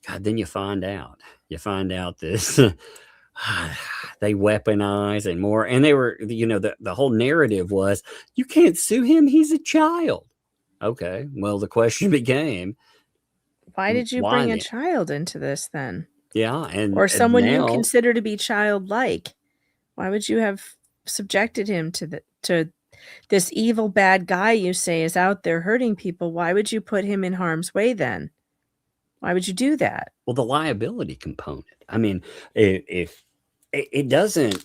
God, then you find out this. They weaponize and more, and they were, the whole narrative was, you can't sue him, he's a child. Okay, well, the question became, why did you bring a child into this then? Yeah, or someone you consider to be childlike? Why would you have subjected him to this evil bad guy you say is out there hurting people? Why would you put him in harm's way then? Why would you do that? Well, the liability component. If it doesn't,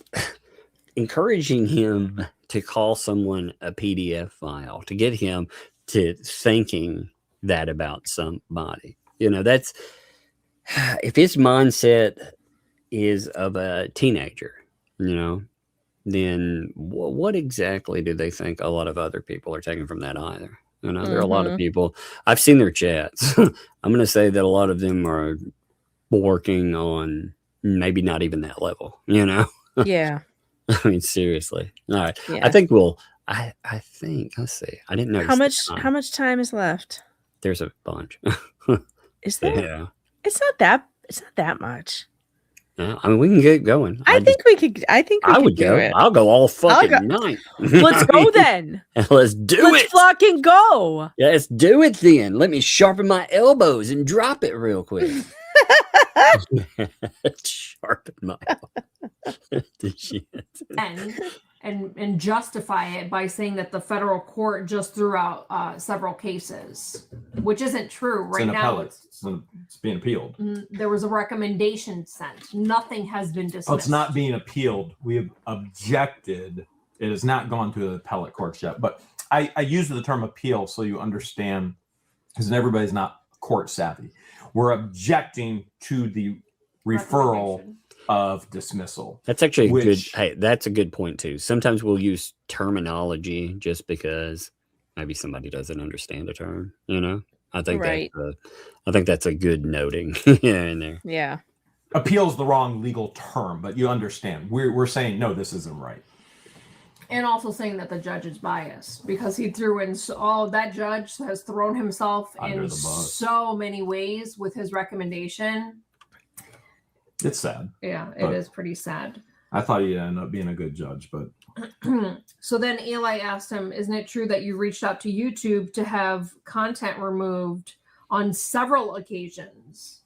encouraging him to call someone a PDF file, to get him to thinking that about somebody, that's, if his mindset is of a teenager, then what exactly do they think a lot of other people are taking from that either? There are a lot of people, I've seen their chats. I'm going to say that a lot of them are working on maybe not even that level, Yeah. Seriously. All right. Yeah. I think let's see. I didn't know how much time is left. There's a bunch. Is there? Yeah. It's not that much. Yeah, we can get going. I think we could go. It. I'll go all fucking night. Let's go then. Let's do it. Let's fucking go. Yeah, let's do it then. Let me sharpen my elbows and drop it real quick. Sharpen my elbows. And justify it by saying that the federal court just threw out several cases, which isn't true. Right now, it's being appealed. There was a recommendation sent. Nothing has been dismissed. Oh, it's not being appealed. We have objected. It has not gone to the appellate courts yet. But I use the term appeal so you understand, because everybody's not court savvy. We're objecting to the referral of dismissal. That's actually a good. Hey, that's a good point too. Sometimes we'll use terminology just because maybe somebody doesn't understand a term. You know, I think that's a good noting in there. Yeah. Appeal's the wrong legal term, but you understand. We're saying no, this isn't right. And also saying that the judge is biased because he threw in that judge has thrown himself Under in the bus. so many ways with his recommendation. It's sad. Yeah, it is pretty sad. I thought he'd end up being a good judge, but So then Eli asked him, isn't it true that you reached out to YouTube to have content removed on several occasions?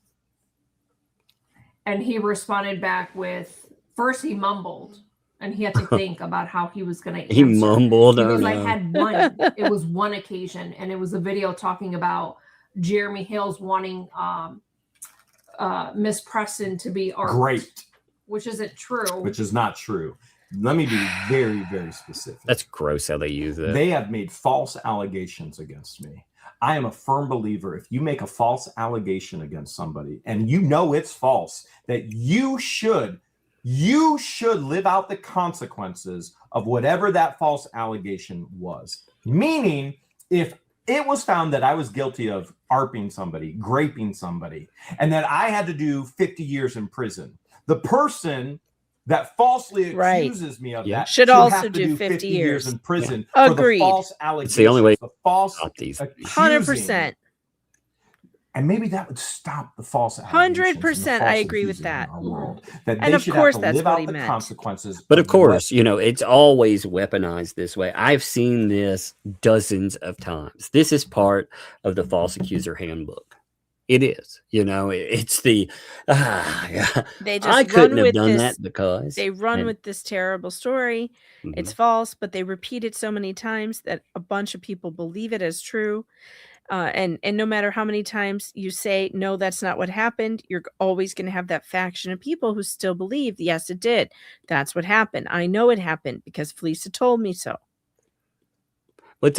And he responded back with, first he mumbled. And he had to think about how he was going to answer. He mumbled. He goes, I had one. It was one occasion. And it was a video talking about Jeremy Hale's wanting Miss Preston to be art. Great. Which isn't true. Which is not true. Let me be very, very specific. That's gross how they use it. They have made false allegations against me. I am a firm believer if you make a false allegation against somebody and you know it's false, that you should live out the consequences of whatever that false allegation was. Meaning, if it was found that I was guilty of ARPing somebody, graping somebody, and that I had to do 50 years in prison, the person that falsely accuses me of that should also have to do 50 years in prison Yeah. for Agreed. the false allegations. It's the only way the false stop these. 100%. And maybe that would stop the false allegations. 100%. I agree with that. That And they of should course, have to that's live what out he the meant. consequences. But of course, you know, it's always weaponized this way. I've seen this dozens of times. This is part of the false accuser handbook. It is, you know, it's the, They just I couldn't run have with done this, that because they run with this terrible story. It's false, but they repeat it so many times that a bunch of people believe it as true. And no matter how many times you say, no, that's not what happened, you're always going to have that faction of people who still believe, yes, it did. That's what happened. I know it happened because Felicia told me so. What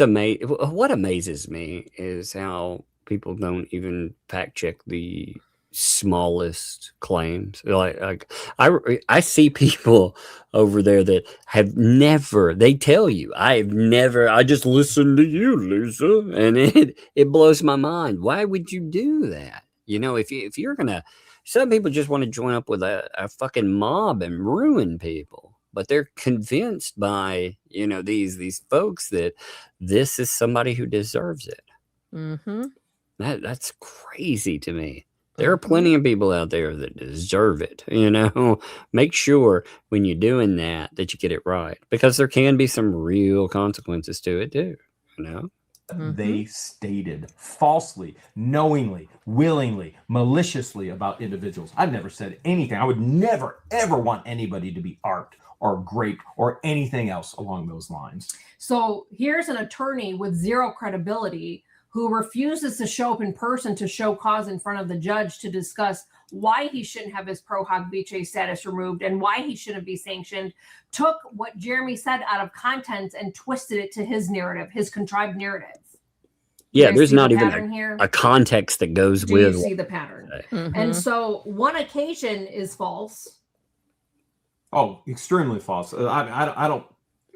amazes me is how people don't even fact check the smallest claims. Like I see people over there that have never, they tell you, I just listened to you, Lisa, and it blows my mind. Why would you do that? You know, if you're gonna, some people just want to join up with a fucking mob and ruin people, but they're convinced by, you know, these folks that this is somebody who deserves it. That's crazy to me. There are plenty of people out there that deserve it. You know, make sure when you're doing that you get it right, because there can be some real consequences to it too. You know, they stated falsely, knowingly, willingly, maliciously about individuals. I've never said anything. I would never, ever want anybody to be ARPed or graped or anything else along those lines. So here's an attorney with zero credibility who refuses to show up in person to show cause in front of the judge to discuss why he shouldn't have his pro hoc vice status removed and why he shouldn't be sanctioned, took what Jeremy said out of context and twisted it to his narrative, his contrived narrative. Yeah, there's not even a context that goes Do with. you see the pattern? And so one occasion is false. Oh, extremely false. I don't.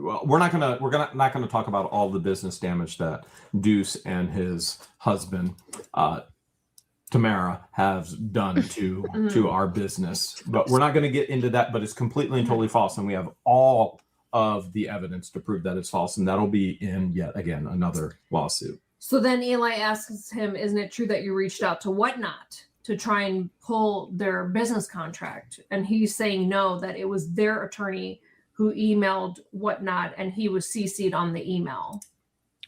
Well, we're not gonna talk about all the business damage that Deuce and his husband, Tamara, have done to our business. But we're not going to get into that. But it's completely and totally false, and we have all of the evidence to prove that it's false, and that'll be in yet again another lawsuit. So then Eli asks him, "Isn't it true that you reached out to Whatnot to try and pull their business contract?" And he's saying no, that it was their attorney who emailed Whatnot, and he was CC'd on the email.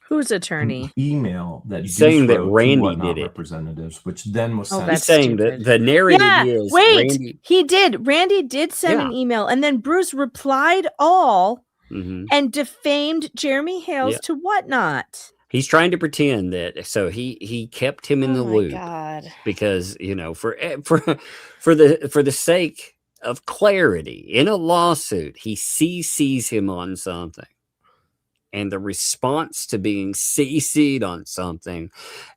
Whose attorney? Email that He's saying that wrote to Randy Whatnot did it. Representatives, which then was sent. He's saying that the narrative is Randy. He did. Randy did send an email, and then Bruce replied all and defamed Jeremy Hales to Whatnot. He's trying to pretend that, so he kept him in the loop God. because, you know, for the sake of clarity in a lawsuit, he CCs him on something. And the response to being CC'd on something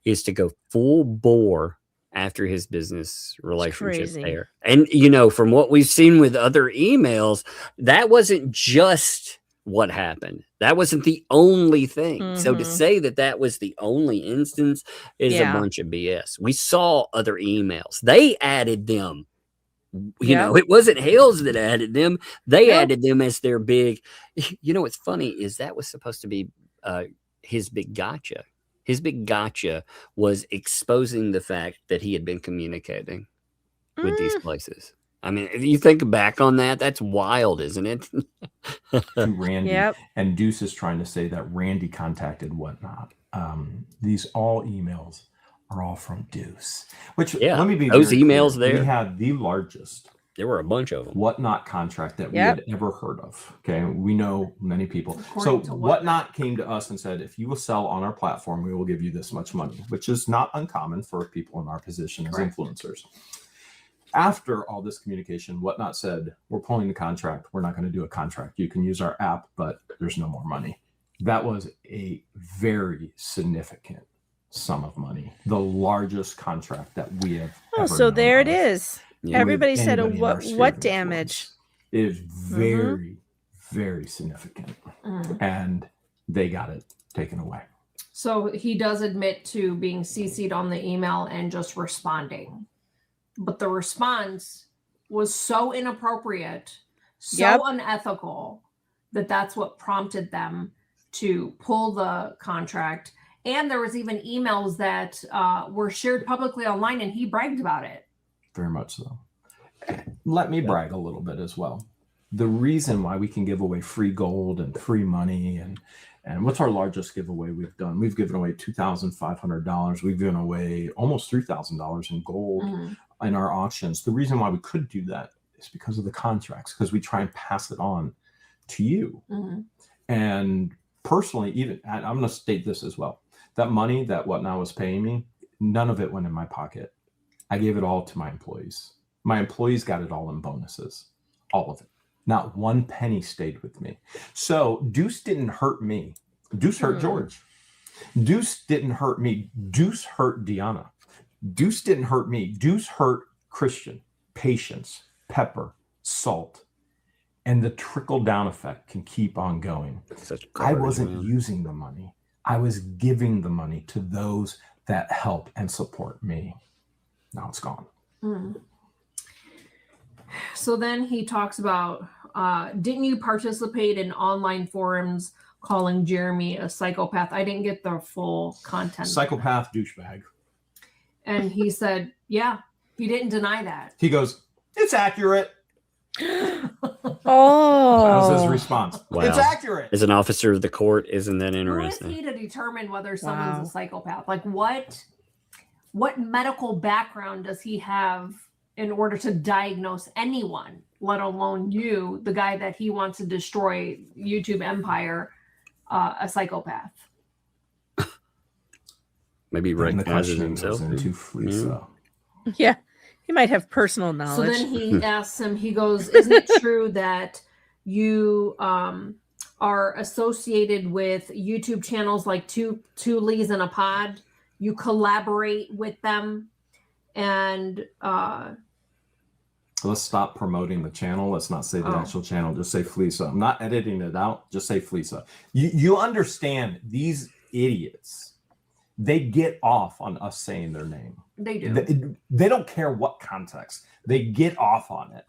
is to go full bore after his business relationship there. And, you know, from what we've seen with other emails, that wasn't just what happened. That wasn't the only thing. So to say that that was the only instance is a bunch of BS. We saw other emails. They added them. You know, it wasn't Hales that added them. They added them as their big, you know, what's funny is that was supposed to be his big gotcha. His big gotcha was exposing the fact that he had been communicating with these places. I mean, if you think back on that, that's wild, isn't it? Randy and Deuce is trying to say that Randy contacted whatnot. These all emails are all from Deuce, which let me be those very emails clear. there. We had the largest. There were a bunch of them. Whatnot contract that we had ever heard of. Okay, we know many people. So Whatnot came to us and said, if you will sell on our platform, we will give you this much money, which is not uncommon for people in our position as influencers. After all this communication, Whatnot said, we're pulling the contract. We're not going to do a contract. You can use our app, but there's no more money. That was a very significant sum of money, the largest contract that we have ever so there known it is. Everybody said, what damage? It is very, very significant. And they got it taken away. So he does admit to being CC'd on the email and just responding. But the response was so inappropriate, so unethical, that that's what prompted them to pull the contract. And there was even emails that were shared publicly online, and he bragged about it. Very much so. Let me brag a little bit as well. The reason why we can give away free gold and free money, and what's our largest giveaway we've done? We've given away $2,500. We've given away almost $3,000 in gold in our auctions. The reason why we could do that is because of the contracts, because we try and pass it on to you. And personally, even I'm going to state this as well. That money that Whatnot was paying me, none of it went in my pocket. I gave it all to my employees. My employees got it all in bonuses, all of it. Not one penny stayed with me. So Deuce didn't hurt me. Deuce hurt George. Deuce didn't hurt me. Deuce hurt Deanna. Deuce didn't hurt me. Deuce hurt Christian, Patience, Pepper, Salt. And the trickle down effect can keep on going. I wasn't using the money. I was giving the money to those that help and support me. Now it's gone. So then he talks about, didn't you participate in online forums calling Jeremy a psychopath? I didn't get the full content. Psychopath douchebag. And he said, yeah, he didn't deny that. He goes, it's accurate. Oh, that was his response. Wow. It's accurate. As an officer of the court, isn't that interesting? Who is he to determine whether someone's a psychopath? Like what medical background does he have in order to diagnose anyone, let alone you, the guy that he wants to destroy YouTube empire, a psychopath? Maybe he recognizes himself. Yeah, he might have personal knowledge. So then he asks him, he goes, isn't it true that you are associated with YouTube channels like Two Lees in a Pod? You collaborate with them, and let's stop promoting the channel. Let's not say the actual channel. Just say Fleesa. I'm not editing it out. Just say Fleesa. You understand these idiots? They get off on us saying their name. They do. They don't care what context. They get off on it.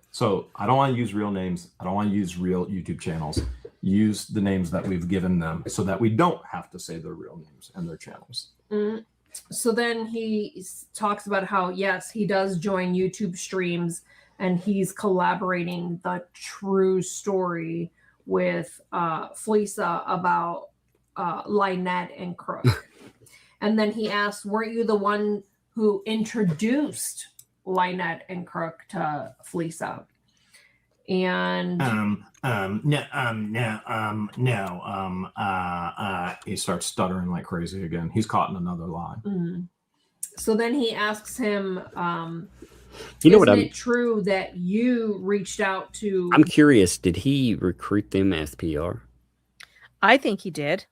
So I don't want to use real names. I don't want to use real YouTube channels. Use the names that we've given them so that we don't have to say their real names and their channels. So then he talks about how, yes, he does join YouTube streams and he's collaborating the true story with Fleesa about Lynette and Crook. And then he asked, weren't you the one who introduced Lynette and Crook to Fleesa? And he starts stuttering like crazy again. He's caught in another lie. So then he asks him, isn't it true that you reached out to... I'm curious, did he recruit them as PR? I think he did.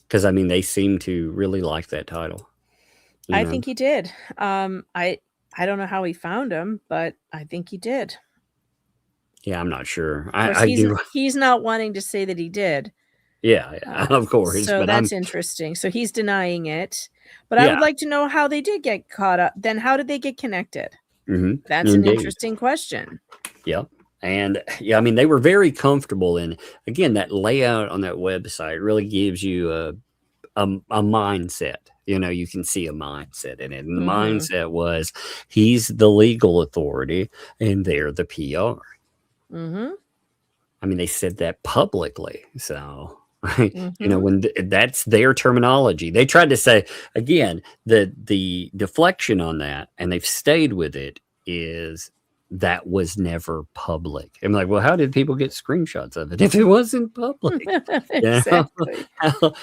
Because I mean, they seem to really like that title. I think he did. I don't know how he found him, but I think he did. Yeah, I'm not sure. He's not wanting to say that he did. Yeah, of course. So but that's interesting. So he's denying it. But I would like to know how they did get caught up. Then how did they get connected? That's an interesting question. Yep. And yeah, I mean, they were very comfortable. And again, that layout on that website really gives you a mindset. You know, you can see a mindset in it. And the mindset was he's the legal authority and they're the PR. I mean, they said that publicly. So, you know, when that's their terminology, they tried to say, again, the deflection on that, and they've stayed with it, is that was never public. I'm like, well, how did people get screenshots of it if it wasn't public? Exactly. Because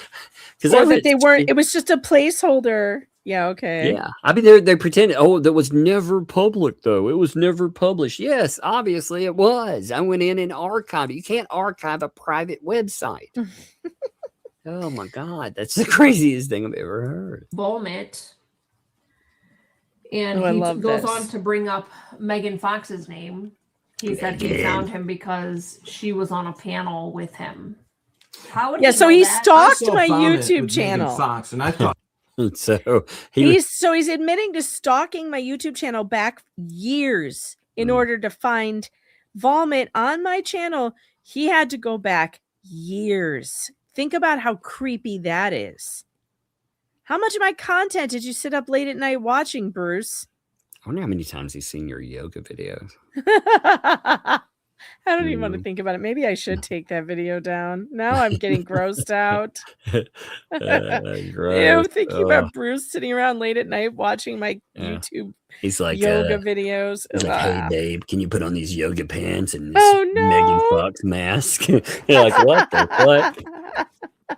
that they weren't, it was just a placeholder. Yeah, okay. Yeah. I mean, they pretended, oh, that was never public, though. It was never published. Yes, obviously it was. I went in and archived it. You can't archive a private website. Oh, my God. That's the craziest thing I've ever heard. Vomit. And he goes on to bring up Megan Fox's name. He said he found him because she was on a panel with him. How would so he stalked my YouTube channel. Megan Fox, and I thought so he's admitting to stalking my YouTube channel back years in order to find vomit on my channel. He had to go back years. Think about how creepy that is. How much of my content did you sit up late at night watching, Bruce? I wonder how many times he's seen your yoga videos. I don't even want to think about it. Maybe I should take that video down. Now I'm getting grossed out. I'm thinking about Bruce sitting around late at night watching my YouTube he's like, yoga videos. He's like, hey, babe, can you put on these yoga pants and this Megan Fox mask? You're like, what the fuck?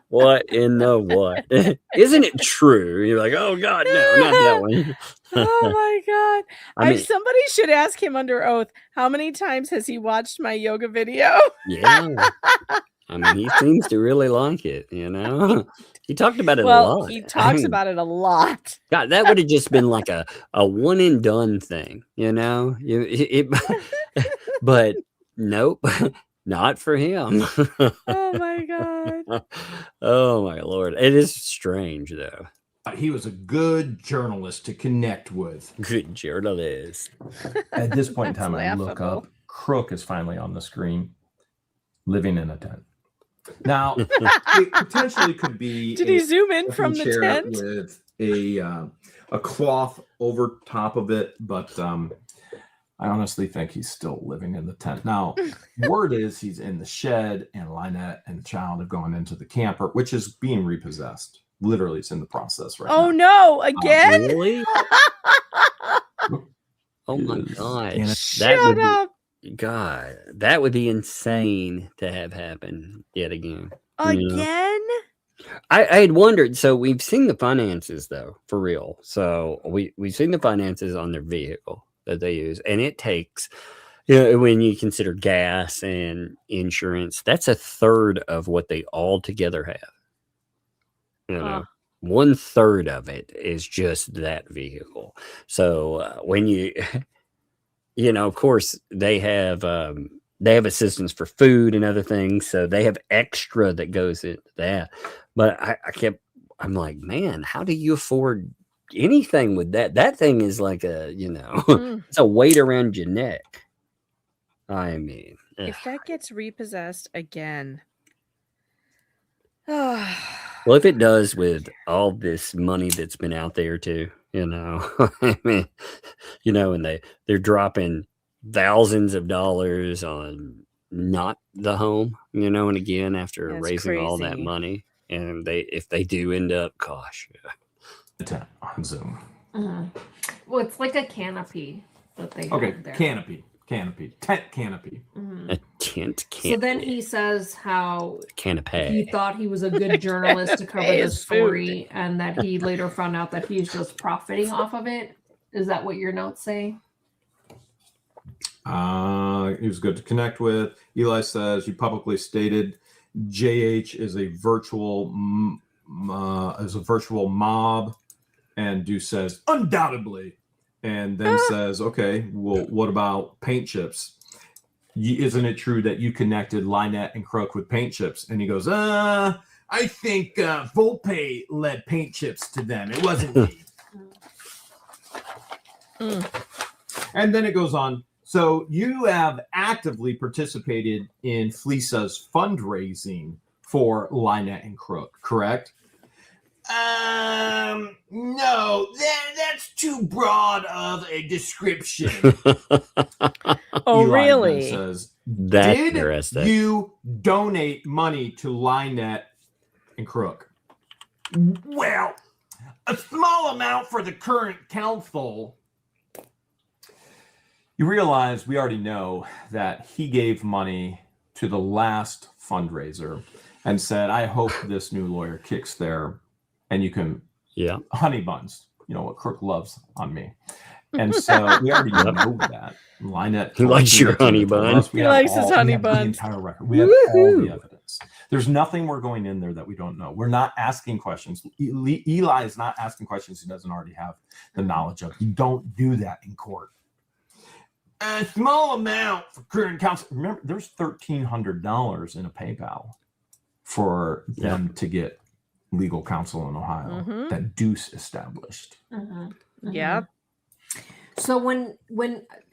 What in the what? Isn't it true? You're like, oh God, no, not that one. Oh my God. I mean, somebody should ask him under oath, how many times has he watched my yoga video? Yeah. I mean, he seems to really like it, you know? He talked about it a lot. He talks about it a lot. God, that would have just been like a one and done thing, you know? But nope. Not for him. Oh my God. Oh my Lord. It is strange though. He was a good journalist to connect with. Good journalist. At this point in time, I look up. Crook is finally on the screen, living in a tent. Now, it potentially could be. Did he zoom in from the tent with a cloth over top of it? But I honestly think he's still living in the tent. Now, word is he's in the shed, and Lynette and the child have gone into the camper, which is being repossessed. Literally, it's in the process right now. Oh, no. Again? Really? Oh, my God. Shut up. God, that would be insane to have happen yet again. Again? You know? I had wondered. So we've seen the finances, though, for real. So we've seen the finances on their vehicle that they use, and it takes, you know, when you consider gas and insurance, that's a third of what they all together have. You know, 1/3 of it is just that vehicle. So when you, you know, of course they have assistance for food and other things, so they have extra that goes into that. But I'm like, man, how do you afford anything with that? That thing is like a, you know, it's a weight around your neck. I mean, if that gets repossessed again. Well, if it does with all this money that's been out there too, you know, I mean, you know, and they're dropping thousands of dollars on not the home, you know, and again, after raising all that money, and if they do end up, gosh, on Zoom. Well, it's like a canopy that they have there. Canopy, tent canopy. A tent canopy. So then he says how canopy. He thought he was a good journalist to cover the story, and that he later found out that he's just profiting off of it. Is that what your notes say? He was good to connect with. Eli says, you publicly stated JH is a virtual mob, and Deuce says undoubtedly, and then says, okay, well, what about paint chips? Isn't it true that you connected Lynette and Crook with paint chips? And he goes, I think Volpe led paint chips to them. It wasn't me. And then it goes on. So you have actively participated in Fleeca's fundraising for Lynette and Crook, correct? No, that's too broad of a description. Oh, Eli really? then says, That's did interesting. you donate money to Lynette and Crook? Well, a small amount for the current council. You realize we already know that he gave money to the last fundraiser and said, I hope this new lawyer kicks there and you can honey buns, you know what Crook loves on me. And so we already know that. Lynette likes your honey bun. He likes his honey buns. The entire record. We have all the evidence. There's nothing we're going in there that we don't know. We're not asking questions. Eli is not asking questions he doesn't already have the knowledge of. You don't do that in court. A small amount for current council. Remember, there's $1,300 in a PayPal for them to get legal counsel in Ohio that Deuce established. Yeah. So when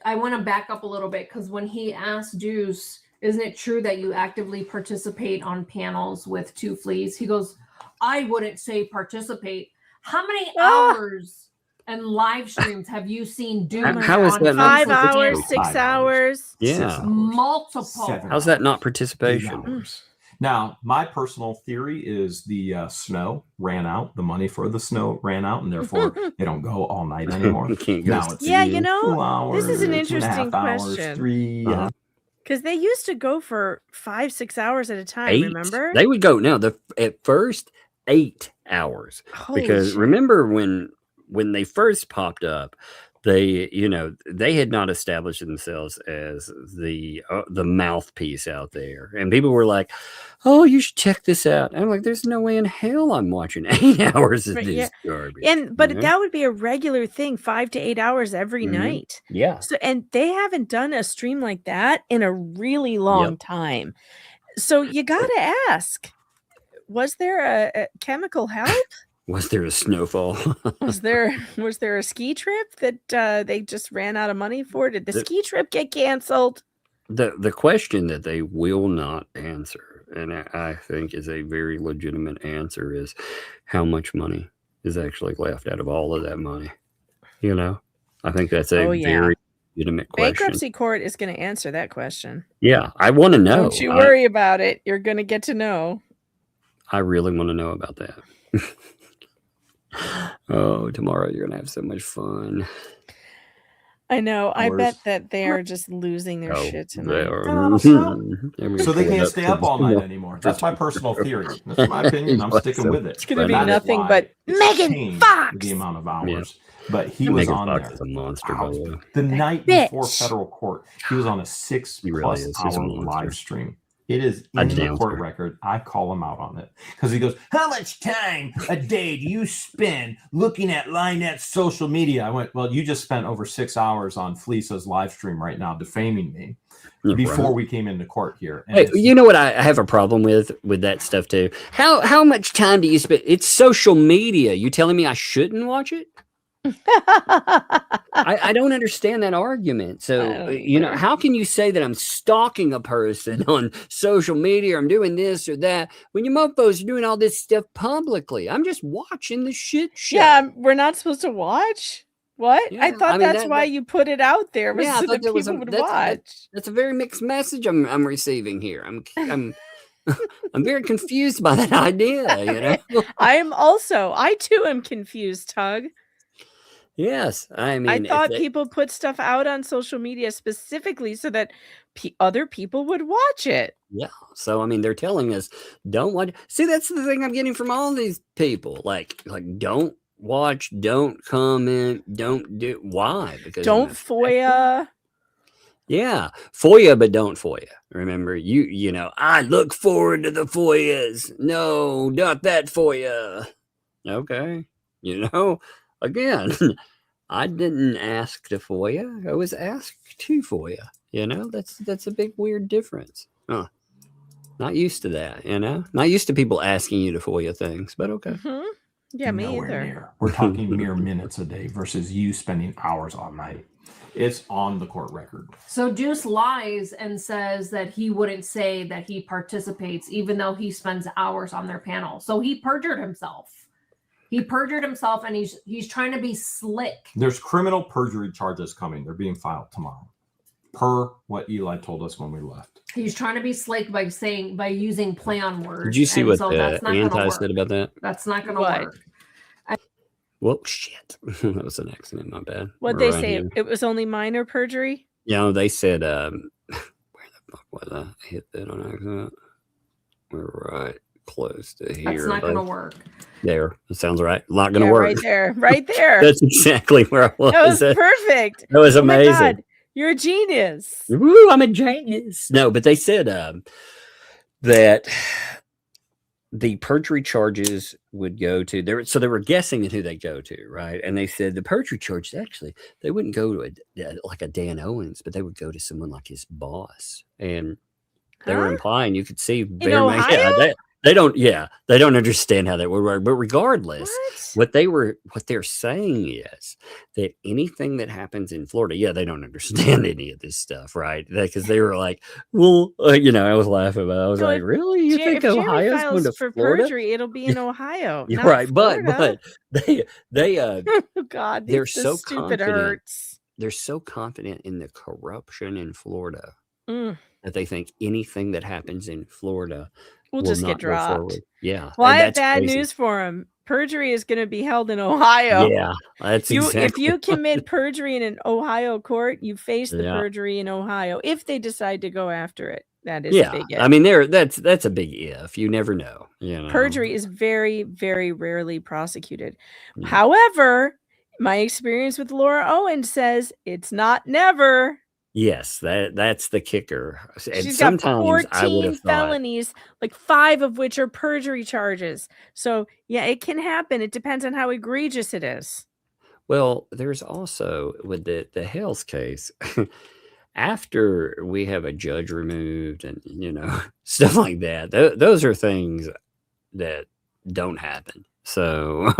I want to back up a little bit, because when he asked Deuce, isn't it true that you actively participate on panels with Two Fleas? He goes, I wouldn't say participate. How many hours and live streams have you seen Deuce? How is that not 5 hours, 6 hours? Yeah. Multiple. How's that not participation? Now, my personal theory is the snow ran out. The money for the snow ran out, and therefore they don't go all night anymore. Now it's Yeah, you know, 2 hours, this is an 2.5 interesting hours, question. 3. Because they used to go for 5-6 hours at a time, 8. remember? They would go at first 8 hours. Holy Because shit. remember when they first popped up, they had not established themselves as the mouthpiece out there, and people were like, "Oh, you should check this out." And I'm like, "There's no way in hell I'm watching 8 hours of this garbage." But that would be a regular thing, 5 to 8 hours every night. Yeah. So, and they haven't done a stream like that in a really long time. So you gotta ask, was there a chemical help? Was there a snowfall? Was there a ski trip that they just ran out of money for? Did the ski trip get canceled? The question that they will not answer, and I think is a very legitimate answer, is how much money is actually left out of all of that money. You know, I think that's a very legitimate question. Bankruptcy court is going to answer that question. Yeah, I want to know. Don't you worry about it. You're going to get to know. I really want to know about that. Oh, tomorrow you're gonna have so much fun. I know. I bet that they are just losing their shit tonight. So they can't stay up all night anymore. That's my personal theory. That's my opinion. I'm sticking with it. It's going to be nothing but Megan Fox. The amount of hours. But he was on Fox there. is a monster, by the way. The night before federal court, he was on a 6+ hour live stream. It is in the court record. I call him out on it because he goes, how much time a day do you spend looking at Lynette's social media? I went, well, you just spent over 6 hours on Fleeca's live stream right now defaming me before we came into court here. And hey, you know what I have a problem with that stuff too? How much time do you spend? It's social media. You telling me I shouldn't watch it? I don't understand that argument. So, how can you say that I'm stalking a person on social media or I'm doing this or that when you mofos are doing all this stuff publicly? I'm just watching the shit show. Yeah, we're not supposed to watch? What? Yeah, I thought that's why you put it out there was so that people would watch. That's a very mixed message I'm receiving here. I'm very confused by that idea, you know? I too am confused, Tug. Yes, I mean, I thought people put stuff out on social media specifically so that other people would watch it. Yeah, so I mean, they're telling us don't watch. See, that's the thing I'm getting from all these people. Like don't watch, don't comment, don't do. Why? Because don't FOIA. Yeah, FOIA, but don't FOIA. Remember, you know, I look forward to the FOIAs. No, not that FOIA. Okay, you know, again, I didn't ask to FOIA. I was asked to FOIA. You know, that's a big weird difference. Huh. Not used to that. You know, not used to people asking you to FOIA things. But okay. Yeah, me Nowhere either. near. We're talking mere minutes a day versus you spending hours all night. It's on the court record. So Deuce lies and says that he wouldn't say that he participates, even though he spends hours on their panel. So he perjured himself. He perjured himself, and he's trying to be slick. There's criminal perjury charges coming. They're being filed tomorrow, per what Eli told us when we left. He's trying to be slick by using play on words. Did you see what the anti said about that? That's not going to work. Whoa, shit. That was an accident. My bad. What'd they say? Here. It was only minor perjury? Yeah, they said, where the fuck was I? I hit that on accident. We're right close to here. That's not going to work. There. That sounds right. Not going to work. Right there. Right there. That's exactly where I was. That was perfect. That was amazing. Oh my God, you're a genius. Woo, I'm a genius. No, but they said that the perjury charges would go to there. So they were guessing at who they go to, right? And they said the perjury charges actually they wouldn't go to like a Dan Owens, but they would go to someone like his boss. And they were implying you could see they don't understand how that would work. But regardless, what they're saying is that anything that happens in Florida, they don't understand any of this stuff, right? Because they were like, well, you know, I was laughing about it. I was like, really? You think Ohio's going to for Florida? perjury, it'll be in Ohio. You're right, Florida. but they oh God, they're so stupid confident. Hurts. They're so confident in the corruption in Florida that they think anything that happens in Florida will just get dropped. Yeah. Well, I have bad news for him. Perjury is going to be held in Ohio. Yeah, that's exactly. If you commit perjury in an Ohio court, you face the perjury in Ohio. If they decide to go after it, that is a big if. I mean, that's a big if. You never know. You know, perjury is very, very rarely prosecuted. However, my experience with Laura Owen says it's not never. Yes, that's the kicker. And she's got sometimes 14 felonies, like 5 of which are perjury charges. So yeah, it can happen. It depends on how egregious it is. Well, there's also with the Hale's case, after we have a judge removed and you know stuff like that, those are things that don't happen. So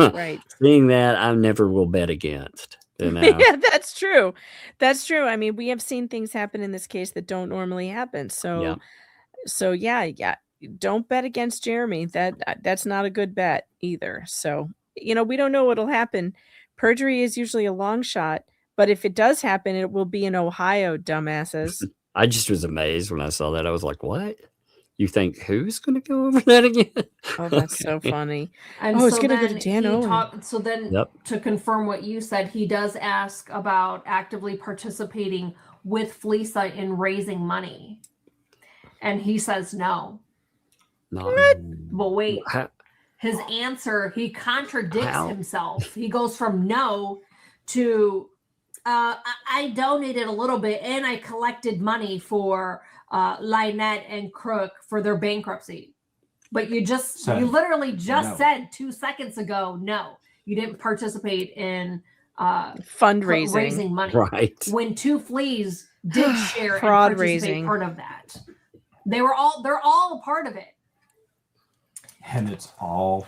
seeing that, I never will bet against. You know? Yeah, that's true. That's true. I mean, we have seen things happen in this case that don't normally happen. So, yeah. Don't bet against Jeremy. That's not a good bet either. So, you know, we don't know what'll happen. Perjury is usually a long shot, but if it does happen, it will be in Ohio, dumbasses. I just was amazed when I saw that. I was like, what? You think who's going to go over that again? Oh, that's so funny. And it's going to go to Dan Owen. So then to confirm what you said, he does ask about actively participating with Fleesa in raising money. And he says no. What? Well, wait. His answer, he contradicts himself. He goes from no to I donated a little bit and I collected money for Lynette and Crook for their bankruptcy. But you literally just said 2 seconds ago, no, you didn't participate in fundraising, raising money. Right. When Two Fleas did share fraud and raising part of that. They're all a part of it. And it's all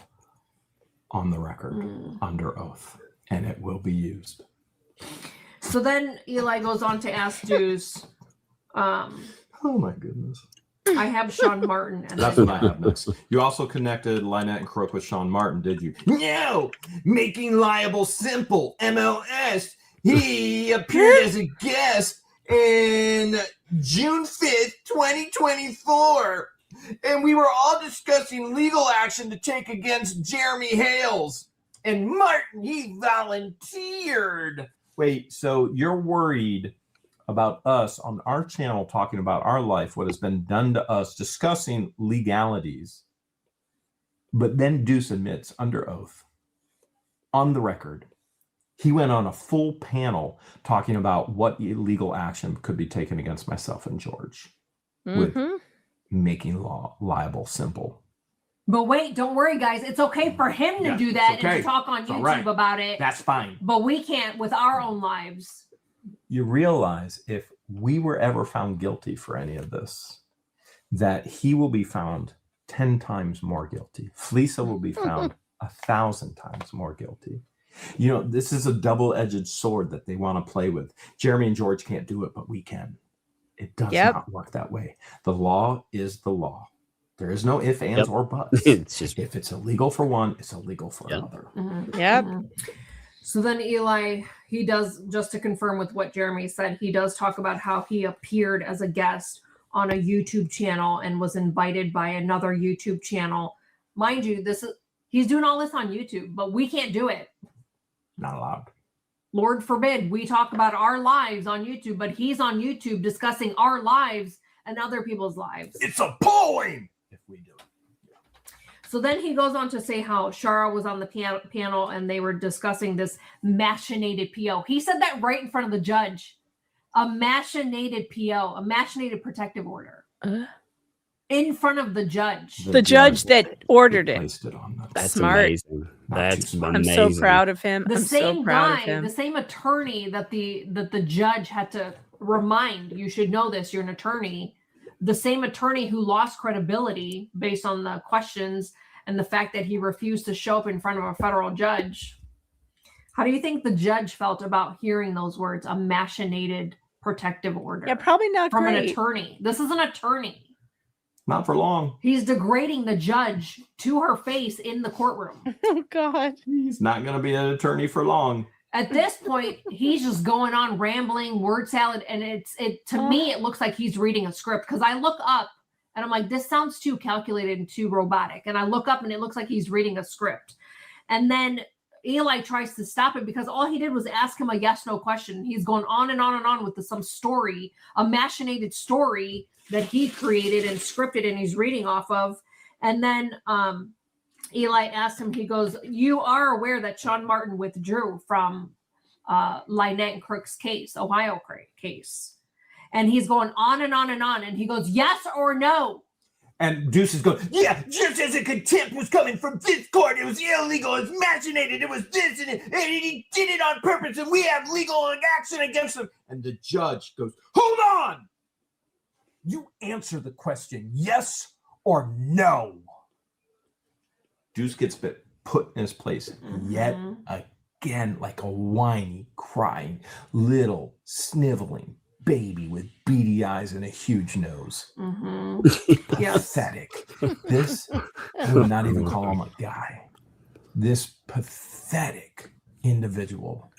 on the record under oath, and it will be used. So then Eli goes on to ask Deuce, oh my goodness. I have Sean Martin. And that's what I have next. You also connected Lynette and Crook with Sean Martin, did you? No! Making liable simple. MLS. He appeared as a guest in June 5th, 2024. And we were all discussing legal action to take against Jeremy Hales. And Martin, he volunteered. Wait, so you're worried about us on our channel talking about our life, what has been done to us, discussing legalities, but then Deuce admits under oath, on the record, He went on a full panel talking about what illegal action could be taken against myself and George with making libel simple. But wait, don't worry, guys. It's okay for him to do that and to talk on YouTube about it. That's fine. But we can't with our own lives. You realize if we were ever found guilty for any of this, that he will be found 10 times more guilty. Felisa will be found 1,000 times more guilty. You know, this is a double-edged sword that they want to play with. Jeremy and George can't do it, but we can. It does not work that way. The law is the law. There is no ifs, ands, or buts. It's just, if it's illegal for one, it's illegal for another. So then Eli, he does, just to confirm with what Jeremy said, he does talk about how he appeared as a guest on a YouTube channel and was invited by another YouTube channel. Mind you, he's doing all this on YouTube, but we can't do it. Not allowed. Lord forbid we talk about our lives on YouTube, but he's on YouTube discussing our lives and other people's lives. It's appalling if we do it. So then he goes on to say how Shara was on the panel and they were discussing this machinated PO. He said that right in front of the judge. A machinated PO, a machinated protective order. In front of the judge. The judge that ordered it. That's smart. Amazing. That's amazing. I'm so proud of him. The I'm same so proud guy, of him. the same attorney that the judge had to remind, you should know this, you're an attorney. The same attorney who lost credibility based on the questions and the fact that he refused to show up in front of a federal judge. How do you think the judge felt about hearing those words, a machinated protective order? Yeah, probably not from great. An attorney. This is an attorney. Not for long. He's degrading the judge to her face in the courtroom. Oh, God. He's not going to be an attorney for long. At this point, he's just going on rambling, word salad, and to me, it looks like he's reading a script because I look up and I'm like, this sounds too calculated and too robotic. And I look up and it looks like he's reading a script. And then Eli tries to stop it because all he did was ask him a yes/no question. He's going on and on and on with some story, a machinated story that he created and scripted and he's reading off of. And then Eli asked him, he goes, you are aware that Sean Martin withdrew from Lynette and Crook's case, Ohio case. And he's going on and on and on. And he goes, yes or no. And Deuce is going, yeah, just as a contempt was coming from this court, it was illegal, it was machinated, it was this, and he did it on purpose, and we have legal action against him. And the judge goes, hold on! You answer the question, yes or no. Deuce gets put in his place yet again, like a whiny, crying, little, sniveling baby with beady eyes and a huge nose. Pathetic. This, I would not even call him a guy. This pathetic individual.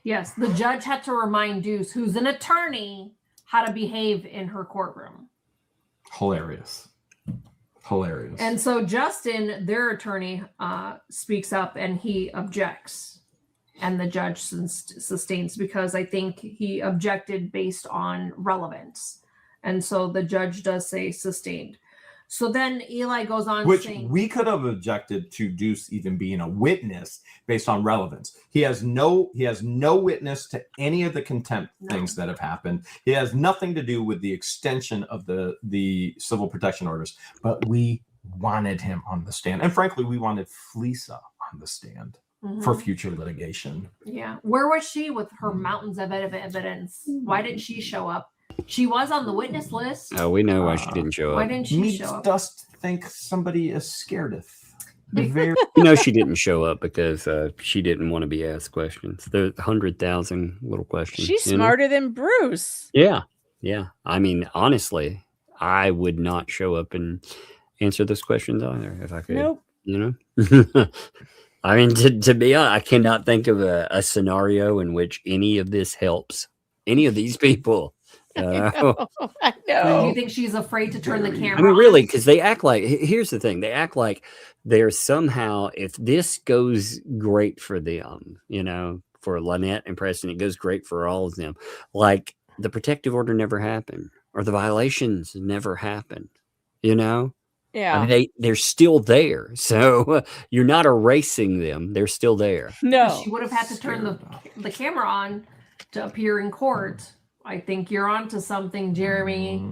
Yes, the judge had to remind Deuce, who's an attorney, how to behave in her courtroom. Hilarious. And so Justin, their attorney, speaks up and he objects. And the judge sustains because I think he objected based on relevance. And so the judge does say sustained. So then Eli goes on saying, we could have objected to Deuce even being a witness based on relevance. He has no witness to any of the contempt things that have happened. He has nothing to do with the extension of the civil protection orders, but we wanted him on the stand. And frankly, we wanted Felisa on the stand for future litigation. Yeah. Where was she with her mountains of evidence? Why didn't she show up? She was on the witness list. Oh, we know why she didn't show up. Why didn't she show up? Just think somebody is scared of. She didn't show up because she didn't want to be asked questions. There's 100,000 little questions. She's smarter than Bruce. Yeah. I mean, honestly, I would not show up and answer those questions either if I could. Nope. You know. I mean, to be honest, I cannot think of a scenario in which any of this helps any of these people. I know. Do you think she's afraid to turn the camera? I mean, really, because they act like, here's the thing, they act like they're somehow, if this goes great for them, for Lynette and Preston, it goes great for all of them. Like the protective order never happened or the violations never happened, Yeah. I mean, they're still there. So you're not erasing them. They're still there. No. She would have had to turn the camera on to appear in court. I think you're onto something, Jeremy.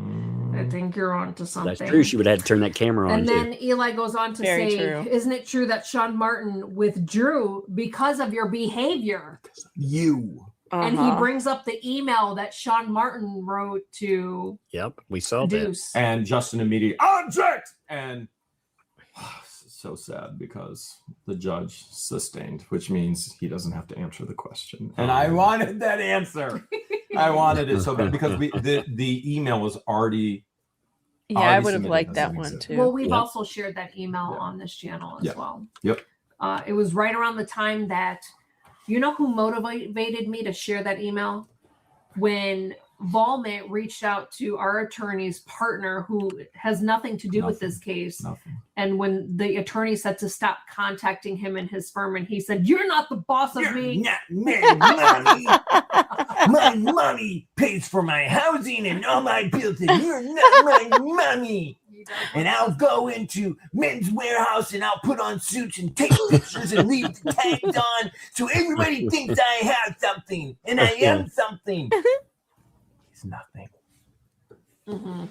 I think you're onto something. That's true. She would have had to turn that camera on. And then Eli goes on to say, isn't it true that Sean Martin withdrew because of your behavior? You. And he brings up the email that Sean Martin wrote to Yep, we saw Deuce. that. And Justin immediately, object! And so sad because the judge sustained, which means he doesn't have to answer the question. And I wanted that answer. I wanted it so bad because the email was already. Yeah, I would have liked that one too. Well, we've also shared that email on this channel as well. Yep. It was right around the time that, you know who motivated me to share that email? When Volmit reached out to our attorney's partner who has nothing to do with this case. And when the attorney said to stop contacting him and his firm, and he said, "You're not the boss of me." Not my mommy. My mommy pays for my housing and all my bills, and you're not my mommy. And I'll go into Men's Warehouse and I'll put on suits and take pictures and leave the tags on so everybody thinks I have something and I am something. It's nothing. Mm-hmm.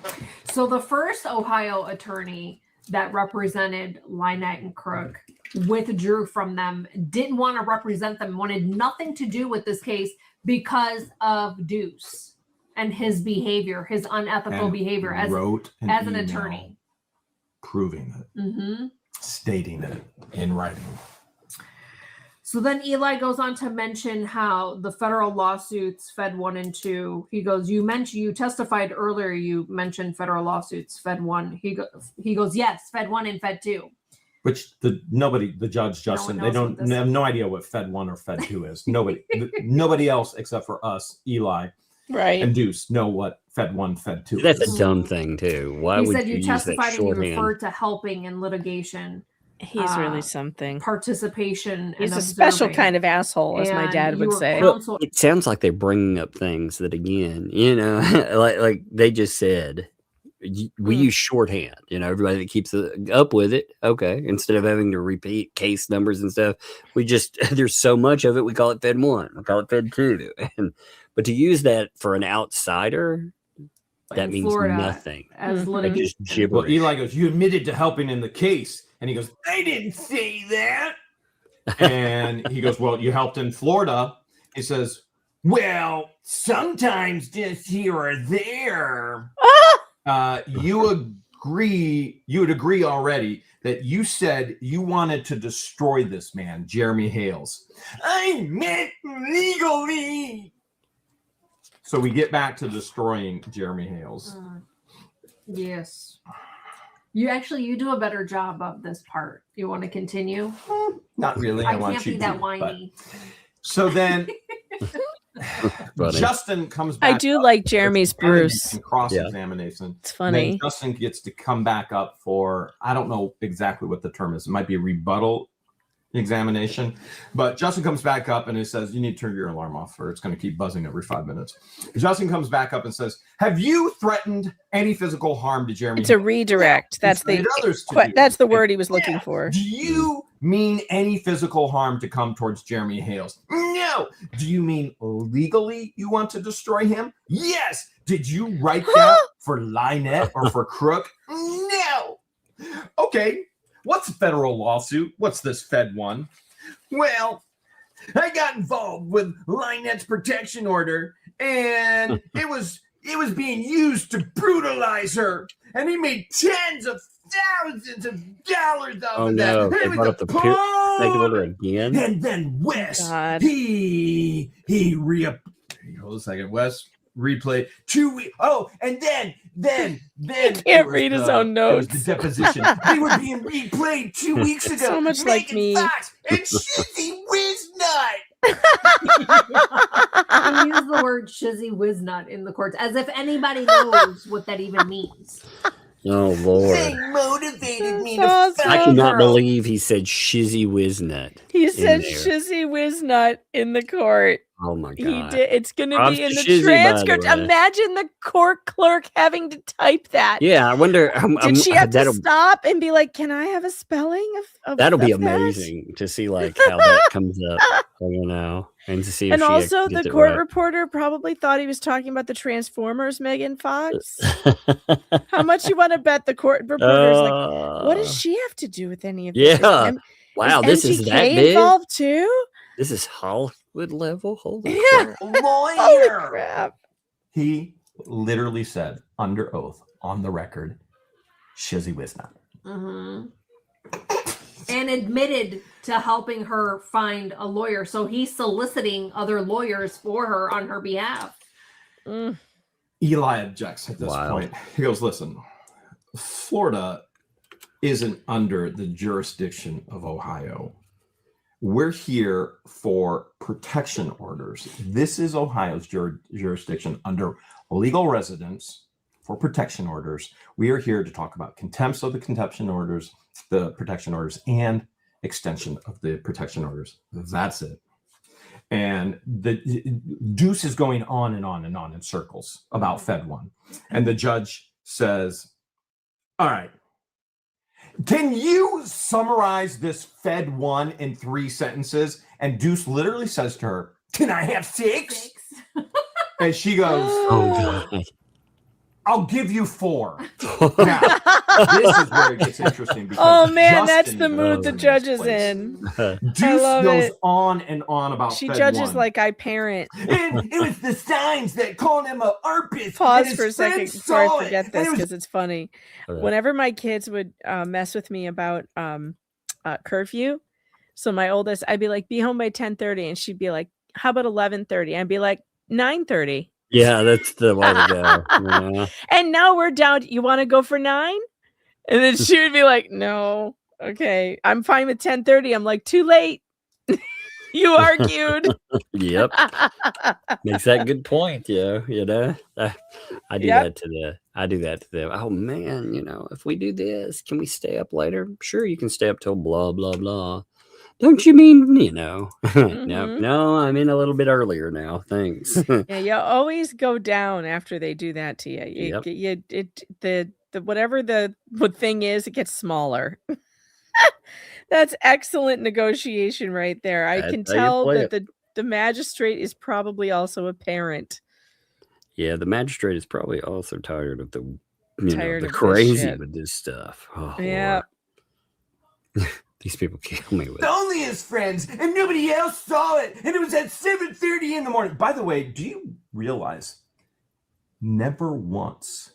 So the first Ohio attorney that represented Lynette and Crook withdrew from them, didn't want to represent them, wanted nothing to do with this case because of Deuce and his behavior, his unethical behavior as an attorney. Proving it, stating it in writing. So then Eli goes on to mention how the federal lawsuits, Fed 1 and 2, he goes, you testified earlier, you mentioned federal lawsuits, Fed 1. He goes, yes, Fed 1 and Fed 2. Which the judge, Justin, they have no idea what Fed 1 or Fed 2 is. Nobody else except for us, Eli, and Deuce know what Fed 1, Fed 2 That's is. a dumb thing too. Why he would said you use testified that and you shorthand? referred to helping in litigation. He's really something. Participation. He's and a special observing. kind of asshole, as my dad would say. Well, it sounds like they're bringing up things that, again, like they just said, we use shorthand. Everybody that keeps up with it, okay. Instead of having to repeat case numbers and stuff, we just there's so much of it. We call it Fed 1. We call it Fed 2. But to use that for an outsider, that means Florida, nothing. As Like just gibberish. Well, Eli goes, "You admitted to helping in the case," and he goes, I didn't say that. and he goes, "Well, you helped in Florida." He says, Well, sometimes just here or there. You would agree already that you said you wanted to destroy this man, Jeremy Hales. I meant legally. So we get back to destroying Jeremy Hales. Yes. You do a better job of this part. You want to continue? Not really. I want can't you be that to, whiny. So then Justin comes back. I do like Jeremy's Bruce. Cross-examination. It's funny. Then Justin gets to come back up for, I don't know exactly what the term is. It might be a rebuttal examination. But Justin comes back up and he says, "You need to turn your alarm off or it's going to keep buzzing every 5 minutes." Justin comes back up and says, "Have you threatened any physical harm to Jeremy?" It's a redirect. That's the word he was looking for. Do you mean any physical harm to come towards Jeremy Hales? No. Do you mean legally you want to destroy him? Yes. Did you write that for Lynette or for Crook? No. Okay. What's a federal lawsuit? What's this Fed 1? Well, I got involved with Lynette's protection order, and it was being used to brutalize her, and he made tens of thousands of dollars off of that. They brought up the protective order again. And then Wes, God. he hold a second, Wes replayed 2 weeks. Oh, and then He can't read his own notes. It was the deposition. They were being replayed 2 weeks ago. So much like me. Fox and Shizzy Wiznut. He used the word shizzy wiznut in the courts as if anybody knows what that even means. Oh Lord! They motivated me That's to awesome. I find cannot her. believe he said shizzy whiznut. He in said there. shizzy whiznut in the court. Oh my He God! did. It's going to Props be in to the Shizzy, by the transcript. way. Imagine the court clerk having to type that. Yeah, I wonder. Did she have to that'll stop and be like, "Can I have a spelling of that'll be of that?" amazing to see like how that comes up, and to see if And she also, gets the it court right. reporter probably thought he was talking about the Transformers, Megan Fox. How much you want to bet the court reporter's like, what does she have to do with any of this? Yeah. Wow, this is that MTK big? involved too? This is Hollywood level. Holy Yeah. crap! Holy crap! He literally said under oath on the record, "Shizzy Wisnut." Mm-hmm. And admitted to helping her find a lawyer. So he's soliciting other lawyers for her on her behalf. Eli objects at this point. He goes, "Listen, Florida isn't under the jurisdiction of Ohio. We're here for protection orders. This is Ohio's jurisdiction under legal residence for protection orders. We are here to talk about contempt of the protection orders, and extension of the protection orders. That's it." And the Deuce is going on and on and on in circles about Fed 1. And the judge says, "All right, can you summarize this Fed 1 in 3 sentences?" And Deuce literally says to her, "Can I have 6?" And she goes, "Oh God, I'll give you 4. Now, this is where it gets interesting. Because Oh man, that's Justin the mood the goes judge in is his place. in. Deuce I love goes it. on and on about She Fed judges 1. like I parent. And it was the signs that called him a arpist. Pause and for a his second friends before I saw it, forget and this it was because it's funny. Okay. Whenever my kids would mess with me about curfew, so my oldest, I'd be like, "Be home by 10:30," and she'd be like, "How about 11:30?" I'd be like, 9:30. Yeah, that's the way to go. Yeah. And now we're down. You want to go for 9? And then she would be like, "No, okay, I'm fine with 10:30." I'm like, "Too late. You argued." Yep. Makes that good point. Yeah, I do Yep. that to them. Oh man, if we do this, can we stay up later? Sure, you can stay up till blah blah blah. Don't you mean No, no, I'm in a little bit earlier now. Thanks. Yeah, you always go down after they do that to you. The whatever the thing is, it gets smaller. That's excellent negotiation right there. I That's can how you tell play that the magistrate is probably also a parent. Yeah, the magistrate is probably also tired of the Tired the of this crazy shit. with this stuff. Oh, Yeah. Lord. These people kill me with only his friends, and nobody else saw it. And it was at 7:30 in the morning. By the way, do you realize never once,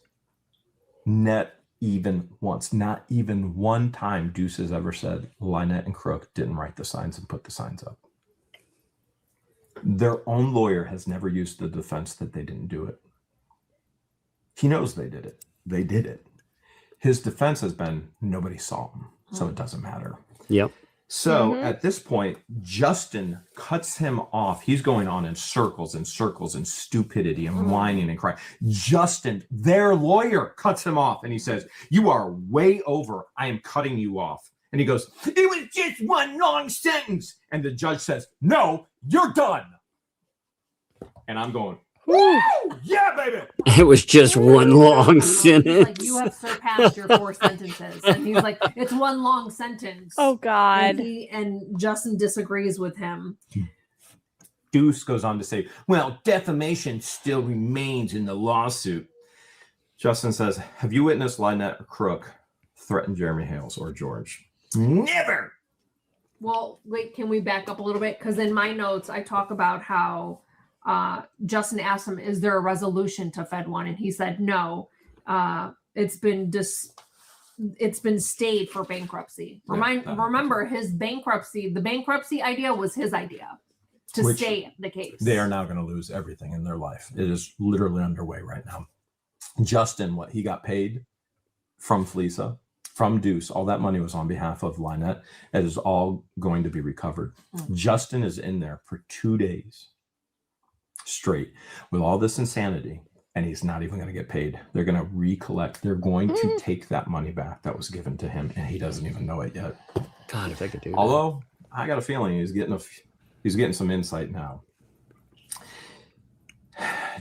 not even one time Deuce has ever said Lynette and Crook didn't write the signs and put the signs up. Their own lawyer has never used the defense that they didn't do it. He knows they did it. They did it. His defense has been nobody saw him, so it doesn't matter. Yep. So at this point, Justin cuts him off. He's going on in circles and circles and stupidity and whining and crying. Justin, their lawyer, cuts him off and he says, "You are way over. I am cutting you off." And he goes, "It was just one long sentence." And the judge says, "No, you're done." And I'm going, "Woo! Yeah, baby." It was just one long sentence. Like, "You have surpassed your 4 sentences." And he's like, "It's one long sentence." Oh God. And Justin disagrees with him. Deuce goes on to say, "Well, defamation still remains in the lawsuit." Justin says, "Have you witnessed Lynette or Crook threaten Jeremy Hales or George?" Never. Well, wait, can we back up a little bit? Because in my notes, I talk about how Justin asked him, "Is there a resolution to Fed 1?" And he said, "No. It's been stayed for bankruptcy." Remember, his bankruptcy, the bankruptcy idea was his idea to stay the case. They are now going to lose everything in their life. It is literally underway right now. Justin, what he got paid from Fleesa, from Deuce, all that money was on behalf of Lynette. It is all going to be recovered. Justin is in there for 2 days straight with all this insanity. and he's not even going to get paid. They're going to recollect. They're going to take that money back that was given to him, and he doesn't even know it yet. God, if I could do that. Although I got a feeling he's getting some insight now.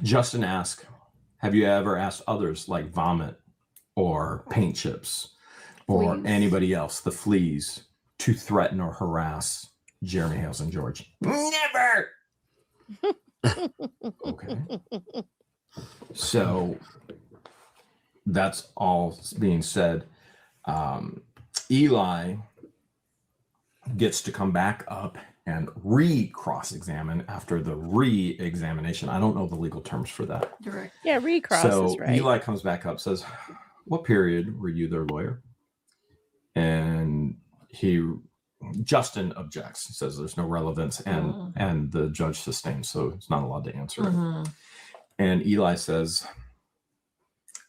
Justin asked, have you ever asked others like vomit or paint chips or anybody else, the fleas, to threaten or harass Jeremy, Hales, and George? Never. Okay. So that's all being said. Eli gets to come back up and cross-examine after the re-examination. I don't know the legal terms for that. Direct. Yeah, recross So is right. Eli comes back up, says, what period were you their lawyer? And Justin objects, says there's no relevance, and the judge sustains, so it's not allowed to answer it. And Eli says,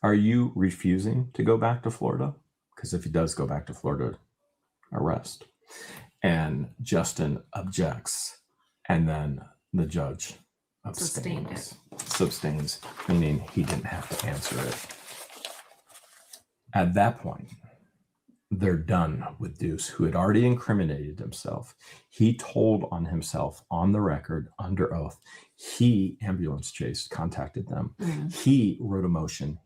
are you refusing to go back to Florida? Because if he does go back to Florida, arrest. And Justin objects, and then the judge sustains, meaning he didn't have to answer it. At that point, they're done with Deuce, who had already incriminated himself. He told on himself on the record under oath. He ambulance chase contacted them. He wrote a motion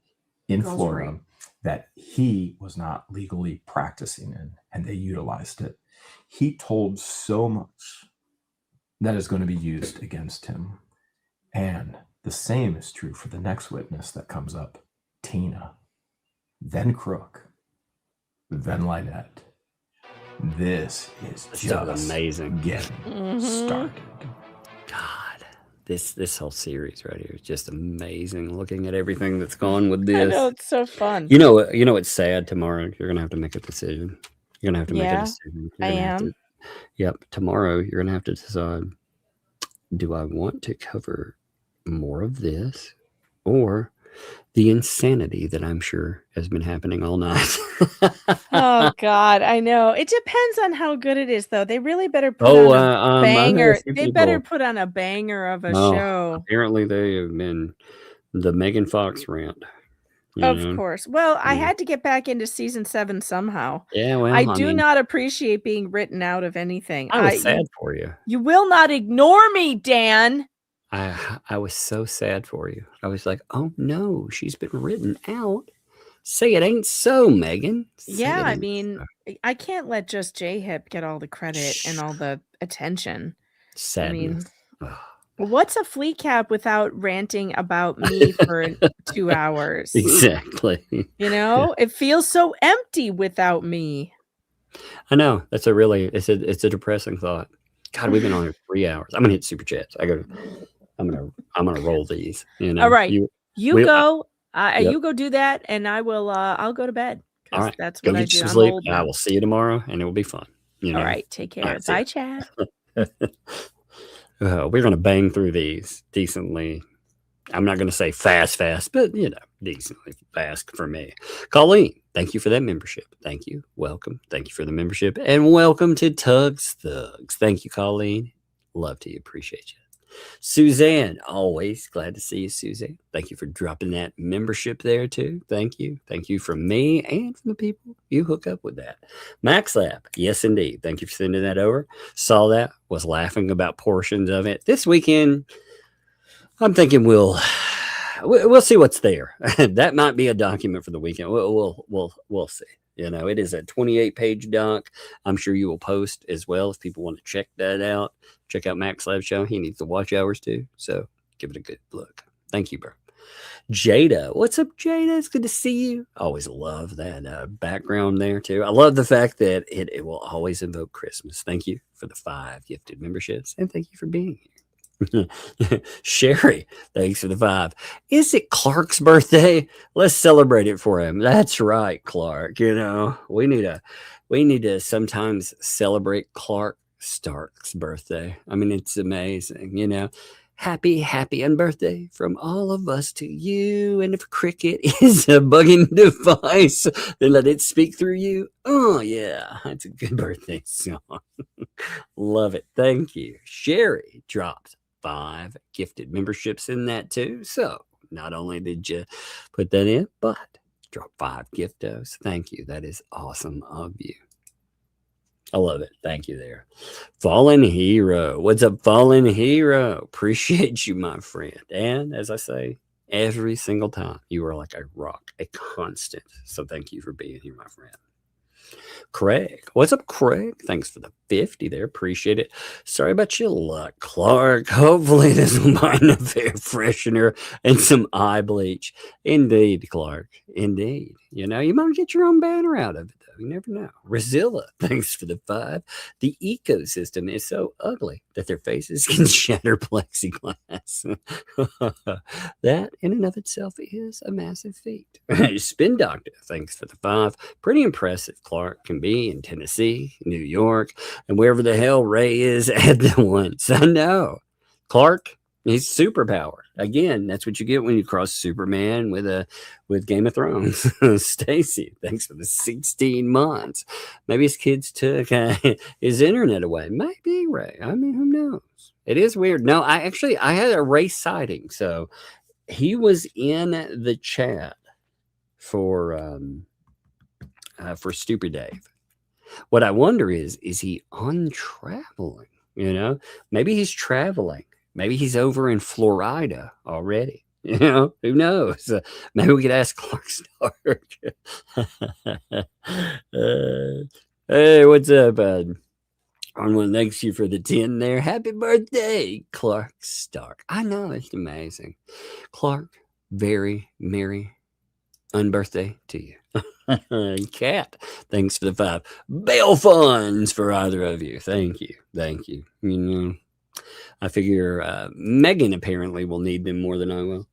in Florida that he was not legally practicing in, and they utilized it. He told so much that is going to be used against him. And the same is true for the next witness that comes up, Tina, then Crook, then Lynette. This is just amazing. Getting started. God, this whole series right here is just amazing. Looking at everything that's gone with this. I know, it's so fun. You know it's sad. Tomorrow you're gonna have to make a decision. You're gonna have to make a decision. I am. Yep. Tomorrow you're gonna have to decide: do I want to cover more of this, or the insanity that I'm sure has been happening all night? Oh God, I know. It depends on how good it is, though. They really better put on a banger. They better put on a banger of a show. Apparently, they have been the Megan Fox rant. Of course. Well, I had to get back into season 7 somehow. Yeah, well, I do not appreciate being written out of anything. I was sad for you. You will not ignore me, Dan. I was so sad for you. I was like, oh no, she's been written out. Say it ain't so, Megan. Yeah, I mean, I can't let just J-Hip get all the credit and all the attention. Sadness. I mean, what's a flea cap without ranting about me for 2 hours? Exactly. You know, it feels so empty without me. I know. It's a depressing thought. God, we've been on here 3 hours. I'm gonna hit super chats. I'm gonna roll these. All right. You go. Yep. You go do that, and I will. I'll go to bed. All right. That's go what I get do. you some sleep. I will see you tomorrow, and it will be fun. All right. Take care. Right, bye, Chad. We're gonna bang through these decently. I'm not gonna say fast, but decently fast for me. Colleen, thank you for that membership. Thank you. Welcome. Thank you for the membership, and welcome to Tugs Thugs. Thank you, Colleen. Love to you. Appreciate you. Suzanne, always glad to see you, Suzanne. Thank you for dropping that membership there too. Thank you. Thank you from me and from the people you hook up with that. MaxLab, yes indeed. Thank you for sending that over. Saw that, was laughing about portions of it. This weekend, I'm thinking we'll see what's there. That might be a document for the weekend. We'll see. It is a 28-page doc. I'm sure you will post as well if people want to check that out. Check out Max Lab Show. He needs the watch hours too. So give it a good look. Thank you, bro. Jada. What's up, Jada? It's good to see you. Always love that background there too. I love the fact that it will always invoke Christmas. Thank you for the 5 gifted memberships. And thank you for being here. Sherry, thanks for the 5. Is it Clark's birthday? Let's celebrate it for him. That's right, Clark. We need to sometimes celebrate Clark Stark's birthday. I mean, it's amazing. Happy birthday from all of us to you. And if cricket is a bugging device, then let it speak through you. Oh yeah, that's a good birthday song. Love it. Thank you. Sherry dropped 5 gifted memberships in that too. So Not only did you put that in, but drop 5 giftos. Thank you. That is awesome of you. I love it. Thank you there. Fallen Hero. What's up, Fallen Hero? Appreciate you, my friend. And as I say, every single time, you are like a rock, a constant. So thank you for being here, my friend. Craig. What's up, Craig? Thanks for the 50 there. Appreciate it. Sorry about your luck, Clark. Hopefully this will buy enough air freshener and some eye bleach. Indeed, Clark. Indeed. You know, you might get your own banner out of it, though. You never know. Razilla, thanks for the 5. The ecosystem is so ugly that their faces can shatter plexiglass. That in and of itself is a massive feat. Spin Doctor, thanks for the 5. Pretty impressive Clark can be in Tennessee, New York, and wherever the hell Ray is at the once. I know. Clark, he's superpower. Again, that's what you get when you cross Superman with Game of Thrones. Stacy, thanks for the 16 months. Maybe his kids took his internet away. Maybe Ray. I mean, who knows? It is weird. No, I had a Ray sighting. So he was in the chat for Stupid Dave. What I wonder is he on traveling? You know, maybe he's traveling. Maybe he's over in Florida already. You know, who knows? Maybe we could ask Clark Stark. Hey, what's up, bud? Arnold, thanks you for the 10 there. Happy birthday, Clark Stark. I know, it's amazing. Clark, very merry unbirthday to you. Cat, thanks for the 5. Bail funds for either of you. Thank you. Thank you. You know, I figure Megan apparently will need them more than I will.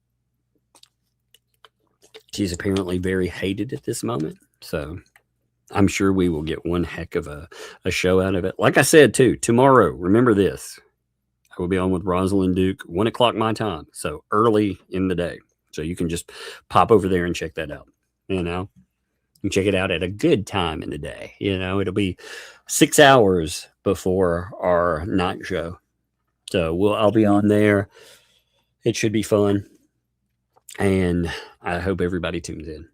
She's apparently very hated at this moment. So I'm sure we will get one heck of a show out of it. Like I said, too, tomorrow, remember this. I will be on with Rosalind Duke, 1 o'clock my time. So early in the day. So you can just pop over there and check that out. You know, you check it out at a good time in the day. You know, it'll be 6 hours before our night show. So I'll be on there. It should be fun. And I hope everybody tunes in.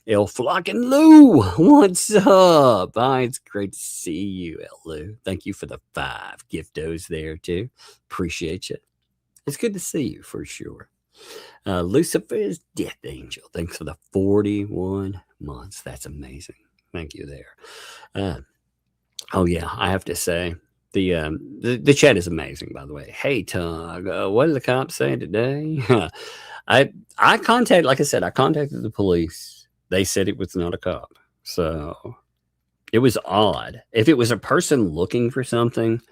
El Flock and Lou, what's up? Hi, it's great to see you, El Lou. Thank you for the 5 giftos there, too. Appreciate you. It's good to see you for sure. Lucifer's Death Angel, thanks for the 41 months. That's amazing. Thank you there. Oh, yeah, I have to say, the chat is amazing, by the way. Hey, Tug, what did the cops say today? I contacted the police. They said it was not a cop. So it was odd. If it was a person looking for something,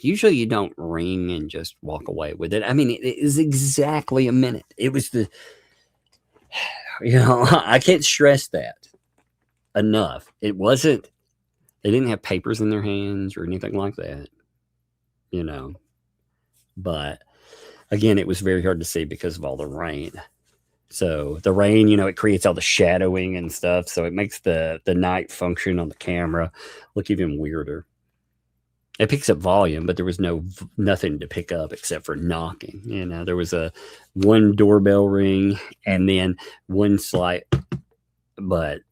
usually you don't ring and just walk away with it. I mean, it is exactly a minute. It was I can't stress that enough. It wasn't, they didn't have papers in their hands or anything like that, you know. But again, it was very hard to see because of all the rain. So the rain, you know, it creates all the shadowing and stuff. So it makes the night function on the camera look even weirder. It picks up volume, but there was nothing to pick up except for knocking. You know, there was one doorbell ring and then one slight, but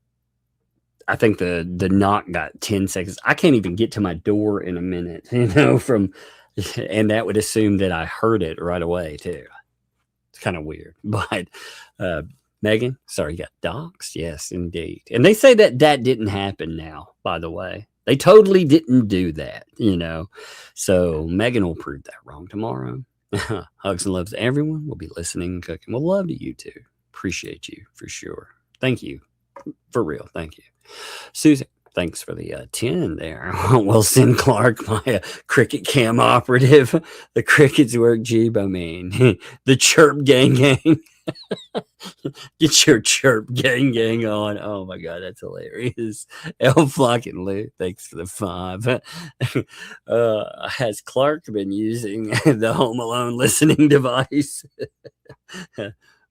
I think the knock got 10 seconds. I can't even get to my door in a minute, you know, and that would assume that I heard it right away too. It's kind of weird, but Megan, sorry, you got doxxed? Yes, indeed. And they say that didn't happen now, by the way. They totally didn't do that, you know. So Megan will prove that wrong tomorrow. Hugs and loves to everyone. We'll be listening and cooking. We'll love to you too. Appreciate you for sure. Thank you. For real. Thank you. Susan, thanks for the 10 there. We'll send Clark my cricket cam operative. The crickets work, Jeeb. I mean, the chirp gang gang. Get your chirp gang gang on. Oh my God, that's hilarious. El Flock and Lou, thanks for the 5. Has Clark been using the Home Alone listening device?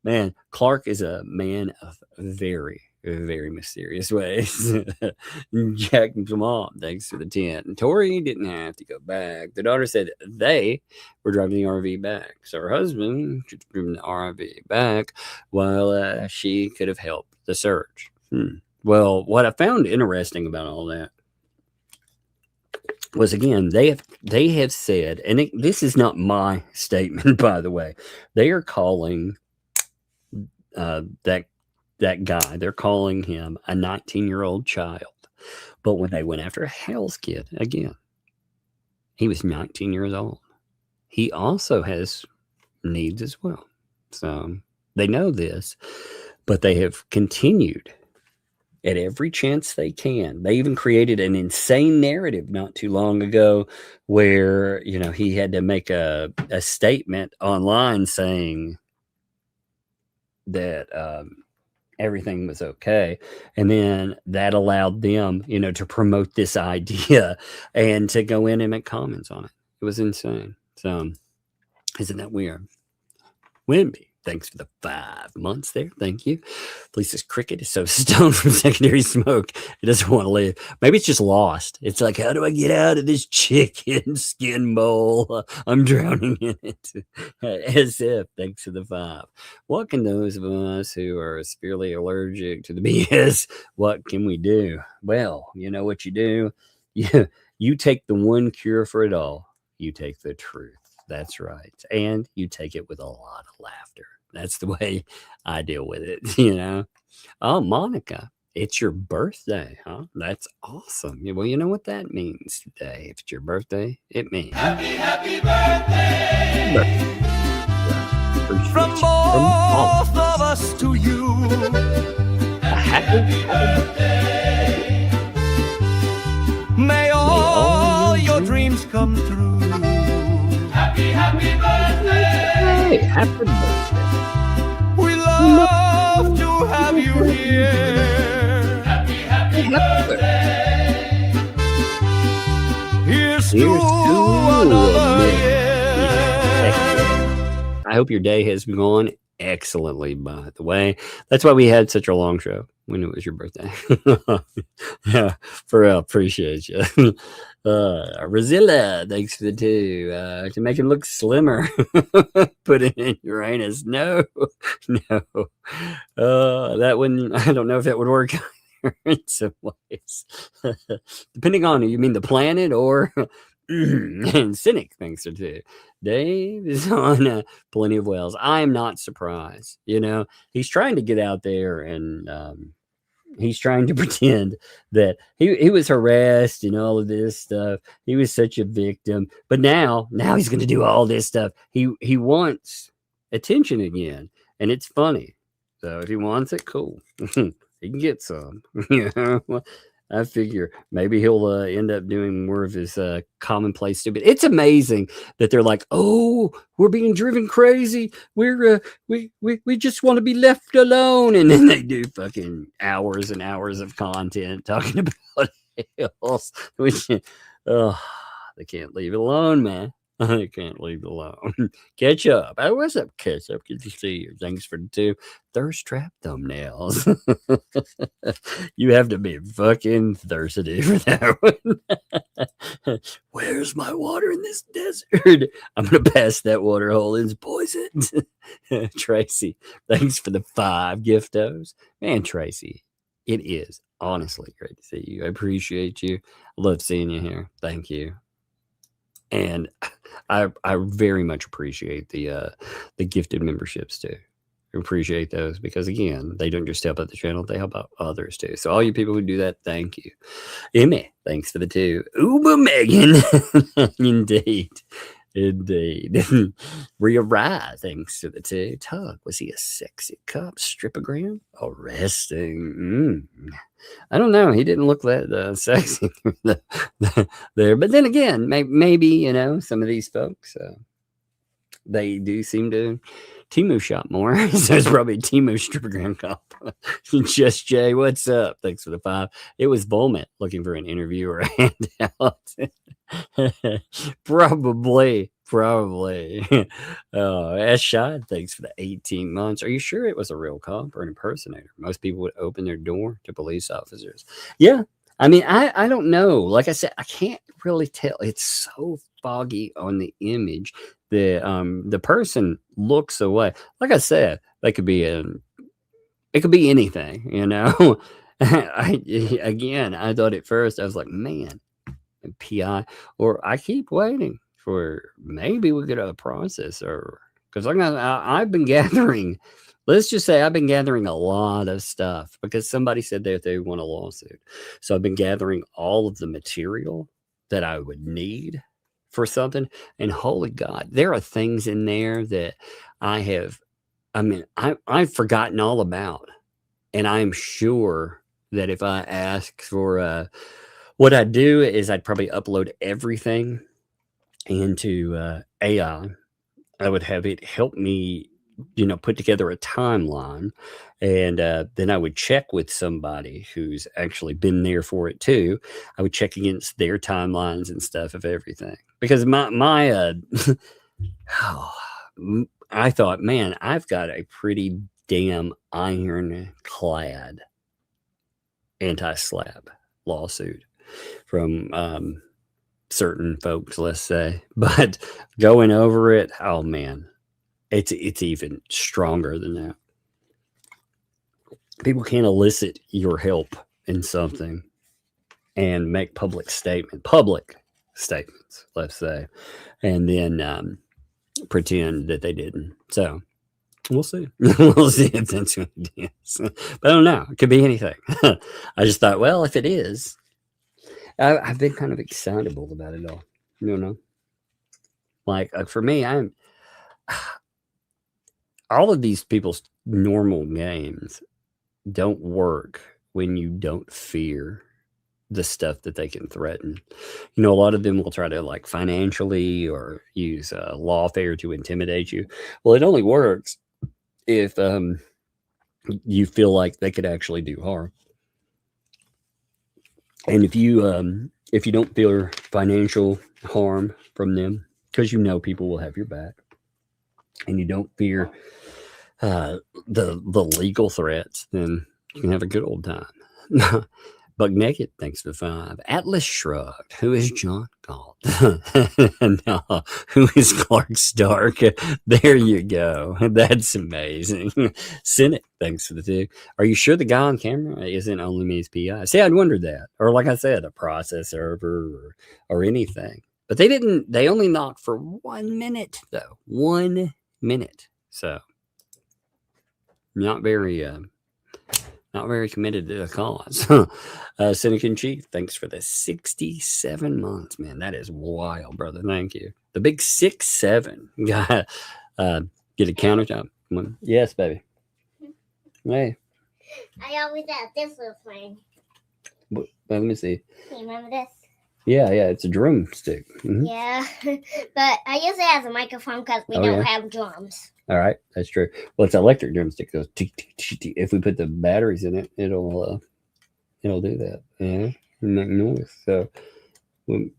Man, Clark is a man of very, very mysterious ways. Jack and Mom, thanks for the 10. And Tori didn't have to go back. The daughter said they were driving the RV back. So her husband should bring the RV back while she could have helped the search. Well, what I found interesting about all that was, again, they have said, and this is not my statement, by the way, they are calling that guy, they're calling him a 19-year-old child. But when they went after Hale's kid, again, he was 19 years old. He also has needs as well. So they know this, but they have continued at every chance they can. They even created an insane narrative not too long ago where, he had to make a statement online saying that everything was okay. And then that allowed them, to promote this idea and to go in and make comments on it. It was insane. So isn't that weird? Wimby, thanks for the 5 months there. Thank you. Lisa's cricket is so stoned from secondary smoke, it doesn't want to live. Maybe it's just lost. It's like, how do I get out of this chicken skin bowl? I'm drowning in it. As if, thanks for the 5. What can those of us who are severely allergic to the BS, what can we do? Well, you know what you do? You take the one cure for it all. You take the truth. That's right. And you take it with a lot of laughter. That's the way I deal with it, Oh, Monica, it's your birthday, huh? That's awesome. Well, you know what that means today. If it's your birthday, it means happy birthday. From both of us to you. Happy birthday. May all your dreams come true. Happy birthday. Hey, happy birthday. We love to have you here. Happy birthday. Here's to another year. I hope your day has gone excellently, by the way. That's why we had such a long show when it was your birthday. Yeah, for real, appreciate you. Rosilla, thanks for the 2. To make him look slimmer, put it in Uranus. No. That wouldn't, I don't know if that would work in some ways. Depending on, you mean the planet or and Cynic, thanks for 2. Dave is on Plenty of Wells. I'm not surprised. He's trying to get out there and he's trying to pretend that he was harassed and all of this stuff. He was such a victim. But now he's going to do all this stuff. He wants attention again. And it's funny. So if he wants it, cool. He can get some. I figure maybe he'll end up doing more of his commonplace stupid. It's amazing that they're like, oh, we're being driven crazy. We just want to be left alone. And then they do fucking hours and hours of content talking about Hales. Which, they can't leave it alone, man. I can't leave it alone. Catch up. Oh, what's up, Catch Up? Good to see you. Thanks for the 2 thirst trap thumbnails. You have to be fucking thirsty for that one. Where's my water in this desert? I'm going to pass that water hole. It's poisoned. Tracy, thanks for the 5 giftos. Man, Tracy, it is honestly great to see you. I appreciate you. I love seeing you here. Thank you. And I very much appreciate the gifted memberships too. I appreciate those because again, they don't just help out the channel, they help out others too. So all you people who do that, thank you. Emmy, thanks for the 2. Uber Megan. Indeed. Rhea Rye, thanks to the 2. Tug, was he a sexy cop? Stripogram? Arresting. I don't know. He didn't look that sexy there. But then again, maybe, some of these folks, they do seem to Timu shop more. So it's probably Timu Stripogram cop. Just Jay, what's up? Thanks for the 5. It was Volmet looking for an interview or a handout. Probably Probably. S. Shad, thanks for the 18 months. Are you sure it was a real cop or an impersonator? Most people would open their door to police officers. Yeah. I mean, I don't know. Like I said, I can't really tell. It's so foggy on the image. The person looks away. Like I said, it could be anything, you know. I thought at first I was like, man, PI, or I keep waiting for maybe we get a processor, because I've been gathering. Let's just say I've been gathering a lot of stuff because somebody said that they want a lawsuit. So I've been gathering all of the material that I would need for something. And holy God, there are things in there that I've forgotten all about. And I'm sure that if I ask for what I'd do is I'd probably upload everything into AI. I would have it help me, put together a timeline, and then I would check with somebody who's actually been there for it too. I would check against their timelines and stuff of everything, because I thought, man, I've got a pretty damn ironclad anti-slap lawsuit from certain folks, let's say, but going over it, oh man, it's even stronger than that. People can't elicit your help in something and make public statements, let's say, and then pretend that they didn't. So we'll see. We'll see if that's what it is. But I don't know. It could be anything. I just thought, well, if it is, I've been kind of excitable about it all. Like for me, all of these people's normal games don't work when you don't fear the stuff that they can threaten. A lot of them will try to like financially or use lawfare to intimidate you. Well, it only works if you feel like they could actually do harm. And if you don't fear financial harm from them, because people will have your back, and you don't fear the legal threats, then you can have a good old time. Buck Naked, thanks for 5. Atlas Shrugged, who is John Galt? No, who is Clark Stark? There you go. That's amazing. Cynic, thanks for the 2. Are you sure the guy on camera isn't only me's PI? See, I'd wondered that. Or like I said, a process server or anything. But they only knocked for 1 minute, though. 1 minute. So, not very committed to the cause. Cynic in Chief, thanks for the 67 months, man. That is wild, brother. Thank you. The big 6'7" guy. Get a countertop. Come on. Yes, baby. Hey. I always have this little thing. Let me see. You remember this? Yeah, it's a drumstick. Mm-hmm. Yeah, but I use it as a microphone because we don't have drums. All right, that's true. Well, it's an electric drumstick. It goes if we put the batteries in it, it'll do that. Yeah, make noise. So you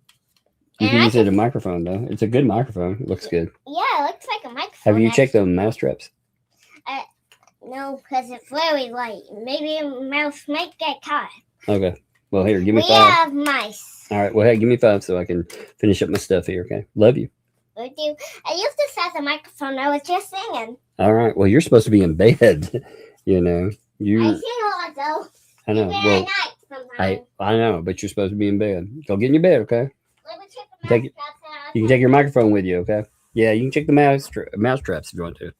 can use it as a microphone, though. It's a good microphone. It looks good. Yeah, it looks like a microphone. Have you checked the mouse traps? No, because it's very light. Maybe a mouse might get caught. Okay. Well, here, give me 5. We have mice. All right. Well, hey, give me 5 so I can finish up my stuff here. Okay. Love you. I used this as a microphone. I was just singing. All right. Well, you're supposed to be in bed. You. I sing a lot though. I know. Well, I know, but you're supposed to be in bed. Go get in your bed, okay? You can take your microphone with you, okay? Yeah, you can check the mouse traps if you want to.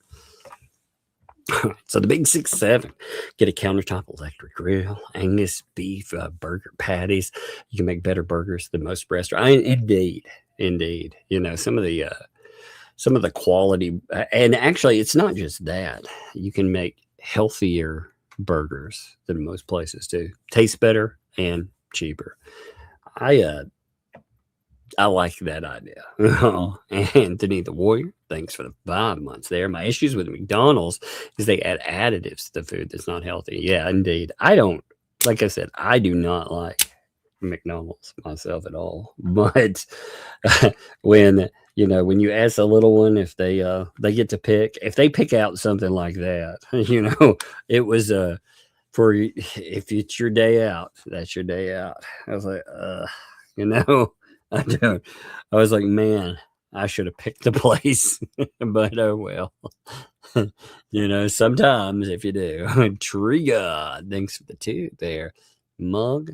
So the big 6'7", get a countertop electric grill, Angus beef burger patties. You can make better burgers than most restaurants. Indeed. Some of the quality, and actually, it's not just that. You can make healthier burgers than most places do. Taste better and cheaper. I like that idea. Anthony the Warrior, thanks for the 5 months there. My issues with McDonald's is they add additives to food that's not healthy. Yeah, indeed. Like I said, I do not like McDonald's myself at all. But when you know, when you ask a little one if they get to pick, if they pick out something like that, you know, it was for if it's your day out, that's your day out. I was like, you know, I was like, man, I should have picked the place, but oh well. You know, sometimes if you do. Tree God, thanks for the 2 there. Mug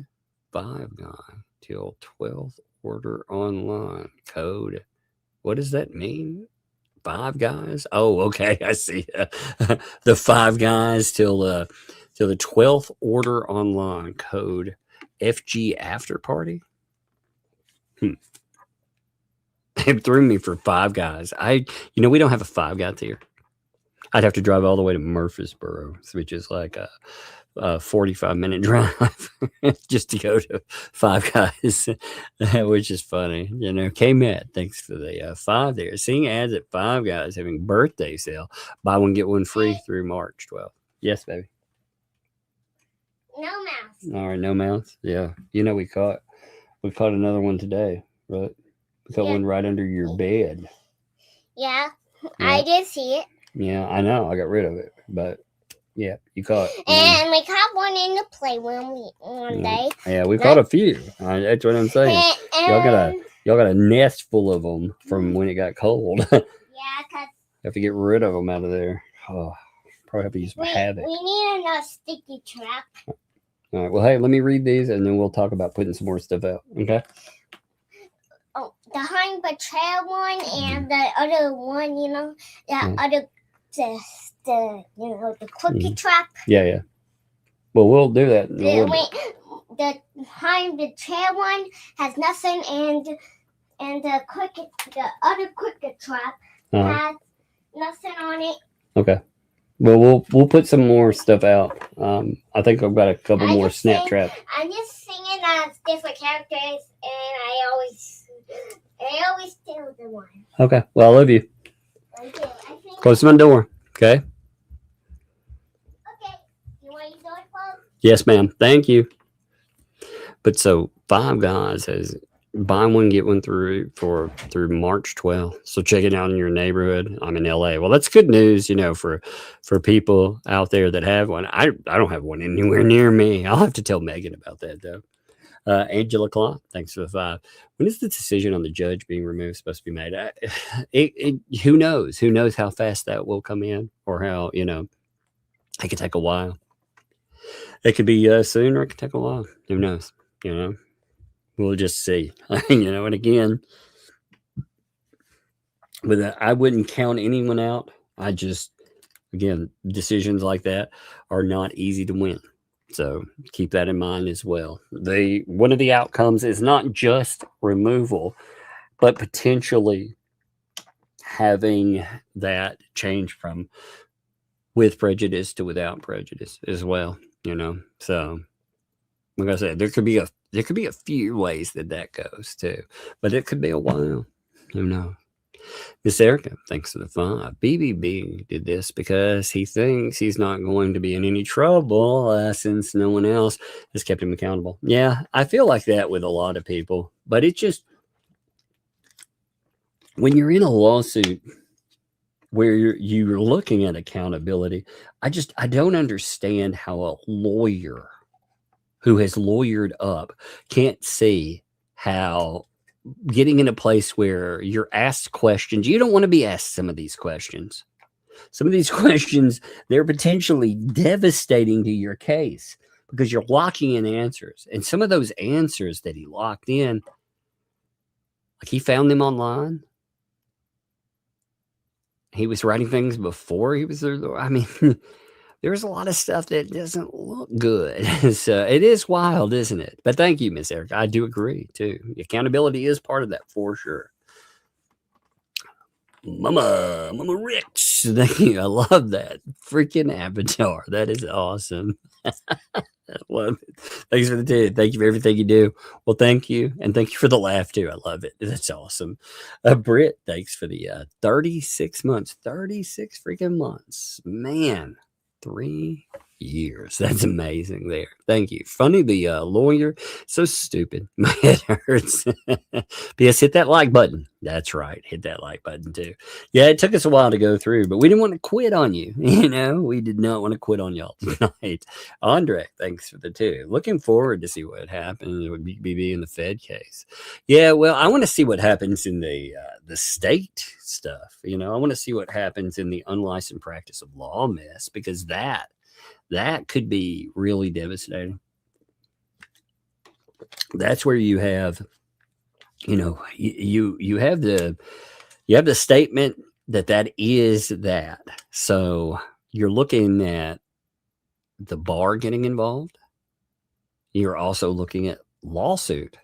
5 guy till 12th order online code. What does that mean? 5 guys? Oh, okay, I see. The 5 guys till the 12th order online code FG after party. It threw me for 5 guys. You know, we don't have a 5 guys here. I'd have to drive all the way to Murfreesboro, which is like a 45-minute drive just to go to 5 guys, which is funny. You know, K-Met, thanks for the 5 there. Seeing ads at 5 guys having birthday sale. Buy one, get one free through March 12th. Yes, baby. No mouse. All right, no mouse. Yeah. You know, we caught another one today, right? We caught one right under your bed. Yeah, I did see it. Yeah, I know. I got rid of it, but yeah, you caught. And we caught one in the playroom one day. Yeah, we caught a few. That's what I'm saying. Y'all got a nest full of them from when it got cold. Yeah, cause have to get rid of them out of there. Oh, probably have to use my Havoc. We need another sticky trap. All right. Well, hey, let me read these, and then we'll talk about putting some more stuff out. Okay. Oh, the Hind Betrayal one and the other one, you know, other the you know, the cookie trap. Yeah. Well, we'll do that. The Hind Betrayal one has nothing, and the other cookie trap has nothing on it. Okay. Well, we'll put some more stuff out. I think I've got a couple more snap traps. I'm just singing different characters, and I always steal the one. Okay. Well, I love you. Close my door. Okay. Okay. You want your door closed? Yes, ma'am. Thank you. But so 5 guys has buy one, get one through March 12th. So check it out in your neighborhood. I'm in LA. Well, that's good news, you know, for people out there that have one. I don't have one anywhere near me. I'll have to tell Megan about that though. Angela Clark, thanks for the 5. When is the decision on the judge being removed supposed to be made? Who knows? Who knows how fast that will come in, or how, you know, it could take a while. It could be soon, or it could take a while. Who knows? You know, we'll just see. You know, and again, I wouldn't count anyone out. Again, decisions like that are not easy to win. So keep that in mind as well. One of the outcomes is not just removal, but potentially having that change from with prejudice to without prejudice as well. You know, so like I said, there could be a few ways that goes too, but it could be a while. Who knows? Miss Erica, thanks for the 5. BBB did this because he thinks he's not going to be in any trouble since no one else has kept him accountable. Yeah, I feel like that with a lot of people, but it just, when you're in a lawsuit where you're looking at accountability, I don't understand how a lawyer who has lawyered up can't see how getting in a place where you're asked questions. You don't want to be asked some of these questions. Some of these questions, they're potentially devastating to your case because you're locking in answers. And some of those answers that he locked in, like he found them online. He was writing things before he was there. I mean, there's a lot of stuff that doesn't look good. So it is wild, isn't it? But thank you, Miss Erica. I do agree, too. Accountability is part of that for sure. Mama Rich. Thank you. I love that freaking avatar. That is awesome. I love it. Thanks for the 10. Thank you for everything you do. Well, thank you. And thank you for the laugh, too. I love it. That's awesome. Britt, thanks for the 36 months. 36 freaking months. Man. 3 years. That's amazing there. Thank you. Funny, the lawyer, so stupid. My head hurts. P.S. Hit that like button. That's right. Hit that like button too. Yeah, it took us a while to go through, but we didn't want to quit on you. We did not want to quit on y'all tonight. Andre, thanks for the 2. Looking forward to see what happens with BB in the Fed case. Yeah, well, I want to see what happens in the state stuff. I want to see what happens in the unlicensed practice of law mess, because that could be really devastating. That's where you have, you have the statement that is that. So you're looking at the bar getting involved. You're also looking at lawsuit.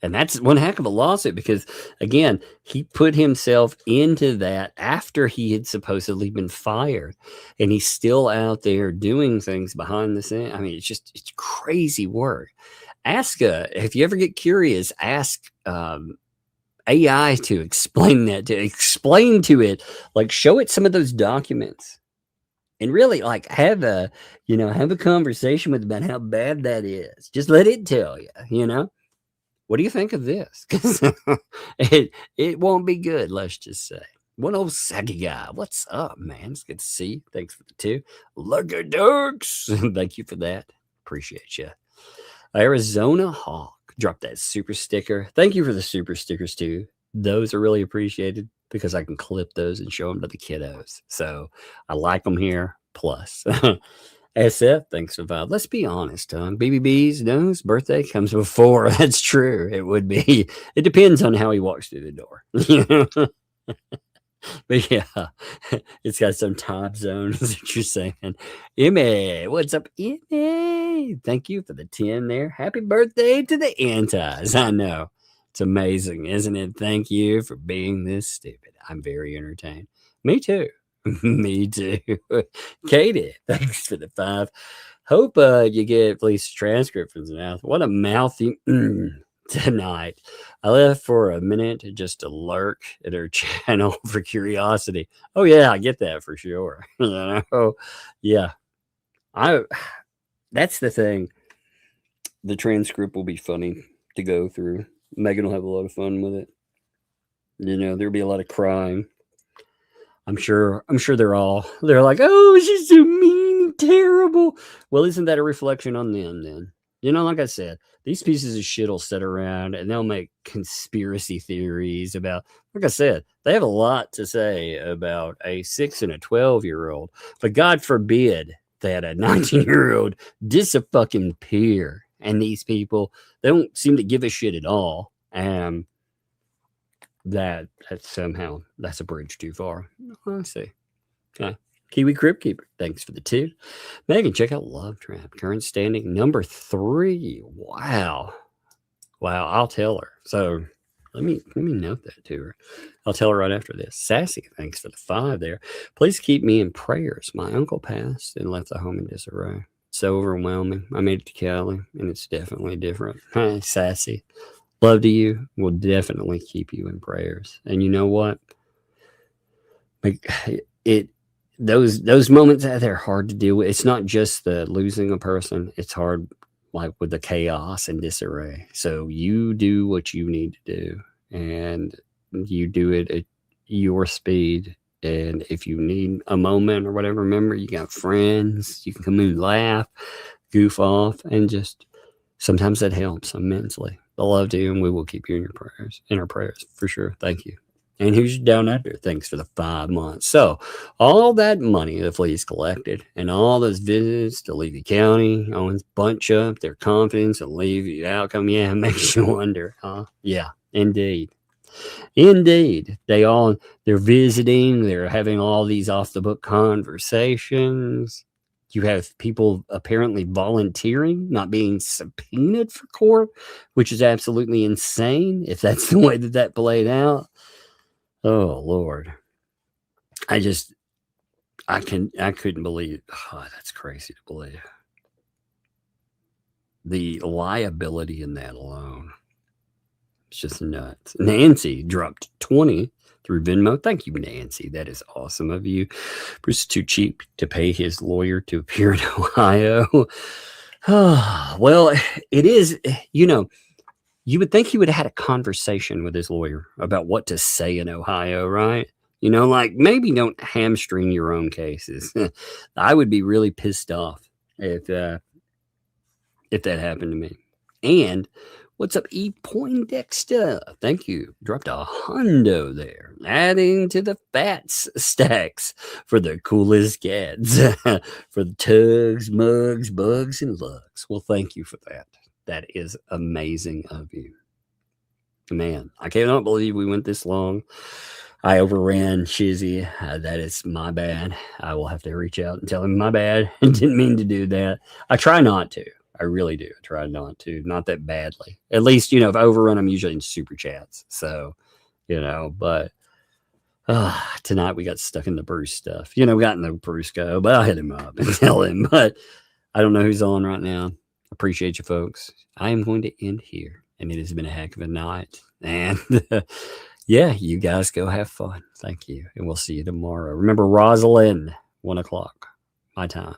And that's one heck of a lawsuit, because, again, he put himself into that after he had supposedly been fired. And he's still out there doing things behind the scenes. I mean, it's crazy work. Ask, if you ever get curious, ask AI to explain that, to explain to it, like show it some of those documents. And really, like, have a conversation with about how bad that is. Just let it tell you, What do you think of this? Because it won't be good, let's just say. One old saggy guy. What's up, man? It's good to see you. Thanks for the 2. Lugger Dogs. Thank you for that. Appreciate you. Arizona Hawk. Drop that super sticker. Thank you for the super stickers, too. Those are really appreciated, because I can clip those and show them to the kiddos. So I like them here. Plus. SF, thanks for 5. Let's be honest, BBB's nose birthday comes before. That's true. It would be. It depends on how he walks through the door. But yeah, it's got some time zones that you're saying. Emmy, what's up, Emmy? Thank you for the 10 there. Happy birthday to the antis. I know. It's amazing, isn't it? Thank you for being this stupid. I'm very entertained. Me too. Me too. Katie, thanks for the 5. Hope you get at least a transcript from his mouth. What a mouthy tonight. I left for a minute just to lurk at her channel for curiosity. Oh yeah, I get that for sure. Yeah. That's the thing. The transcript will be funny to go through. Megan will have a lot of fun with it. There'll be a lot of crying. I'm sure they're like, oh, she's so mean and terrible. Well, isn't that a reflection on them then? Like I said, these pieces of shit will sit around and they'll make conspiracy theories about, like I said, they have a lot to say about a 6 and a 12-year-old. But God forbid that a 19-year-old disappear. And these people, they don't seem to give a shit at all. And that's somehow, that's a bridge too far. Let's see. Okay. Kiwi Crypt Keeper, thanks for the 2. Megan, check out Love Trap. Current standing number 3. Wow. I'll tell her. So let me note that to her. I'll tell her right after this. Sassy, thanks for the 5 there. Please keep me in prayers. My uncle passed and left the home in disarray. So overwhelming. I made it to Cali, and it's definitely different. Hi, Sassy. Love to you. We'll definitely keep you in prayers. And you know what? Those moments, they're hard to deal with. It's not just the losing a person. It's hard, like with the chaos and disarray. So you do what you need to do, and you do it at your speed. And if you need a moment or whatever, remember, you got friends. You can come and laugh, goof off, and just sometimes that helps immensely. I love to you, and we will keep you in our prayers for sure. Thank you. And who's down under? Thanks for the 5 months. So all that money the police collected and all those visits to Levy County, Owens bunch up their confidence and Levy outcome. Yeah, it makes you wonder, huh? Yeah, indeed. They're visiting, they're having all these off the book conversations. You have people apparently volunteering, not being subpoenaed for court, which is absolutely insane if that's the way that played out. Oh Lord. I couldn't believe. Oh, that's crazy to believe. The liability in that alone. It's just nuts. Nancy dropped 20 through Venmo. Thank you, Nancy. That is awesome of you. Bruce is too cheap to pay his lawyer to appear in Ohio. Well, it is, you know, you would think he would have had a conversation with his lawyer about what to say in Ohio, right? You know, like maybe don't hamstring your own cases. I would be really pissed off if that happened to me. And what's up, E. Poindexter? Thank you. Dropped a hundo there. Adding to the fats stacks for the coolest cats. For the tugs, mugs, bugs, and lugs. Well, thank you for that. That is amazing of you. Man, I cannot believe we went this long. I overran Shizzy. That is my bad. I will have to reach out and tell him my bad. I didn't mean to do that. I try not to. I really do. I try not to. Not that badly. At least, you know, if I overrun, I'm usually in super chats. So, you know, but tonight we got stuck in the Bruce stuff. You know, we got in the Bruce go, but I'll hit him up and tell him. But I don't know who's on right now. Appreciate you folks. I am going to end here. And it has been a heck of a night. And yeah, you guys go have fun. Thank you. And we'll see you tomorrow. Remember, Rosalind, 1 o'clock, my time.